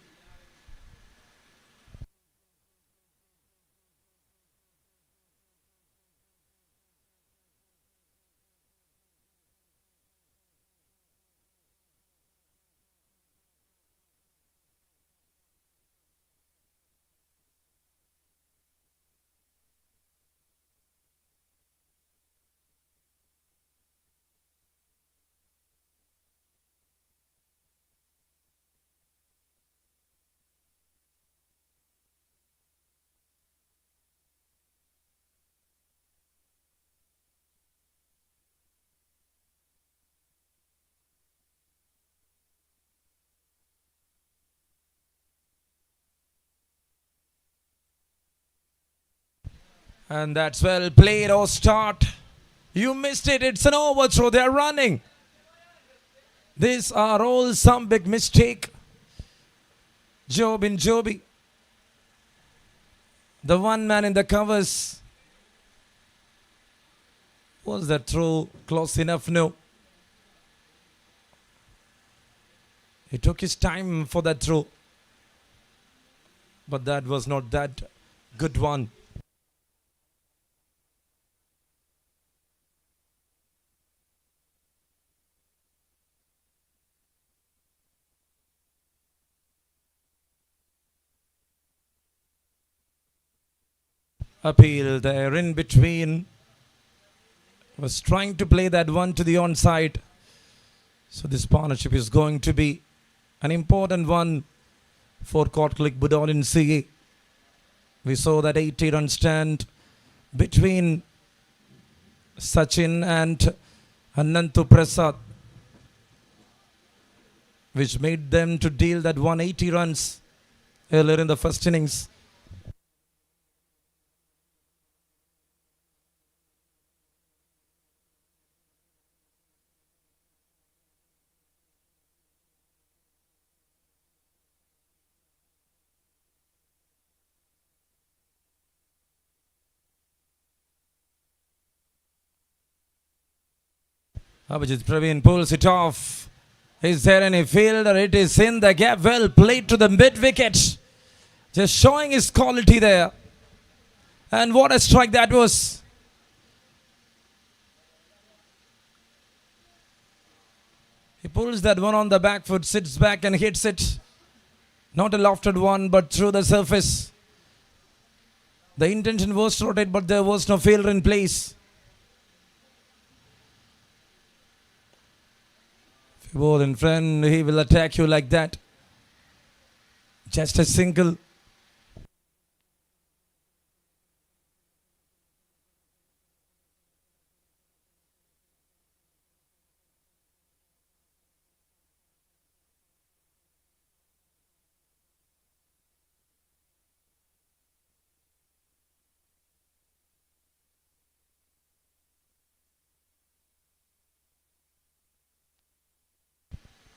And that's well played or start. You missed it. It's an overthrow. They're running. These are all some big mistake. Joby. The one man in the covers. Was that throw close enough? No. He took his time for that throw. But that was not that good one. Appeal there in between. Was trying to play that one to the onside. So this partnership is going to be an important one for Court Click BUDOLIN CA. We saw that 80-run stand between Sachin and Anantu Prasad, which made them to deal that 180 runs earlier in the first innings. Abhijit Praveen pulls it off. Is there any fielder? It is in the gap. Well played to the mid-wicket. Just showing his quality there. And what a strike that was. He pulls that one on the back foot, sits back and hits it. Not a lofted one, but through the surface. The intention was to rotate, but there was no fielder in place. If you ball in front, he will attack you like that. Just a single.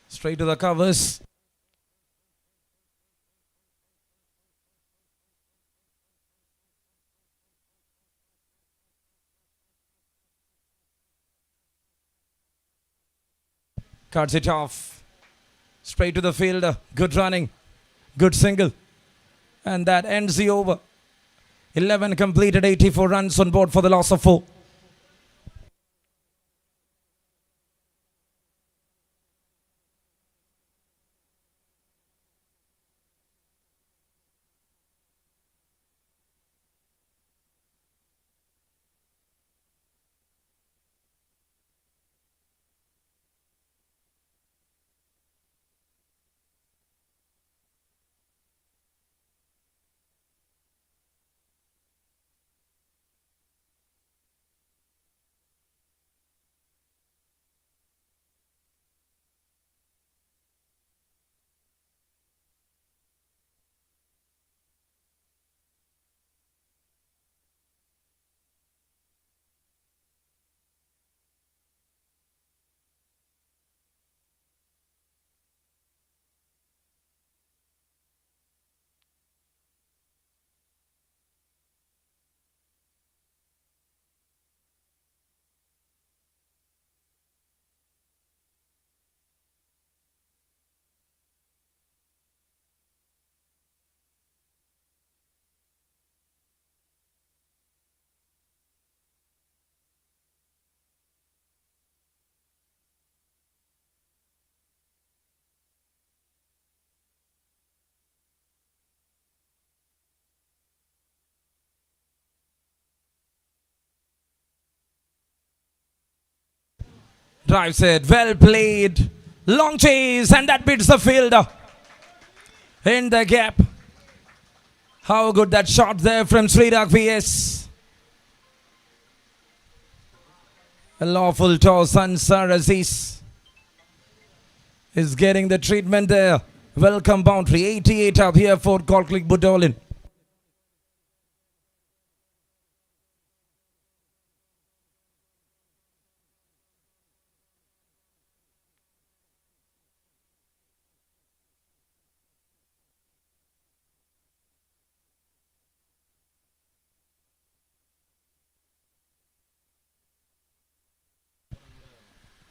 Straight to the covers. Cuts it off. Straight to the fielder. Good running. Good single. And that ends the over. 11 completed, 84 runs on board for the loss of 4. Drives it. Well played. Long chase. And that beats the fielder. In the gap. How good that shot there from Srirak VS. A lawful toss. Ansar Aziz is getting the treatment there. Welcome boundary. 88 up here for Court Click BUDOLIN.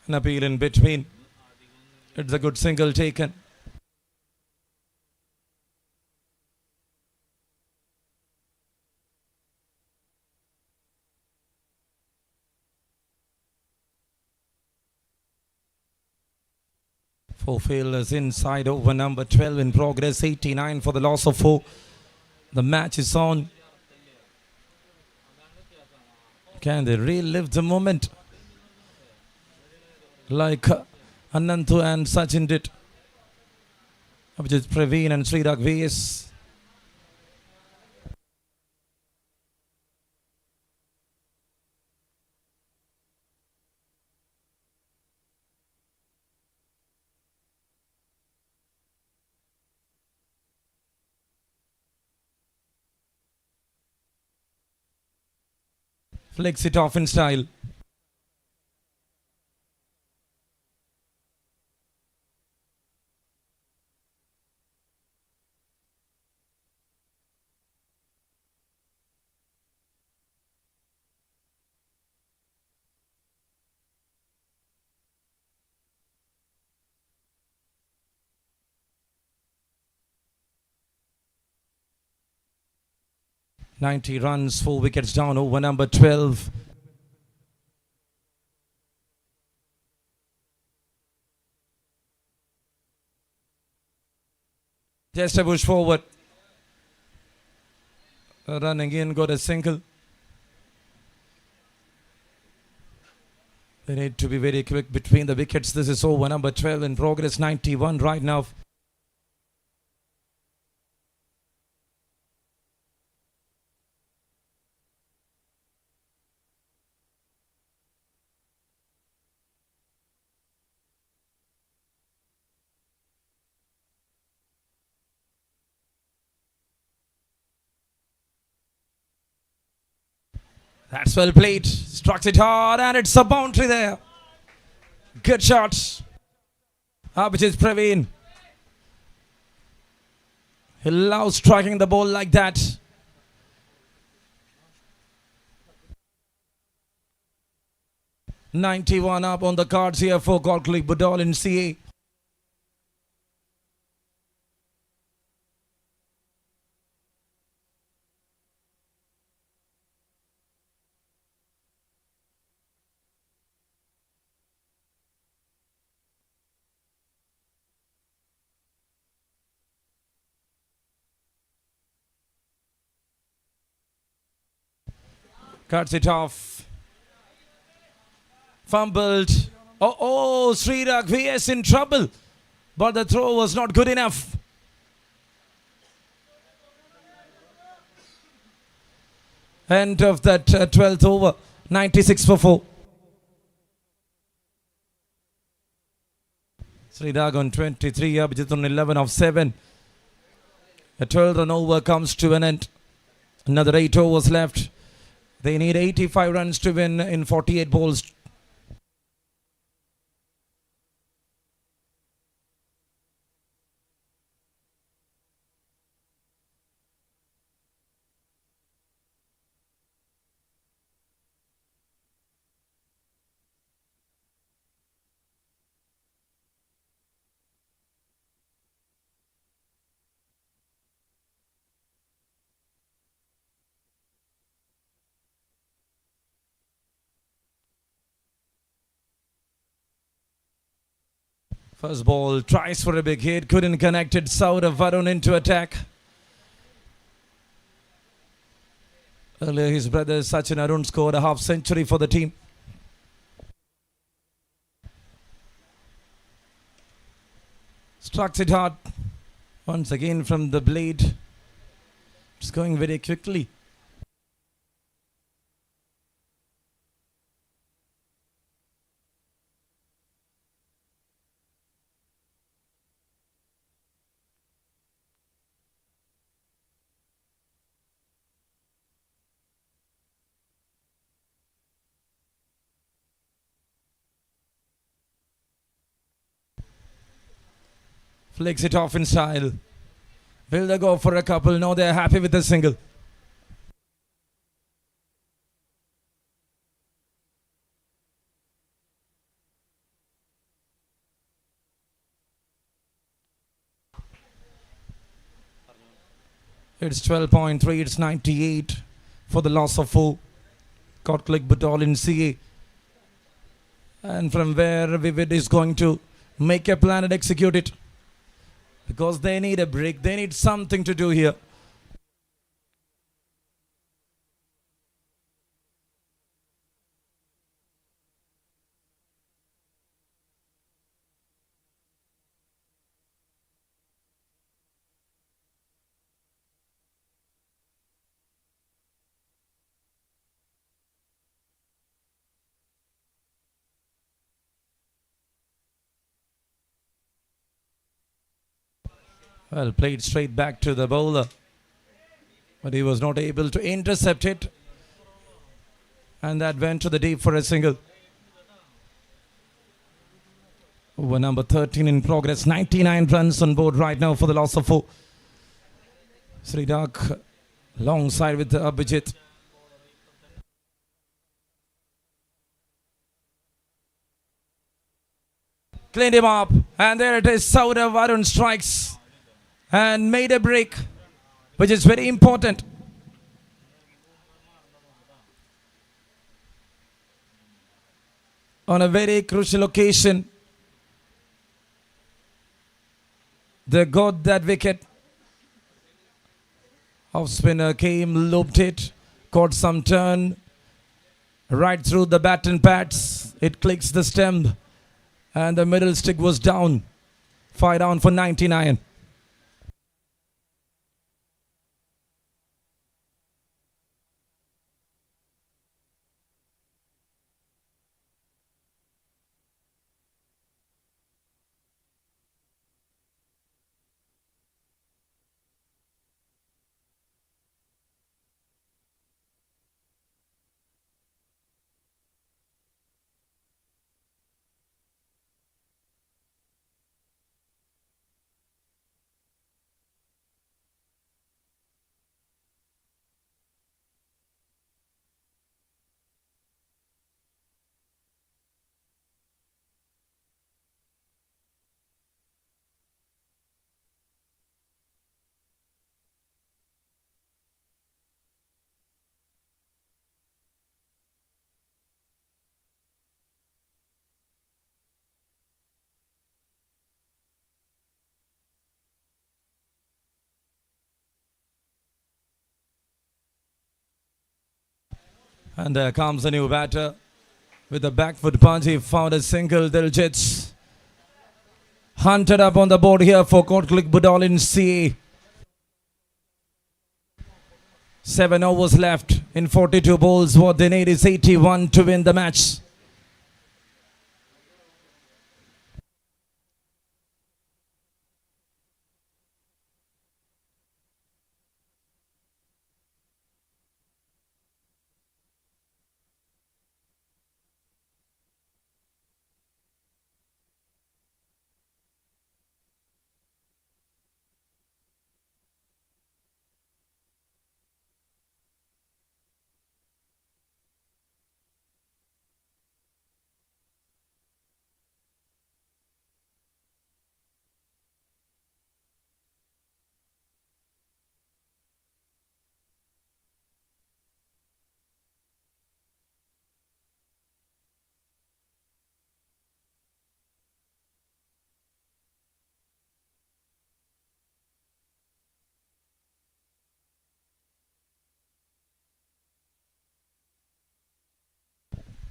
An appeal in between. It's a good single taken. Four fielders inside, over number 12 in progress. 89 for the loss of 4. The match is on. Can they relive the moment like Anantu and Sachin did? Which is Praveen and Srirak VS. Flicks it off in style. "90 runs, 4 wickets down, over number 12. Just a push forward. Running in, got a single. They need to be very quick between the wickets. This is over number 12 in progress, 91 right now. That's well played. Struck it hard and it's a boundary there. Good shot. Which is Praveen. He loves striking the ball like that. "91 up on the cards here for Golklik BUDOLIN CA. Cuts it off. Fumbled. Oh, Srirak VS in trouble. But the throw was not good enough. End of that 12th over. 96 for 4. Srirak on 23, Abhijit on 11 of 7. The 12th run over comes to an end. Another 8 overs left. They need 85 runs to win in 48 balls. First ball, tries for a big hit, couldn't connect it. Saurav Varun into attack. Earlier, his brother Sachin Arun scored a half century for the team. Struck it hard. Once again from the blade. It's going very quickly. Flicks it off in style. Will they go for a couple? No, they're happy with the single. It's 12.3, it's 98 for the loss of 4. Golklik BUDOLIN CA. And from where Vivid is going to make a plan and execute it. Because they need a break, they need something to do here. Well, played straight back to the bowler, but he was not able to intercept it, and that went to the deep for a single. Over number 13 in progress, 99 runs on board right now for the loss of 4. Sridak long side with Abhijit. Cleaned him up, and there it is. Saurav Varun strikes and made a break, which is very important. On a very crucial occasion, they got that wicket. Off spinner came, looped it, caught some turn, right through the bat and pads. It clicks the stem, and the middle stick was down. 5 down for 99. And there comes a new batter with a back foot punch. He found a single. Diljits hunted up on the board here for Court-Click BUDOLIN CA. 7 overs left in 42 balls. What they need is 81 to win the match.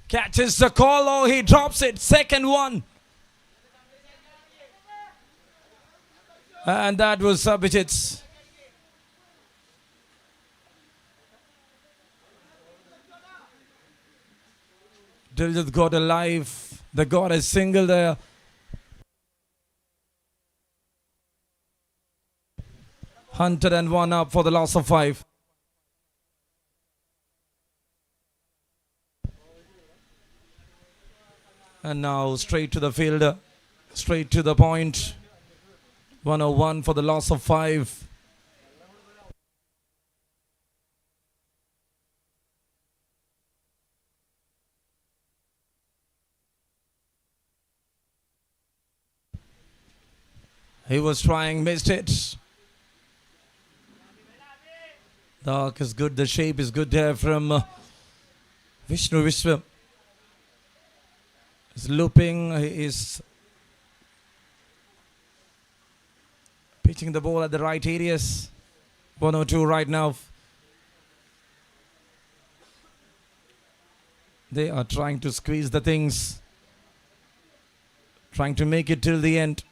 Catches the call. Oh, he drops it. Second one. And that was Abhijit's. Diljit got a life. They got a single there. Hunted and one up for the loss of 5. And now straight to the fielder. Straight to the point. 101 for the loss of 5. He was trying, missed it. The arc is good, the shape is good there from Vishnu Vishwa. He's looping, he is pitching the ball at the right areas. 102 right now. They are trying to squeeze the things, trying to make it till the end.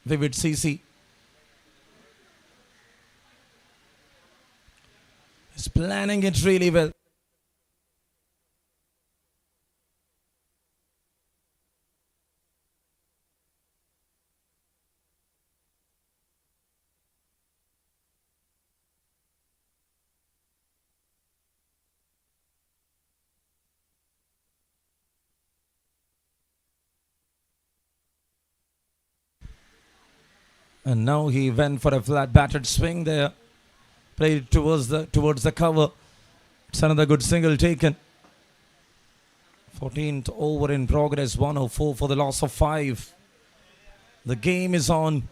Vivid CC. He's planning it really well. And now he went for a flat batted swing there. Played towards the cover. It's another good single taken. 14th over in progress. 104 for the loss of 5. The game is on.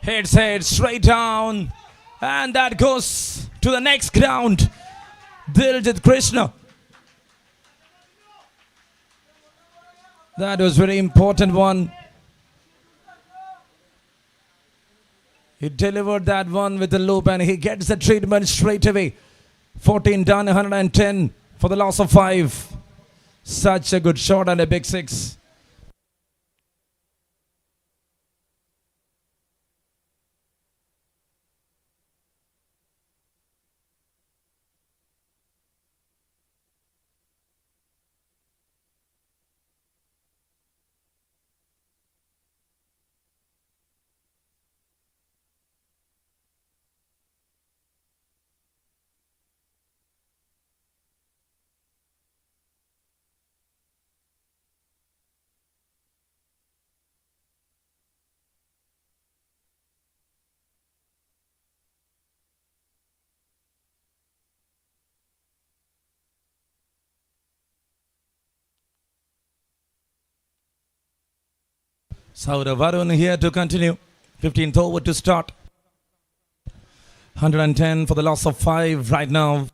Head straight down. And that goes to the next ground. Diljit Krishna. That was very important one. He delivered that one with the loop and he gets the treatment straight away. 14 done, 110 for the loss of 5. Such a good shot and a big 6. Saurav Varun here to continue. 15th over to start. 110 for the loss of 5 right now.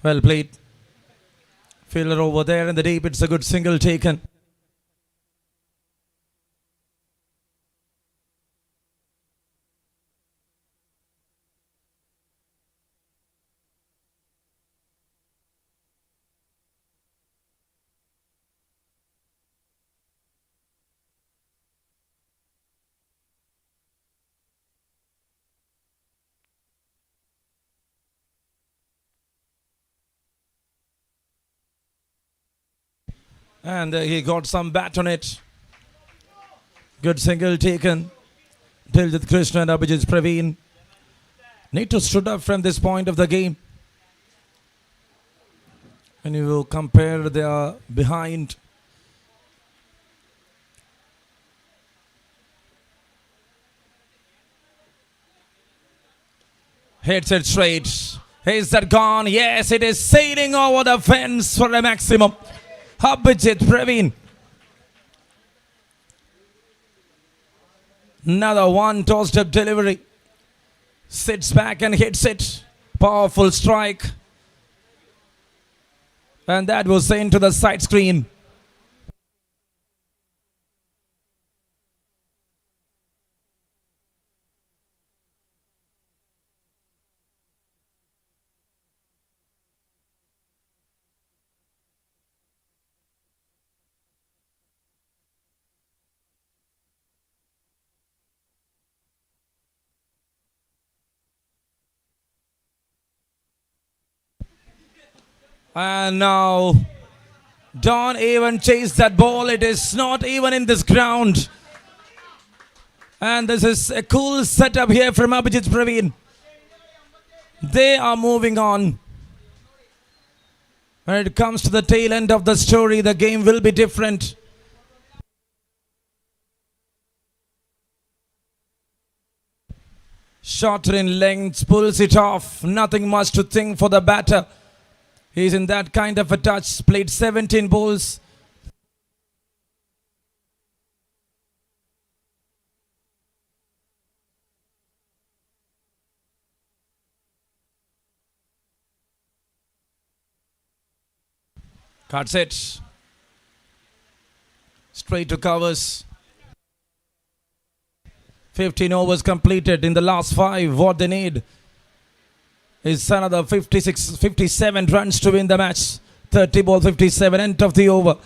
Well played. Fielder over there in the deep. It's a good single taken. And he got some bat on it. Good single taken. Diljit Krishna and Baiju'S Praveen need to stood up from this point of the game. When you compare their behind. Hits it straight. Is that gone? Yes, it is sailing over the fence for a maximum. Baiju'S Praveen. Another one tossed up delivery. Sits back and hits it. Powerful strike. And that was sent to the side screen. And now, don't even chase that ball. It is not even in this ground. And this is a cool setup here from Baiju'S Praveen. They are moving on. When it comes to the tail end of the story, the game will be different. Shorter in length, pulls it off. Nothing much to think for the batter. He's in that kind of a touch. Played 17 balls. Cuts it. Straight to covers. 15 overs completed in the last 5. What they need is another 57 runs to win the match. 30 ball, 57, end of the over.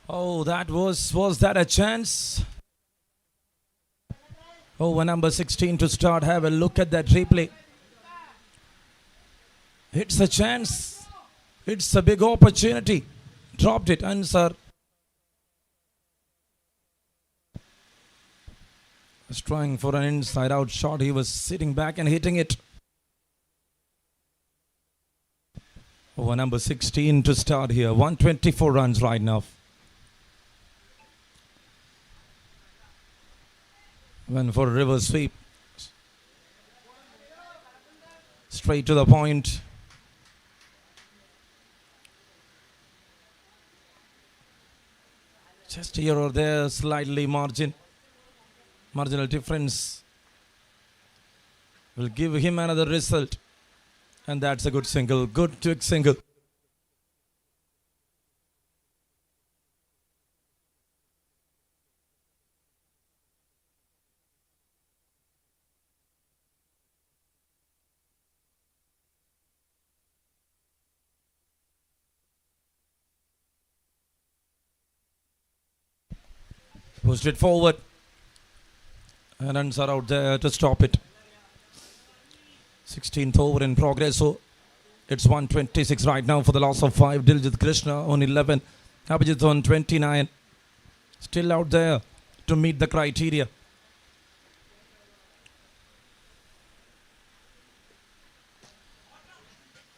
Oh, was that a chance? Over number 16 to start. Have a look at that replay. It's a chance. It's a big opportunity. Dropped it, Ansar. Was trying for an inside out shot. He was sitting back and hitting it. Over number 16 to start here. 124 runs right now. Went for a reverse sweep. Straight to the point. Just here or there, slightly marginal difference will give him another result. And that's a good single, good quick single. Pushed it forward. And Ansar out there to stop it. 16th over in progress. So it's 126 right now for the loss of 5. Diljit Krishna on 11. Abhijit on 29. Still out there to meet the criteria.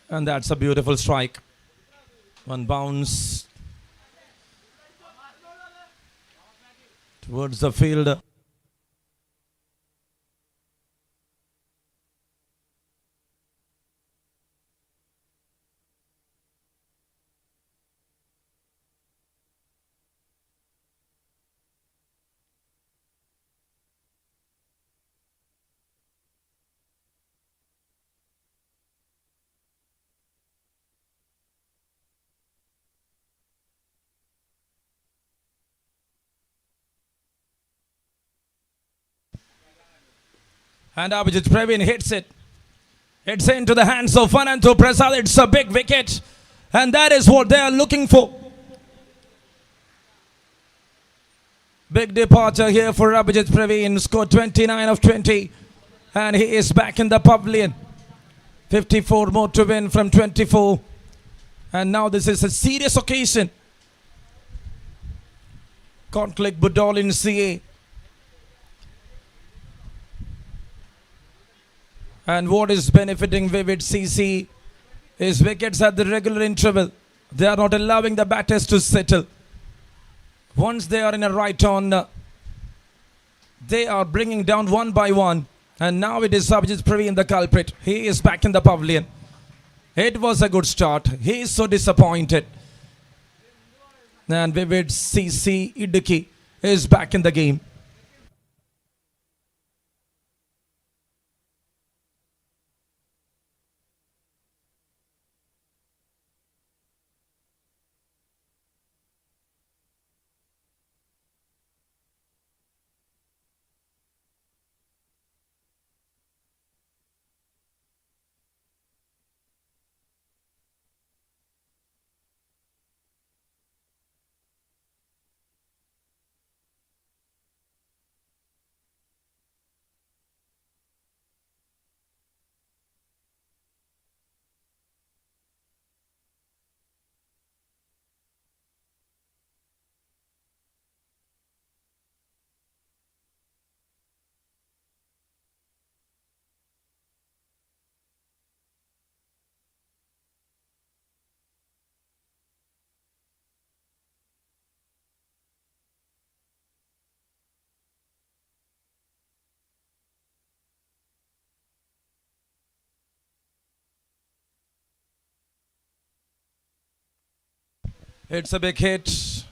And that's a beautiful strike. One bounce towards the field. And Abhijit Praveen hits it. It's into the hands of Anantu Prasad. It's a big wicket. And that is what they are looking for. Big departure here for Abhijit Praveen. Scored 29 of 20. And he is back in the pavilion. 54 more to win from 24. And now this is a serious occasion. Conflict BUDOLIN CA. And what is benefiting Vivid CC is wickets at the regular interval. They are not allowing the batters to settle. Once they are in a right on, they are bringing down one by one. And now it is Abhijit Praveen the culprit. He is back in the pavilion. It was a good start. He is so disappointed. And Vivid CC IDUKKI is back in the game. It's a big hit.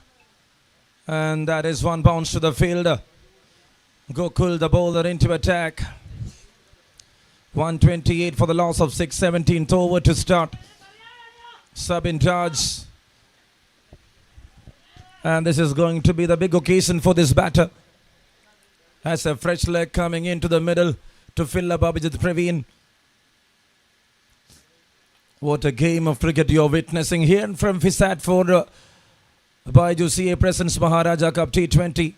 And that is one bounce to the fielder. Gokul, the bowler, into attack. 128 for the loss of 6. 17th over to start. Sub in charge. And this is going to be the big occasion for this batter. As a fresh leg coming into the middle to fill up Abhijit Praveen. What a game of cricket you're witnessing here from Fisat for Baiju'S CA presents Maharaja Cup T20.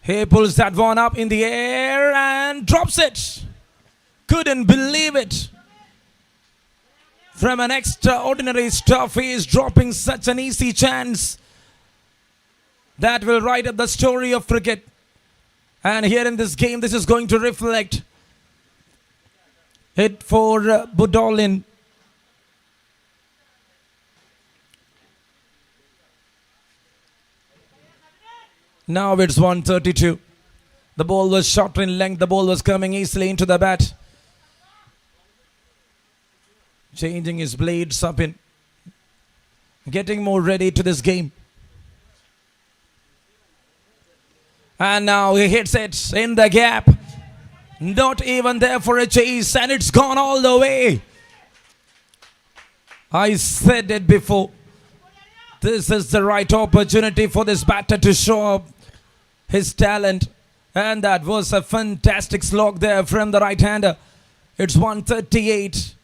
He pulls that one up in the air and drops it. Couldn't believe it. From an extraordinary stuff, he is dropping such an easy chance that will write up the story of cricket. And here in this game, this is going to reflect it for BUDOLIN. Now it's 132. The ball was short in length. The ball was coming easily into the bat. Changing his blades up in. Getting more ready to this game. And now he hits it in the gap. Not even there for a chase. And it's gone all the way. I said it before. This is the right opportunity for this batter to show up his talent. And that was a fantastic slog there from the right-hander. It's 138.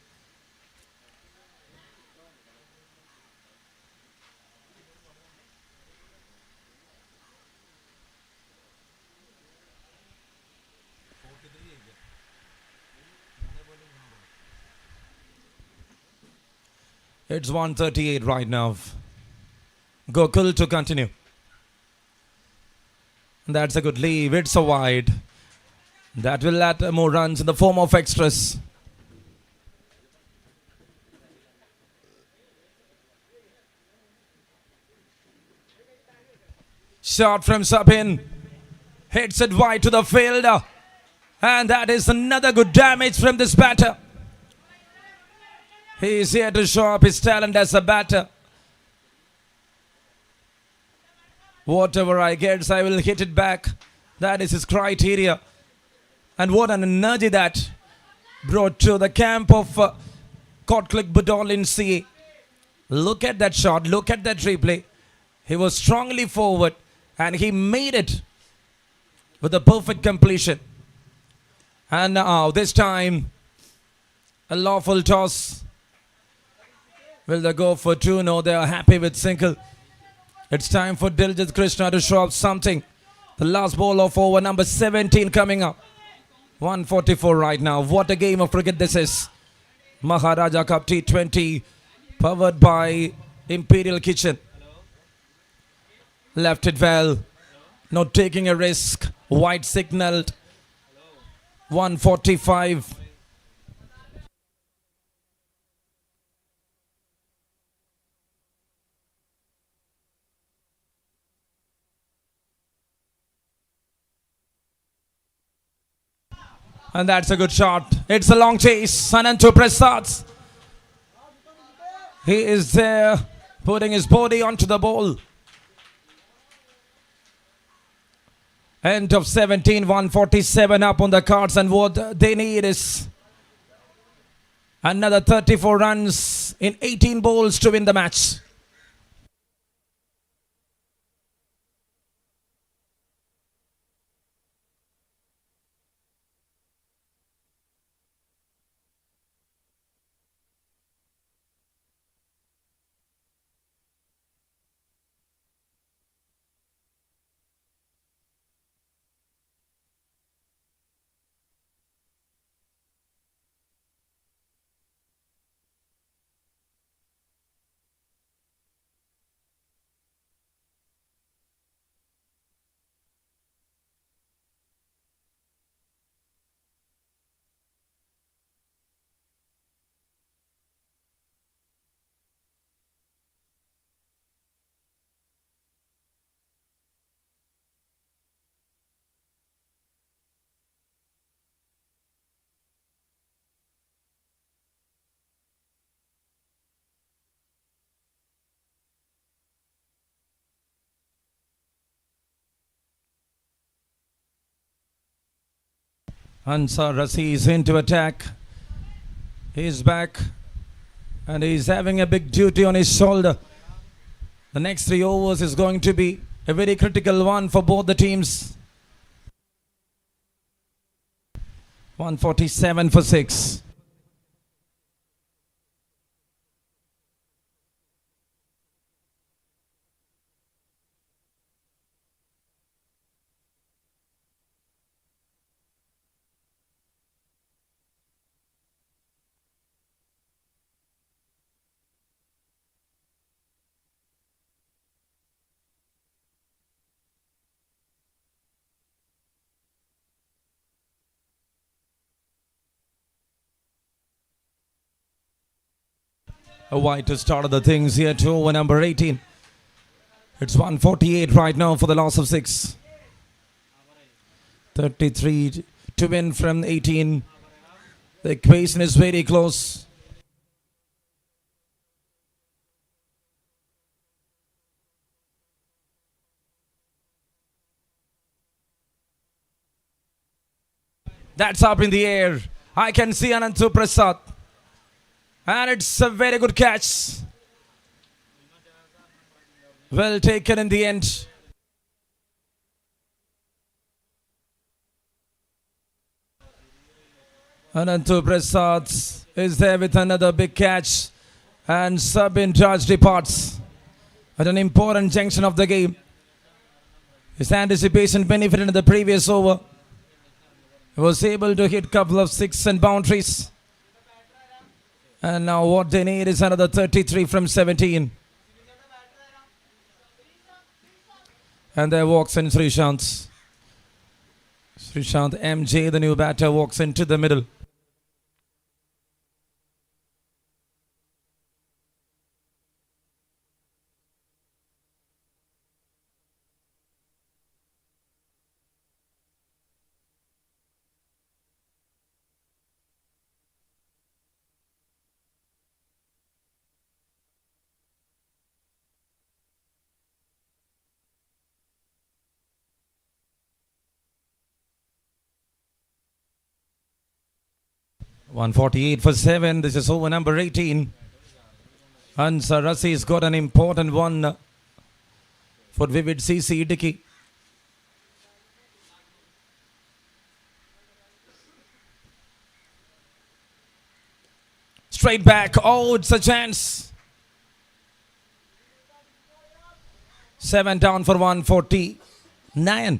It's 138 right now. Gokul to continue. That's a good leave. It's a wide. That will add more runs in the form of extras. Shot from Sabin. Hits it wide to the fielder. And that is another good damage from this batter. He is here to show up his talent as a batter. Whatever I get, I will hit it back. That is his criteria. And what an energy that brought to the camp of Court-Click BUDOLIN CA. Look at that shot. Look at that replay. He was strongly forward and he made it with a perfect completion. And now this time a lawful toss. Will they go for two? No, they are happy with single. It's time for Diljit Krishna to show up something. The last ball of over number 17 coming up. 144 right now. What a game of cricket this is. Maharaja Cup T20 powered by Imperial Kitchen. Left it well. Not taking a risk. Wide signaled. 145. And that's a good shot. It's a long chase. Sanantu Prasad. He is there putting his body onto the ball. End of 17, 147 up on the cards. And what they need is another 34 runs in 18 balls to win the match. Ansar Rasi is into attack. He's back and he's having a big duty on his shoulder. The next 3 overs is going to be a very critical one for both the teams. 147 for 6. A wide to start the things here to over number 18. It's 148 right now for the loss of 6. 33 to win from 18. The equation is very close. That's up in the air. I can see Anantu Prasad. And it's a very good catch. Well taken in the end. Anantu Prasad is there with another big catch. And sub-in charge departs at an important junction of the game. His anticipation benefited in the previous over. He was able to hit a couple of 6 and boundaries. And now what they need is another 33 from 17. And there walks in Srishant. Srishant MJ, the new batter, walks into the middle. .148 for 7. This is over number 18. And Sarasi's got an important one for Vivid CC IDUKKI. Straight back. Oh, it's a chance. 7 down for 149.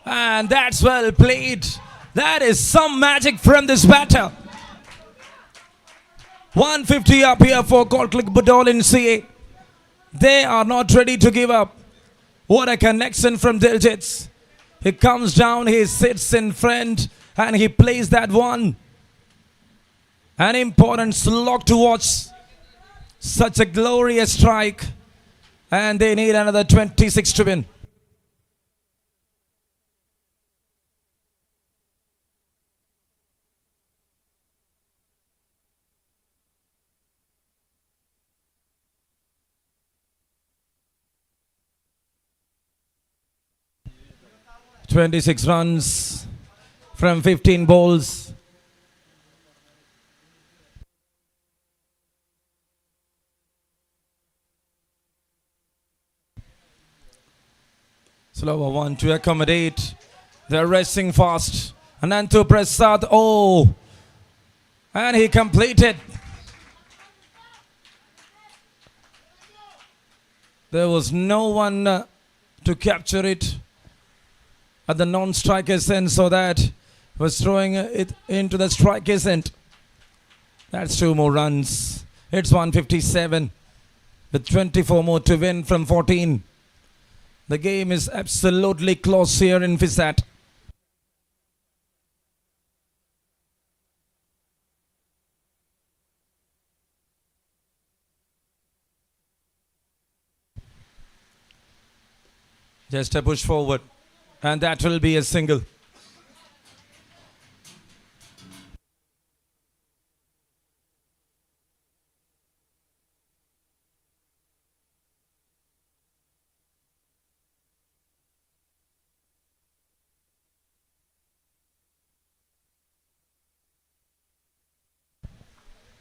And that's well played. That is some magic from this batter. 150 up here for BUDOLIN CA. They are not ready to give up. What a connection from Diljits. He comes down, he sits in front, and he plays that one. An important slog to watch. Such a glorious strike. And they need another 26 to win. .26 runs from 15 balls. Slower one to accommodate. They're racing fast. Anantu Prasad, oh. And he completed. There was no one to capture it at the non-striker's end, so that was throwing it into the striker's end. That's 2 more runs. It's 157 with 24 more to win from 14. The game is absolutely close here in Fisat. Just a push forward. And that will be a single.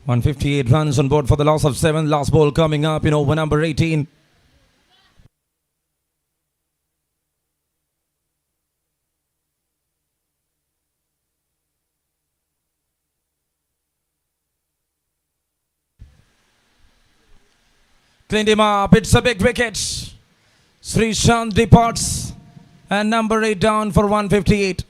.158 runs on board for the loss of 7. Last ball coming up in over number 18. Cleaned him up. It's a big wicket. Srishant departs. And number 8 down for 158.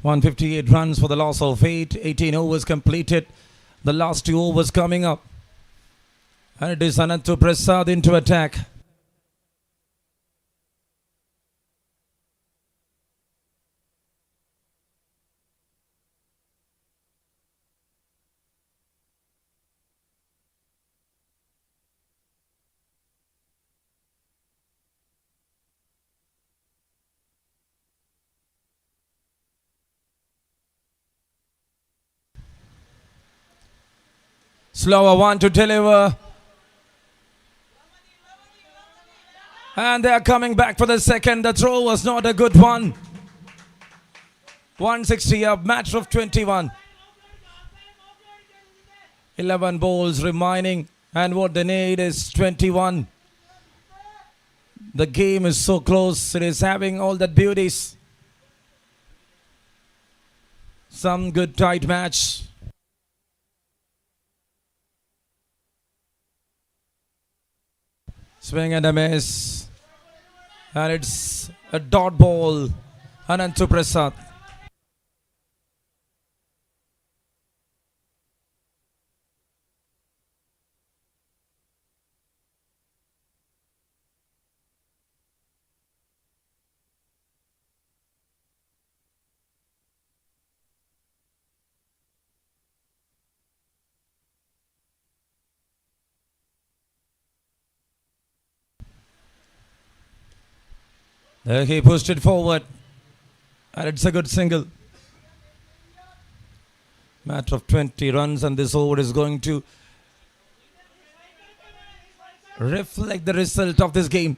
(158 runs for the loss of 8. 18 overs completed. The last 2 overs coming up. And it is Anantu Prasad into attack. Slower one to deliver. And they are coming back for the second. The throw was not a good one. 160 up, matter of 21. 11 balls remaining. And what they need is 21. The game is so close. It is having all the beauties. Some good tight match. Swing and a miss. And it's a dot ball. Anantu Prasad. There he pushed it forward. And it's a good single. Matter of 20 runs, and this over is going to reflect the result of this game.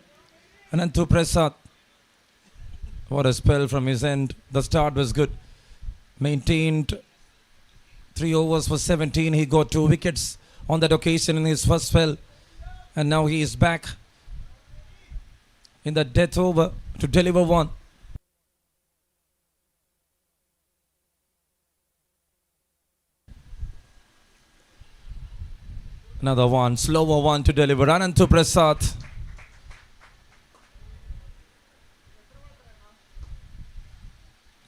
Anantu Prasad. What a spell from his end. The start was good. Maintained 3 overs for 17. He got 2 wickets on that occasion in his first spell. And now he is back in the death over to deliver one. Another one, slower one to deliver. Anantu Prasad.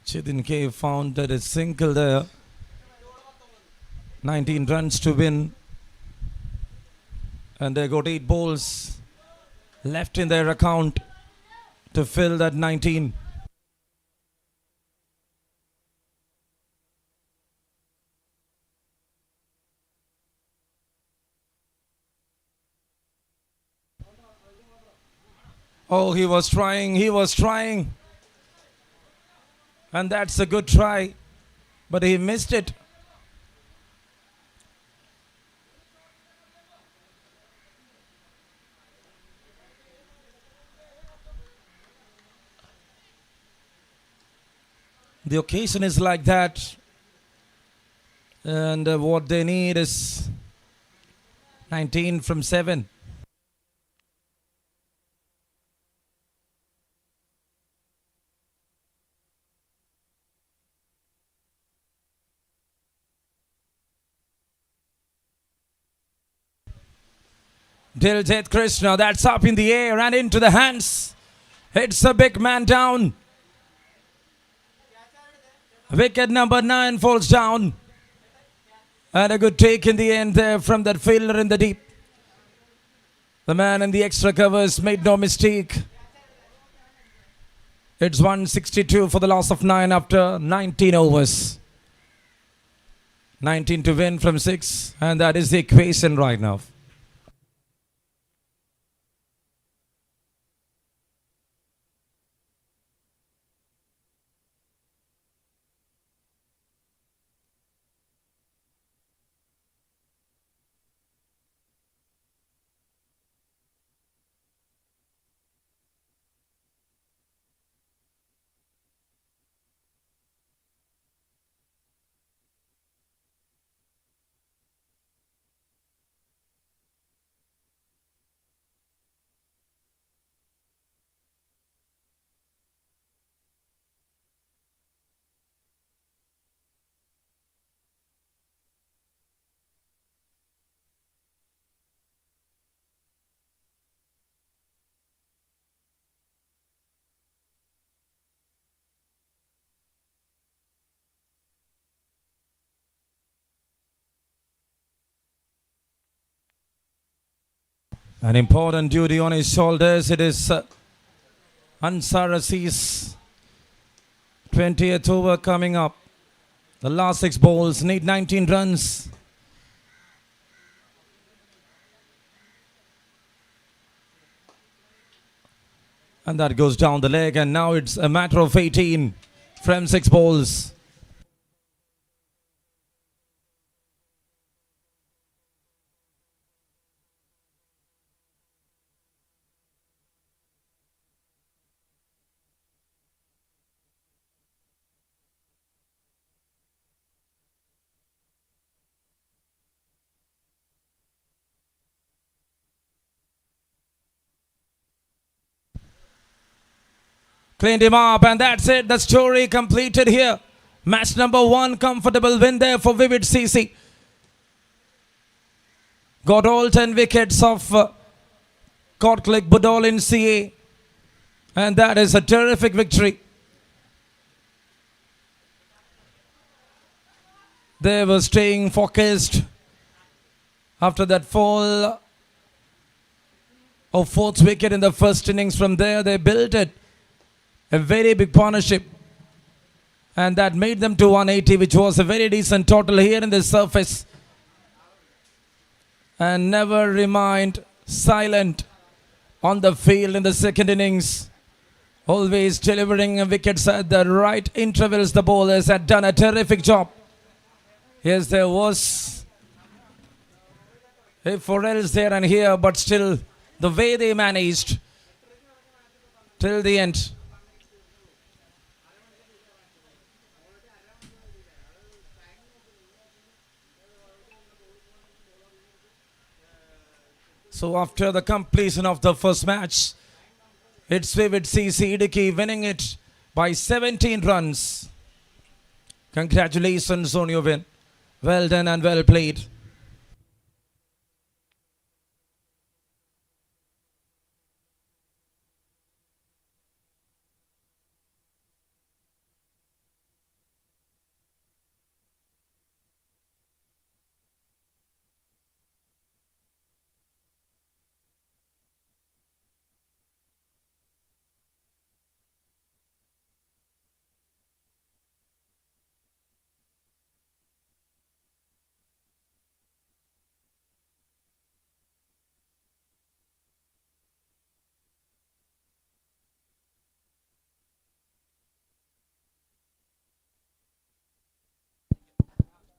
Chidin K found that a single there. 19 runs to win. And they got 8 balls left in their account to fill that 19. Oh, he was trying. And that's a good try. But he missed it. The occasion is like that. And what they need is 19 from 7. Diljit Krishna, that's up in the air and into the hands. Hits a big man down. Wicket number 9 falls down. And a good take in the end there from that fielder in the deep. The man in the extra covers made no mistake. It's 162 for the loss of 9 after 19 overs. 19 to win from 6, and that is the equation right now. An important duty on his shoulders. It is Ansar Aziz's 20th over coming up. The last 6 balls need 19 runs. And that goes down the leg, and now it's a matter of 18 from 6 balls. Cleaned him up, and that's it. The story completed here. Match number 1, comfortable win there for Vivid CC. Got all 10 wickets of Click BUDOLIN CA. And that is a terrific victory. They were staying focused after that fall of 4th wicket in the first innings. From there, they built it. A very big partnership, and that made them to 180, which was a very decent total here in the surface. And never remained silent on the field in the second innings. Always delivering wickets at the right intervals. The bowlers had done a terrific job. Yes, there was a Forels there and here, but still the way they managed till the end. So after the completion of the first match, it's Vivid CC IDUKKI winning it by 17 runs. Congratulations on your win. Well done and well played.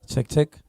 Check, check.